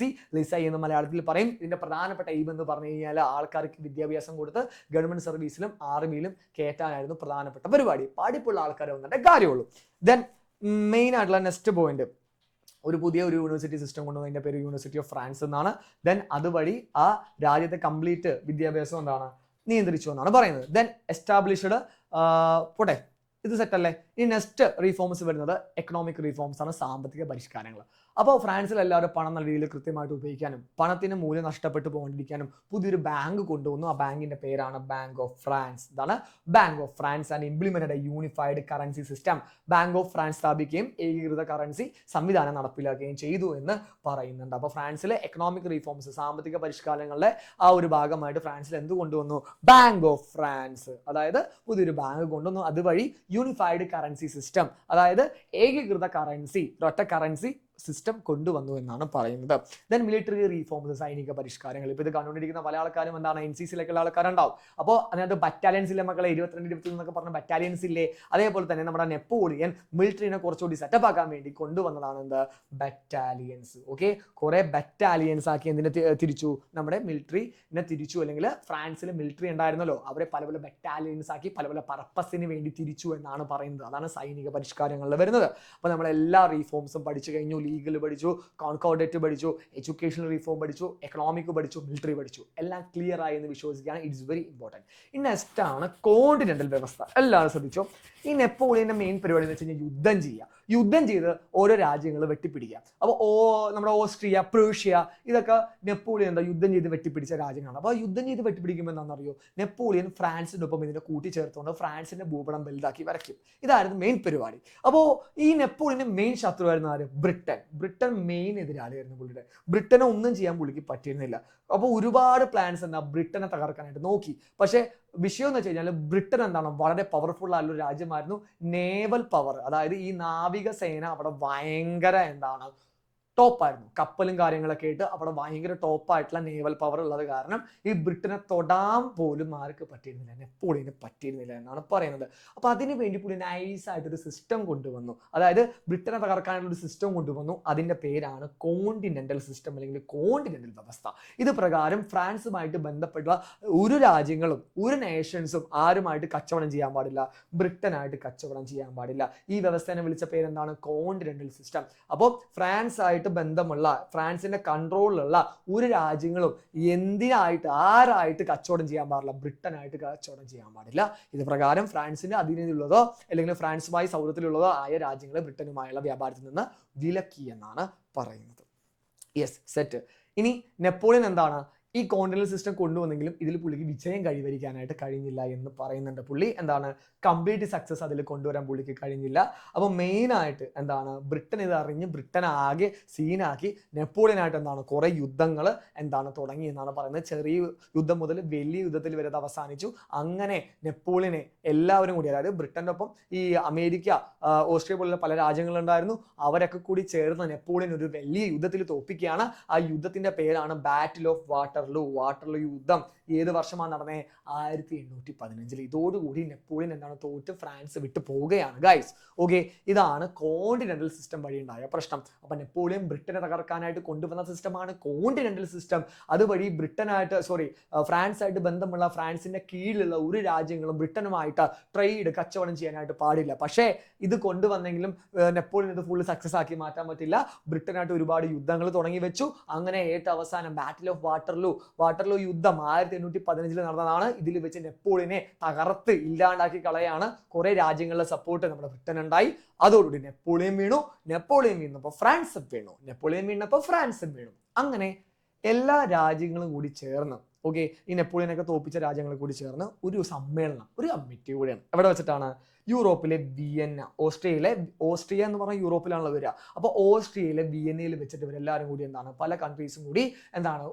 ലിസൈ എന്ന് മലയാളത്തിൽ പറയും. ഇതിന്റെ പ്രധാനപ്പെട്ട എയിം എന്ന് പറഞ്ഞു കഴിഞ്ഞാൽ ആൾക്കാർക്ക് വിദ്യാഭ്യാസം കൊടുത്ത് ഗവൺമെന്റ് സർവീസിലും ആർമിയിലും കയറ്റാനായിരുന്നു പ്രധാനപ്പെട്ട പരിപാടി. പഠിപ്പുള്ള ആൾക്കാരെ വന്നിട്ടേ കാര്യമുള്ളൂ. ദെൻ മെയിൻ ആയിട്ടുള്ള നെക്സ്റ്റ് പോയിന്റ്, ഒരു പുതിയ ഒരു യൂണിവേഴ്സിറ്റി സിസ്റ്റം കൊണ്ടുവന്നു, അതിന്റെ പേര് യൂണിവേഴ്സിറ്റി ഓഫ് ഫ്രാൻസ് എന്നാണ്. ദെൻ അതുവഴി ആ രാജ്യത്തെ കംപ്ലീറ്റ് വിദ്യാഭ്യാസം എന്താണ്? നിയന്ത്രിച്ചു എന്നാണ് പറയുന്നത്. ദെൻ എസ്റ്റാബ്ലിഷ്ഡ്, പോട്ടെ ഇത് സെറ്റ് അല്ലേ. ഈ നെക്സ്റ്റ് റീഫോംസ് വരുന്നത് എക്കണോമിക് റീഫോംസ് ആണ്, സാമ്പത്തിക പരിഷ്കാരങ്ങൾ. അപ്പോൾ ഫ്രാൻസിൽ എല്ലാവരും പണം നല്ല രീതിയിൽ കൃത്യമായിട്ട് ഉപയോഗിക്കാനും പണത്തിന് മൂല്യം നഷ്ടപ്പെട്ടു പോകാണ്ടിരിക്കാനും പുതിയൊരു ബാങ്ക് കൊണ്ടുവന്നു. ആ ബാങ്കിന്റെ പേരാണ് ബാങ്ക് ഓഫ് ഫ്രാൻസ്. ഇതാണ് bank of France and implemented a unified currency system. Bank of France സ്ഥാപിക്കുകയും ഏകീകൃത കറൻസി സംവിധാനം നടപ്പിലാക്കുകയും ചെയ്തു എന്ന് പറയുന്നുണ്ട്. അപ്പോൾ ഫ്രാൻസിലെ എക്കണോമിക് റീഫോംസ്, സാമ്പത്തിക പരിഷ്കാരങ്ങളുടെ ആ ഒരു ഭാഗമായിട്ട് ഫ്രാൻസിൽ എന്ത് കൊണ്ടുവന്നു? ബാങ്ക് ഓഫ് ഫ്രാൻസ്, അതായത് പുതിയൊരു ബാങ്ക് കൊണ്ടുവന്നു. അതുവഴി യൂണിഫൈഡ് കറൻസി സിസ്റ്റം, അതായത് ഏകീകൃത കറൻസി, ഒറ്റ കറൻസി സിസ്റ്റം കൊണ്ടുവന്നു എന്നാണ് പറയുന്നത്. ദെൻ മിലിറ്ററി റീഫോംസ്, സൈനിക പരിഷ്കാരങ്ങൾ. ഇപ്പോൾ ഇത് കണ്ടുകൊണ്ടിരിക്കുന്ന പല ആൾക്കാരും എന്താണ് NCCയിലേക്കുള്ള ആൾക്കാരുണ്ടാവും. അപ്പോൾ അതിനകത്ത് ബറ്റാലിയൻസ് ഇല്ലേ മക്കളെ, 22, 23 എന്നൊക്കെ പറഞ്ഞ ബറ്റാലിയൻസ് ഇല്ലേ? അതേപോലെ തന്നെ നമ്മുടെ നെപ്പോളിയൻ മിലിറ്ററിനെ കുറച്ചുകൂടി സെറ്റപ്പ് ആക്കാൻ വേണ്ടി കൊണ്ടുവന്നതാണ് എന്ത്? ബറ്റാലിയൻസ്. ഓക്കെ, കുറെ ബറ്റാലിയൻസ് ആക്കി എന്തിനെ തിരിച്ചു? നമ്മുടെ മിലിറ്ററിനെ തിരിച്ചു. അല്ലെങ്കിൽ ഫ്രാൻസിൽ മിലിറ്ററി ഉണ്ടായിരുന്നല്ലോ, അവരെ പല പല ബറ്റാലിയൻസ് ആക്കി പല പല പർപ്പസിന് വേണ്ടി തിരിച്ചു എന്നാണ് പറയുന്നത്. അതാണ് സൈനിക പരിഷ്കാരങ്ങളിൽ വരുന്നത്. അപ്പോൾ നമ്മളെല്ലാ റീഫോംസും പഠിച്ചു കഴിഞ്ഞു. ലീഗൽ പഠിച്ചു, കോൺകോർഡേറ്റ് പഠിച്ചു, എഡ്യൂക്കേഷണൽ റിഫോം പഠിച്ചു, എക്കണോമിക് പഠിച്ചു, മിലിറ്ററി പഠിച്ചു. എല്ലാം ക്ലിയർ ആയി എന്ന് വിശ്വസിക്കുകയാണ്. It's very important. ഈ നെക്സ്റ്റ് ആണ് കോണ്ടിനെന്റൽ വ്യവസ്ഥ. എല്ലാവരും ശ്രദ്ധിച്ചോ. ഈ നെപ്പോളിയന്റെ മെയിൻ പരിപാടി എന്ന് വെച്ച് കഴിഞ്ഞാൽ യുദ്ധം ചെയ്യുക. യുദ്ധം ചെയ്ത് ഓരോ രാജ്യങ്ങൾ വെട്ടിപ്പിടിക്കുക. അപ്പോൾ നമ്മുടെ ഓസ്ട്രിയ, പ്രൂഷ്യ, ഇതൊക്കെ നെപ്പോളിയൻ എന്താ യുദ്ധം ചെയ്ത് വെട്ടിപ്പിടിച്ച രാജ്യങ്ങളാണ്. അപ്പോൾ യുദ്ധം ചെയ്ത് വെട്ടിപ്പിടിക്കുമ്പോൾ എന്താണെന്നറിയോ? നെപ്പോളിയൻ ഫ്രാൻസിനൊപ്പം ഇതിനെ കൂട്ടിച്ചേർത്തുകൊണ്ട് ഫ്രാൻസിന്റെ ഭൂപടം വലുതാക്കി വരയ്ക്കും. ഇതായിരുന്നു മെയിൻ പരിപാടി. അപ്പോൾ ഈ നെപ്പോളിയന്റെ മെയിൻ ശത്രുവായിരുന്നു ആര്? ബ്രിട്ടൻ മെയിൻ എതിരാളിയായിരുന്നു പുള്ളിയുടെ. ബ്രിട്ടനെ ഒന്നും ചെയ്യാൻ പുള്ളിക്ക് പറ്റിയിരുന്നില്ല. അപ്പോൾ ഒരുപാട് പ്ലാൻസ് എന്താ ബ്രിട്ടനെ തകർക്കാനായിട്ട് നോക്കി. പക്ഷേ വിഷയം എന്ന് വെച്ച് കഴിഞ്ഞാൽ ബ്രിട്ടൻ എന്താണ്? വളരെ പവർഫുൾ ആയിട്ടുള്ള രാജ്യമായിരുന്നു. നേവൽ പവർ, അതായത് ഈ നാവിക സേന അവിടെ ഭയങ്കര എന്താണ്? ടോപ്പായിരുന്നു. കപ്പലും കാര്യങ്ങളൊക്കെ ആയിട്ട് അവിടെ ഭയങ്കര ടോപ്പായിട്ടുള്ള നേവൽ പവർ ഉള്ളത് കാരണം ഈ ബ്രിട്ടനെ തൊടാൻ പോലും ആർക്ക് പറ്റിയിരുന്നില്ല? നെപ്പോളിയന് പറ്റിയിരുന്നില്ല എന്നാണ് പറയുന്നത്. അപ്പോൾ അതിന് വേണ്ടി പുള്ളി നൈസായിട്ടൊരു സിസ്റ്റം കൊണ്ടുവന്നു. അതായത് ബ്രിട്ടനെ തകർക്കാനുള്ള സിസ്റ്റം കൊണ്ടുവന്നു. അതിൻ്റെ പേരാണ് കോണ്ടിനെന്റൽ സിസ്റ്റം, അല്ലെങ്കിൽ കോണ്ടിനെന്റൽ വ്യവസ്ഥ. ഇത് പ്രകാരം ഫ്രാൻസുമായിട്ട് ബന്ധപ്പെട്ട ഒരു രാജ്യങ്ങളും ഒരു നേഷൻസും ആരുമായിട്ട് കച്ചവടം ചെയ്യാൻ പാടില്ല, ബ്രിട്ടനായിട്ട് കച്ചവടം ചെയ്യാൻ പാടില്ല. ഈ വ്യവസ്ഥയെ വിളിച്ച പേരെന്താണ്? Continental system. അപ്പോൾ ഫ്രാൻസ് ബന്ധമുള്ള, ഫ്രാൻസിന്റെ കൺട്രോളിലുള്ള ഒരു രാജ്യങ്ങളും എന്തിനായിട്ട് ആരായിട്ട് കച്ചവടം ചെയ്യാൻ പാടില്ല? ബ്രിട്ടനായിട്ട് കച്ചവടം ചെയ്യാൻ പാടില്ല. ഇത് പ്രകാരം ഫ്രാൻസിന്റെ അധീനതയിലുള്ളതോ അല്ലെങ്കിൽ ഫ്രാൻസുമായി സൗഹൃദത്തിലുള്ളതോ ആയ രാജ്യങ്ങളെ ബ്രിട്ടനുമായുള്ള വ്യാപാരത്തിൽ നിന്ന് വിലക്കി എന്നാണ് പറയുന്നത്. Yes, set. ഇനി നെപ്പോളിയൻ എന്താണ് ഈ കോണ്ടിനെന്റൽ സിസ്റ്റം കൊണ്ടുവന്നെങ്കിലും ഇതിൽ പുള്ളിക്ക് വിജയം കൈവരിക്കാനായിട്ട് കഴിഞ്ഞില്ല എന്ന് പറയുന്നുണ്ട്. പുള്ളി എന്താണ് കംപ്ലീറ്റ് സക്സസ് അതിൽ കൊണ്ടുവരാൻ പുള്ളിക്ക് കഴിഞ്ഞില്ല. അപ്പോൾ മെയിനായിട്ട് എന്താണ് ബ്രിട്ടൻ ഇത് അറിഞ്ഞ് ബ്രിട്ടൻ ആകെ സീനാക്കി നെപ്പോളിയനായിട്ട് എന്താണ് കുറേ യുദ്ധങ്ങൾ എന്താണ് തുടങ്ങി എന്നാണ് പറയുന്നത്. ചെറിയ യുദ്ധം മുതൽ വലിയ യുദ്ധത്തിൽ വരെ അത് അവസാനിച്ചു. അങ്ങനെ നെപ്പോളിയനെ എല്ലാവരും കൂടി, അതായത് ബ്രിട്ടൻ്റെ ഒപ്പം ഈ അമേരിക്ക, ഓസ്ട്രേലിയ പോലുള്ള പല രാജ്യങ്ങളുണ്ടായിരുന്നു, അവരൊക്കെ കൂടി ചേർന്ന് നെപ്പോളിയൻ ഒരു വലിയ യുദ്ധത്തിൽ തോൽപ്പിക്കുകയാണ്. ആ യുദ്ധത്തിന്റെ പേരാണ് ബാറ്റിൽ ഓഫ് വാട്ടർലൂ യുദ്ധം. ഏത് വർഷമാണ് നടന്നത്? 1815. ഇതോടുകൂടി നെപ്പോളിയൻ എന്താണ് തോറ്റ് ഫ്രാൻസ് വിട്ടു പോവുകയാണ് ഗൈസ്. ഓക്കെ, ഇതാണ് കോണ്ടിനെന്റൽ സിസ്റ്റം വഴി ഉണ്ടായ പ്രശ്നം. അപ്പൊ നെപ്പോളിയൻ ബ്രിട്ടനെ തകർക്കാനായിട്ട് കൊണ്ടുവന്ന സിസ്റ്റമാണ് കോണ്ടിനെന്റൽ സിസ്റ്റം. അതുവഴി ഫ്രാൻസ് ആയിട്ട് ബന്ധമുള്ള, ഫ്രാൻസിന്റെ കീഴിലുള്ള ഒരു രാജ്യങ്ങളും ബ്രിട്ടനുമായിട്ട് ട്രേഡ് കച്ചവടം ചെയ്യാനായിട്ട് പാടില്ല. പക്ഷേ ഇത് കൊണ്ടുവന്നെങ്കിലും നെപ്പോളിയൻ ഇത് ഫുള്ള് സക്സസ് ആക്കി മാറ്റാൻ പറ്റില്ല. ബ്രിട്ടനായിട്ട് ഒരുപാട് യുദ്ധങ്ങൾ തുടങ്ങി വെച്ചു. അങ്ങനെ ഏറ്റവും അവസാനം ബാറ്റിൽ ഓഫ് വാട്ടർലൂ യുദ്ധം 1815 നടന്നതാണ്. ഇതിൽ വെച്ച് നെപ്പോളിയനെ തകർത്ത് ഇല്ലാണ്ടാക്കി കളയാണ്. കുറെ രാജ്യങ്ങളുടെ സപ്പോർട്ട് നമ്മുടെ ബ്രിട്ടൻ ഉണ്ടായി. അതോടുകൂടി നെപ്പോളിയൻ വീണപ്പോൾ ഫ്രാൻസും വീണു. നെപ്പോളിയൻ വീണപ്പോൾ ഫ്രാൻസും വീണു. അങ്ങനെ എല്ലാ രാജ്യങ്ങളും കൂടി ചേർന്ന് ഈ നെപ്പോളിയനൊക്കെ തോപ്പിച്ച രാജ്യങ്ങൾ കൂടി ചേർന്ന് ഒരു സമ്മേളനം, ഒരു കമ്മിറ്റി കൂടിയാണ്. എവിടെ വെച്ചിട്ടാണ്? യൂറോപ്പിലെ വിയന്ന. ഓസ്ട്രിയ എന്ന് പറഞ്ഞാൽ യൂറോപ്പിലാണല്ലോ വരിക. അപ്പോൾ ഓസ്ട്രിയയിലെ വിയന്നയിൽ വെച്ചിട്ട് ഇവരെല്ലാവരും കൂടി പല കൺട്രീസും കൂടി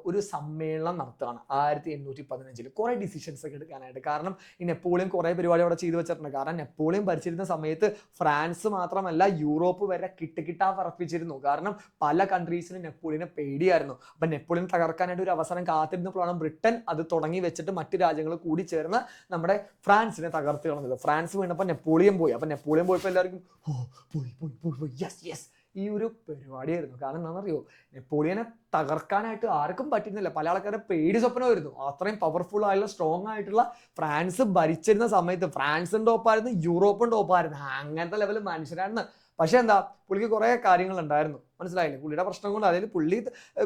ഒരു സമ്മേളനം നടത്തുകയാണ് 1815. കുറെ ഡിസിഷൻസ് ഒക്കെ എടുക്കാനായിട്ട്. കാരണം ഈ നെപ്പോളിയൻ കുറെ പരിപാടി അവിടെ ചെയ്തു വെച്ചിട്ടുണ്ട്. കാരണം നെപ്പോളിയൻ ഭരിച്ചിരുന്ന സമയത്ത് ഫ്രാൻസ് മാത്രമല്ല യൂറോപ്പ് വരെ കിട്ടാ പറപ്പിച്ചിരുന്നു. കാരണം പല കൺട്രീസിനും നെപ്പോളിയനെ പേടിയായിരുന്നു. അപ്പൊ നെപ്പോളിയൻ തകർക്കാനായിട്ട് ഒരു അവസരം കാത്തിരുന്നപ്പോഴാണ് ബ്രിട്ടൻ അത് തുടങ്ങി വെച്ചിട്ട് മറ്റു രാജ്യങ്ങൾ കൂടി ചേർന്ന് നമ്മുടെ ഫ്രാൻസിനെ തകർത്ത് കളഞ്ഞത്. ഫ്രാൻസ് വീണപ്പോൾ നെപ്പോളിയൻ പോയി. അപ്പൊ നെപ്പോളിയൻ പോയപ്പോൾ എല്ലാവർക്കും പോയി യെസ് ഈ ഒരു പരിപാടിയായിരുന്നു. കാരണം എന്താണെന്നറിയോ, നെപ്പോളിയനെ തകർക്കാനായിട്ട് ആർക്കും പറ്റുന്നില്ല. പല ആൾക്കാരെ പേടി സ്വപ്നമായിരുന്നു. അത്രയും പവർഫുൾ ആയിട്ടുള്ള സ്ട്രോങ് ആയിട്ടുള്ള ഫ്രാൻസ് ഭരിച്ചിരുന്ന സമയത്ത് ഫ്രാൻസും ടോപ്പായിരുന്നു, യൂറോപ്പും ടോപ്പായിരുന്നു. അങ്ങനത്തെ ലെവലിൽ മനുഷ്യരായിരുന്നു. പക്ഷെ പുള്ളിക്ക് കുറെ കാര്യങ്ങൾ ഉണ്ടായിരുന്നു. മനസ്സിലായില്ലേ? പുള്ളിയുടെ പ്രശ്നം കൊണ്ട്, അതായത് പുള്ളി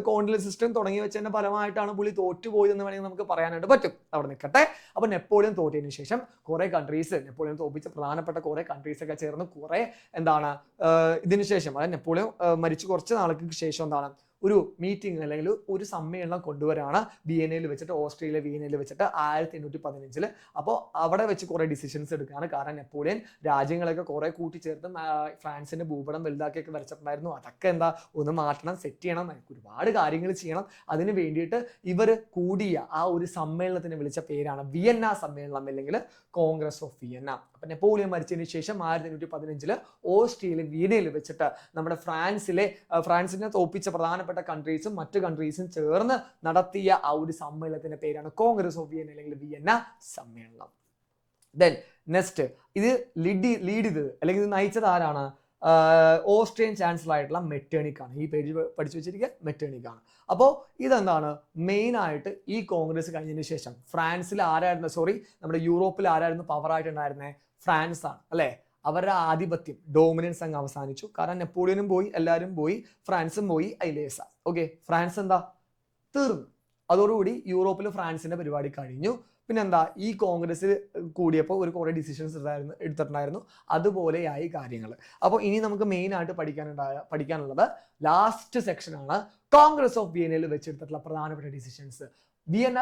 കോണ്ടിൽ സിസ്റ്റം തുടങ്ങി വെച്ചതിന്റെ ഫലമായിട്ടാണ് പുള്ളി തോറ്റുപോയതെന്ന് വേണമെങ്കിൽ നമുക്ക് പറയാനായിട്ട് പറ്റും. അവിടെ നിൽക്കട്ടെ. അപ്പൊ നെപ്പോളിയൻ തോറ്റതിന് ശേഷം കുറെ കൺട്രീസ്, നെപ്പോളിയൻ തോപ്പിച്ച പ്രധാനപ്പെട്ട കുറെ കൺട്രീസ് ഒക്കെ ചേർന്ന് കുറെ ഇതിന് ശേഷം, അതായത് നെപ്പോളിയൻ മരിച്ചു കുറച്ച് നാൾക്ക് ശേഷം ഒരു മീറ്റിംഗ് അല്ലെങ്കിൽ ഒരു സമ്മേളനം കൊണ്ടുവരാണ് വിയന്നയിൽ വെച്ചിട്ട്, ഓസ്ട്രിയയിലെ വിയന്നയിൽ വെച്ചിട്ട് 1815. അപ്പോൾ അവിടെ വെച്ച് കുറെ ഡിസിഷൻസ് എടുക്കുകയാണ്. കാരണം നെപ്പോളിയൻ രാജ്യങ്ങളൊക്കെ കുറെ കൂട്ടിച്ചേർത്ത് ഫ്രാൻസിന്റെ ഭൂപടം വലുതാക്കിയൊക്കെ വരച്ചിട്ടുണ്ടായിരുന്നു. അതൊക്കെ ഒന്ന് മാറ്റണം, സെറ്റ് ചെയ്യണം, ഒരുപാട് കാര്യങ്ങൾ ചെയ്യണം. അതിന് വേണ്ടിയിട്ട് ഇവർ കൂടിയ ആ ഒരു സമ്മേളനത്തിന് വിളിച്ച പേരാണ് വിയന്ന സമ്മേളനം, അല്ലെങ്കിൽ കോൺഗ്രസ് ഓഫ് വിയന്ന. അപ്പൊ നെപ്പോളിയൻ മരിച്ചതിന് ശേഷം 1815 ഓസ്ട്രിയയിലെ വിയന്നയിൽ വെച്ചിട്ട് നമ്മുടെ ഫ്രാൻസിനെ തോപ്പിച്ച പ്രധാനപ്പെട്ട കൺട്രീസും മറ്റു കൺട്രീസും ചേർന്ന് നടത്തിയ ആ ഒരു സമ്മേളനത്തിന്റെ പേരാണ് കോൺഗ്രസ് ഓഫ് വിയന്ന, അല്ലെങ്കിൽ വിയന്ന സമ്മേളനം. ദെൻ നെക്സ്റ്റ്, ഇത് ലീഡ് ചെയ്തത് അല്ലെങ്കിൽ ഇത് നയിച്ചത് ആരാണ്? ഓസ്ട്രിയൻ ചാൻസലർ ആയിട്ടുള്ള മെറ്റേണിക് ആണ്. ഈ പേജ് പഠിച്ചു വെച്ചിരിക്കുക മെറ്റേണിക് ആണ്. അപ്പോൾ ഇതെന്താണ് മെയിൻ ആയിട്ട് ഈ കോൺഗ്രസ് കഴിഞ്ഞതിന് ശേഷം ഫ്രാൻസിൽ നമ്മുടെ യൂറോപ്പിൽ ആരായിരുന്നു പവർ ആയിട്ടുണ്ടായിരുന്നത്? ഫ്രാൻസ് ആണ് അല്ലേ? അവരുടെ ആധിപത്യം, ഡോമിനൻസ് അങ്ങ് അവസാനിച്ചു. കാരണം നെപ്പോളിയനും പോയി, എല്ലാവരും പോയി, ഫ്രാൻസും പോയി, ഐലേസ. ഫ്രാൻസ് തീർന്നു. അതോടുകൂടി യൂറോപ്പിൽ ഫ്രാൻസിന്റെ പരിപാടി കഴിഞ്ഞു. പിന്നെന്താ, ഈ കോൺഗ്രസ് കൂടിയപ്പോൾ കുറെ ഡിസിഷൻസ് എടുത്തിട്ടുണ്ടായിരുന്നു. അതുപോലെയായി കാര്യങ്ങൾ. അപ്പോൾ ഇനി നമുക്ക് മെയിൻ ആയിട്ട് പഠിക്കാനുള്ളത് ലാസ്റ്റ് സെക്ഷനാണ്, കോൺഗ്രസ് ഓഫ് വിയന്നയിൽ വെച്ചെടുത്തിട്ടുള്ള പ്രധാനപ്പെട്ട ഡിസിഷൻസ്. വിയന്ന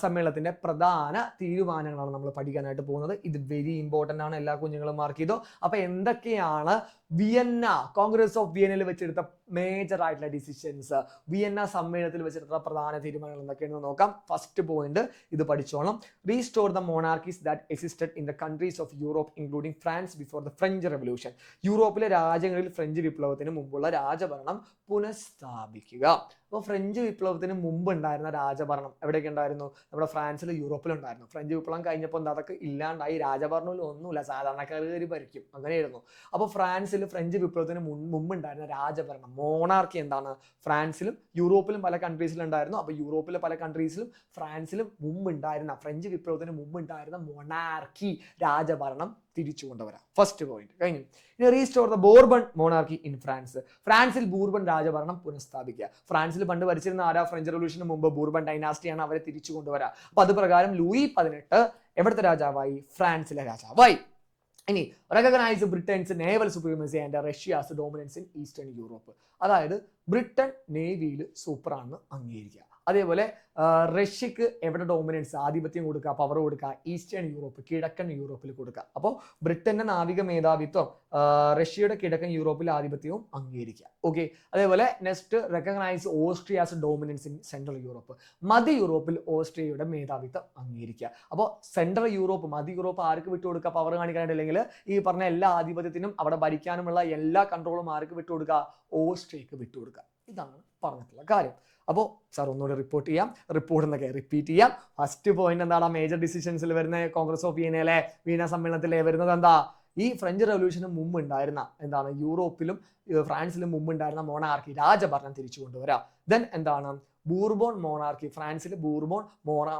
സമ്മേളനത്തിന്റെ പ്രധാന തീരുമാനങ്ങളാണ് നമ്മൾ പഠിക്കാനായിട്ട് പോകുന്നത്. ഇത് വെരി ഇമ്പോർട്ടൻ്റ് ആണ്. എല്ലാ കുഞ്ഞുങ്ങളും മാർക്ക് ചെയ്തോ. അപ്പൊ എന്തൊക്കെയാണ് കോൺഗ്രസ് ഓഫ് വിയന്നയിൽ വെച്ചെടുത്ത മേജർ ആയിട്ടുള്ള ഡിസിഷൻസ്, വിയന്ന സമ്മേളനത്തിൽ വെച്ചെടുത്ത പ്രധാന തീരുമാനങ്ങൾ എന്തൊക്കെയാണെന്ന് നോക്കാം. ഫസ്റ്റ് പോയിന്റ് ഇത് പഠിച്ചോണം. Restore the monarchies that existed in the countries of Europe including France before the French revolution. യൂറോപ്പിലെ രാജ്യങ്ങളിൽ ഫ്രഞ്ച് വിപ്ലവത്തിന് മുമ്പുള്ള രാജഭരണം പുനഃസ്ഥാപിക്കുക. അപ്പോൾ ഫ്രഞ്ച് വിപ്ലവത്തിന് മുമ്പ് ഉണ്ടായിരുന്ന രാജഭരണം എവിടെയൊക്കെ ഉണ്ടായിരുന്നു? നമ്മുടെ ഫ്രാൻസിലും യൂറോപ്പിലും ഉണ്ടായിരുന്നു. ഫ്രഞ്ച് വിപ്ലവം കഴിഞ്ഞപ്പോൾ അതൊക്കെ ഇല്ലാണ്ടായി. രാജഭരണത്തിൽ ഒന്നുമില്ല, സാധാരണക്കാർ ഭരിക്കും, അങ്ങനെയായിരുന്നു. അപ്പോൾ ഫ്രഞ്ച് വിപ്ലവത്തിന് മുമ്പ് ഉണ്ടായിരുന്ന രാജഭരണം, മോണാർക്കി ഫ്രാൻസിലും യൂറോപ്പിലും പല കൺട്രീസിലും ഉണ്ടായിരുന്നു. അപ്പോൾ യൂറോപ്പിലെ പല കൺട്രീസിലും ഫ്രാൻസിലും മുമ്പുണ്ടായിരുന്ന, ഫ്രഞ്ച് വിപ്ലവത്തിന് മുമ്പ് ഉണ്ടായിരുന്ന മൊണാർക്കി രാജഭരണം തിരിച്ചു കൊണ്ടുവരാം. ഫസ്റ്റ് പോയിന്റ് കഴിഞ്ഞു. ഇനി restore the Bourbon monarchy in France. ഫ്രാൻസിൽ ബൂർബൺ രാജഭരണം പുനഃസ്ഥാപിക്കുക. ഫ്രാൻസിൽ പണ്ട് ഭരിച്ചിരുന്ന ആരാ? ഫ്രഞ്ച് റവല്യൂഷന് മുമ്പ് ബൂർബൺ ഡൈനാസ്റ്റിയാണ്, അവരെ തിരിച്ചു കൊണ്ടുവരാം. അപ്പൊ അത് പ്രകാരം ലൂയി 18 എവിടുത്തെ രാജാവായി? ഫ്രാൻസിലെ രാജാവായി. ഇനി recognise Britain's naval supremacy and Russia's dominance in eastern Europe. അതായത് ബ്രിട്ടൻ നേവിയിൽ സൂപ്പറാണെന്ന് അംഗീകരിക്കുക. അതേപോലെ റഷ്യക്ക് എവിടെ ഡോമിനൻസ്, ആധിപത്യം കൊടുക്കുക, പവർ കൊടുക്കുക? ഈസ്റ്റേൺ യൂറോപ്പ്, കിഴക്കൻ യൂറോപ്പിൽ കൊടുക്കുക. അപ്പോൾ ബ്രിട്ടന്റെ നാവിക മേധാവിത്വം, റഷ്യയുടെ കിഴക്കൻ യൂറോപ്പിലെ ആധിപത്യവും അംഗീകരിക്കുക. അതേപോലെ next, recognize Austria's dominance in central Europe. മധ്യ യൂറോപ്പിൽ ഓസ്ട്രിയയുടെ മേധാവിത്വം അംഗീകരിക്കുക. അപ്പോൾ സെൻട്രൽ യൂറോപ്പ്, മധ്യ യൂറോപ്പ് ആർക്ക് വിട്ടുകൊടുക്കുക പവർ കാണിക്കാനായിട്ട്? അല്ലെങ്കിൽ ഈ പറഞ്ഞ എല്ലാ ആധിപത്യത്തിനും അവിടെ ഭരിക്കാനുമുള്ള എല്ലാ കൺട്രോളും ആർക്ക് വിട്ടുകൊടുക്കുക? ഓസ്ട്രിയക്ക് വിട്ടുകൊടുക്കുക. ഇതാണ് പറഞ്ഞിട്ടുള്ള കാര്യം. അപ്പോൾ സാർ ഒന്നുകൂടി റിപ്പോർട്ട് ചെയ്യാം, റിപ്പോർട്ട് എന്നൊക്കെ റിപ്പീറ്റ് ചെയ്യാം. ഫസ്റ്റ് പോയിന്റ് എന്താണ്? മേജർ ഡിസിഷൻസിൽ വരുന്ന കോൺഗ്രസ് ഓഫ് വിയന്നയിലെ വിയന്ന സമ്മേളനത്തിലെ വരുന്നത് ഈ ഫ്രഞ്ച് റവല്യൂഷന് മുമ്പ് ഉണ്ടായിരുന്ന യൂറോപ്പിലും ഫ്രാൻസിൽ മുമ്പുണ്ടായിരുന്ന മോണാർക്കി രാജഭരണം തിരിച്ചു കൊണ്ടുവരാം. ദെൻ എന്താണ് ബൂർബോൺ മോണാർക്കി, ഫ്രാൻസിൽ ബൂർബോൺ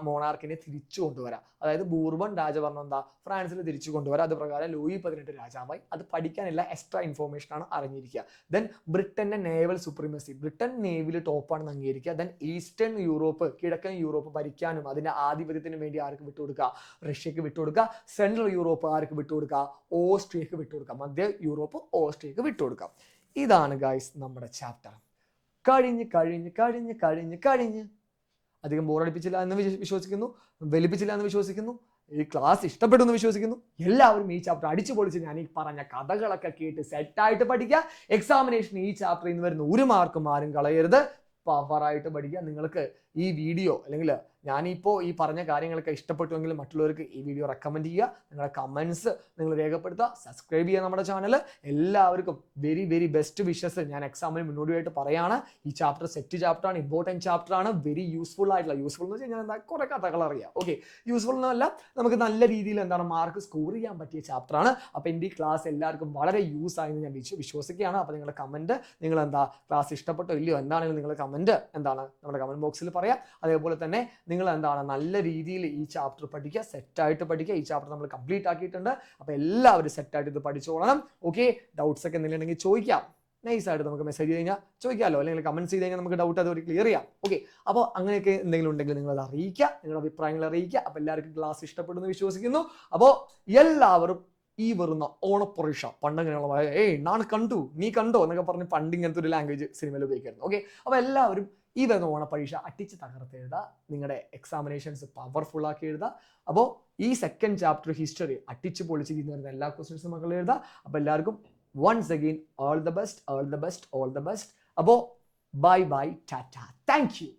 മോണാർക്കിനെ തിരിച്ചു കൊണ്ടുവരാം. അതായത് ബൂർബോൺ രാജഭരണം എന്താ ഫ്രാൻസിൽ തിരിച്ചു കൊണ്ടുവരാം. അത് പ്രകാരം ലൂയി 18 രാജാവായി. അത് പഠിക്കാനില്ല എക്സ്ട്രാ ഇൻഫോർമേഷൻ ആണ് അറിഞ്ഞിരിക്കുക. ദെൻ ബ്രിട്ടന്റെ നേവൽ സുപ്രീമസി, ബ്രിട്ടൻ നേവിൽ ടോപ്പാണെന്ന് അംഗീകരിക്കുക. ദെൻ ഈസ്റ്റേൺ യൂറോപ്പ്, കിഴക്കൻ യൂറോപ്പ് ഭരിക്കാനും അതിന്റെ ആധിപത്യത്തിന് വേണ്ടി ആർക്ക് വിട്ടുകൊടുക്കുക? റഷ്യക്ക് വിട്ടുകൊടുക്കുക. സെൻട്രൽ യൂറോപ്പ് ആർക്ക് വിട്ടുകൊടുക്കുക? ഓസ്ട്രിയക്ക് വിട്ടുകൊടുക്കുക. മധ്യ യൂറോപ്പ് ഓസ്ട്രിയക്ക് വിട്ടുകൊടുക്കുക. ഇതാണ് ഗൈസ് നമ്മുടെ ചാപ്റ്റർ. കഴിഞ്ഞ് അധികം ബോറടിപ്പിച്ചില്ല എന്ന് വിശ്വസിക്കുന്നു, വലിപ്പിച്ചില്ല എന്ന് വിശ്വസിക്കുന്നു. ഈ ക്ലാസ് ഇഷ്ടപ്പെട്ടു എന്ന് വിശ്വസിക്കുന്നു. എല്ലാവരും ഈ ചാപ്റ്റർ അടിച്ചു പൊളിച്ച് ഞാൻ ഈ പറഞ്ഞ കഥകളൊക്കെ കേട്ട് സെറ്റായിട്ട് പഠിക്കുക. എക്സാമിനേഷൻ ഈ ചാപ്റ്ററിൽ നിന്ന് വരുന്ന ഒരു മാർക്കും ആരും കളയരുത്. പവറായിട്ട് പഠിക്കുക. നിങ്ങൾക്ക് ഈ വീഡിയോ അല്ലെങ്കിൽ ഞാനിപ്പോൾ ഈ പറഞ്ഞ കാര്യങ്ങളൊക്കെ ഇഷ്ടപ്പെട്ടുവെങ്കിൽ മറ്റുള്ളവർക്ക് ഈ വീഡിയോ റെക്കമെൻഡ് ചെയ്യുക. നിങ്ങളുടെ കമൻസ് നിങ്ങൾ രേഖപ്പെടുത്തുക. സബ്സ്ക്രൈബ് ചെയ്യുക നമ്മുടെ ചാനൽ. എല്ലാവർക്കും വെരി വെരി ബെസ്റ്റ് വിഷസ് ഞാൻ എക്സാമിന് മുന്നോടിയായിട്ട് പറയാണ്. ഈ ചാപ്റ്റർ സെറ്റ് ചാപ്റ്ററാണ്, ഇമ്പോർട്ടൻറ്റ് ചാപ്റ്ററാണ്, വെരി യൂസ്ഫുൾ ആയിട്ടുള്ള. യൂസ്ഫുൾ എന്ന് വെച്ച് കഴിഞ്ഞാൽ എന്താ കുറേ കഥകൾ അറിയാം. ഓക്കെ, യൂസ്ഫുൾ എന്നല്ല, നമുക്ക് നല്ല രീതിയിൽ എന്താണ് മാർക്ക് സ്കോർ ചെയ്യാൻ പറ്റിയ ചാപ്റ്ററാണ്. അപ്പോൾ എൻ്റെ ഈ ക്ലാസ് എല്ലാവർക്കും വളരെ യൂസ് ആയെന്ന് ഞാൻ വിശ്വസിക്കുകയാണ്. അപ്പോൾ നിങ്ങളുടെ കമൻറ്റ്, നിങ്ങൾ എന്താ ക്ലാസ് ഇഷ്ടപ്പെട്ടോ ഇല്ലയോ എന്താണെങ്കിലും നിങ്ങളുടെ കമൻറ്റ് എന്താണ് നമ്മുടെ കമൻറ്റ് ബോക്സിൽ പറയാം. അതേപോലെ തന്നെ നിങ്ങൾ എന്താണ് നല്ല രീതിയിൽ ഈ ചാപ്റ്റർ പഠിക്കുക, സെറ്റായിട്ട് പഠിക്കുക. ഈ ചാപ്റ്റർ നമ്മൾ കംപ്ലീറ്റ് ആക്കിയിട്ടുണ്ട്. അപ്പോൾ എല്ലാവരും സെറ്റായിട്ട് ഇത് പഠിച്ചോളണം. ഓക്കെ, ഡൗട്ട്സ് ഒക്കെ എന്തെങ്കിലും ഉണ്ടെങ്കിൽ ചോദിക്കാം. നൈസായിട്ട് നമുക്ക് മെസ്സേജ് ചെയ്ത് കഴിഞ്ഞാൽ ചോദിക്കാമല്ലോ, അല്ലെങ്കിൽ കമൻസ് ചെയ്ത് കഴിഞ്ഞാൽ നമുക്ക് ഡൗട്ട് അതുവരെ ക്ലിയർ ചെയ്യാം. ഓക്കെ, അപ്പോൾ അങ്ങനെയൊക്കെ എന്തെങ്കിലും ഉണ്ടെങ്കിൽ നിങ്ങൾ അത് അറിയിക്കുക, നിങ്ങളുടെ അഭിപ്രായങ്ങൾ അറിയിക്കുക. അപ്പോൾ എല്ലാവർക്കും ക്ലാസ് ഇഷ്ടപ്പെടുന്നു വിശ്വസിക്കുന്നു. അപ്പോൾ എല്ലാവരും ഈ വരുന്ന ഓണപ്പരീക്ഷ പണ്ടങ്ങനെയുള്ള ഞാൻ കണ്ടു നീ കണ്ടോ എന്നൊക്കെ പറഞ്ഞ് പണ്ട് ഇങ്ങനത്തെ ഒരു ലാംഗ്വേജ് സിനിമയിൽ ഉപയോഗിക്കായിരുന്നു. ഓക്കെ, അപ്പോൾ എല്ലാവരും ഈ വരുന്ന ഓണപ്പരീക്ഷ അടിച്ച് തകർത്ത് എഴുതുക. നിങ്ങളുടെ എക്സാമിനേഷൻസ് പവർഫുൾ ആക്കി എഴുതുക. അപ്പോൾ ഈ സെക്കൻഡ് ചാപ്റ്റർ ഹിസ്റ്ററി അടിച്ച് പൊളിച്ച് വരുന്ന എല്ലാ ക്വസ്റ്റ്യൻസും മക്കൾ എഴുതുക. അപ്പോൾ എല്ലാവർക്കും once again all the best. അപ്പോൾ ബൈ ബൈ, ടാറ്റ, താങ്ക് യു.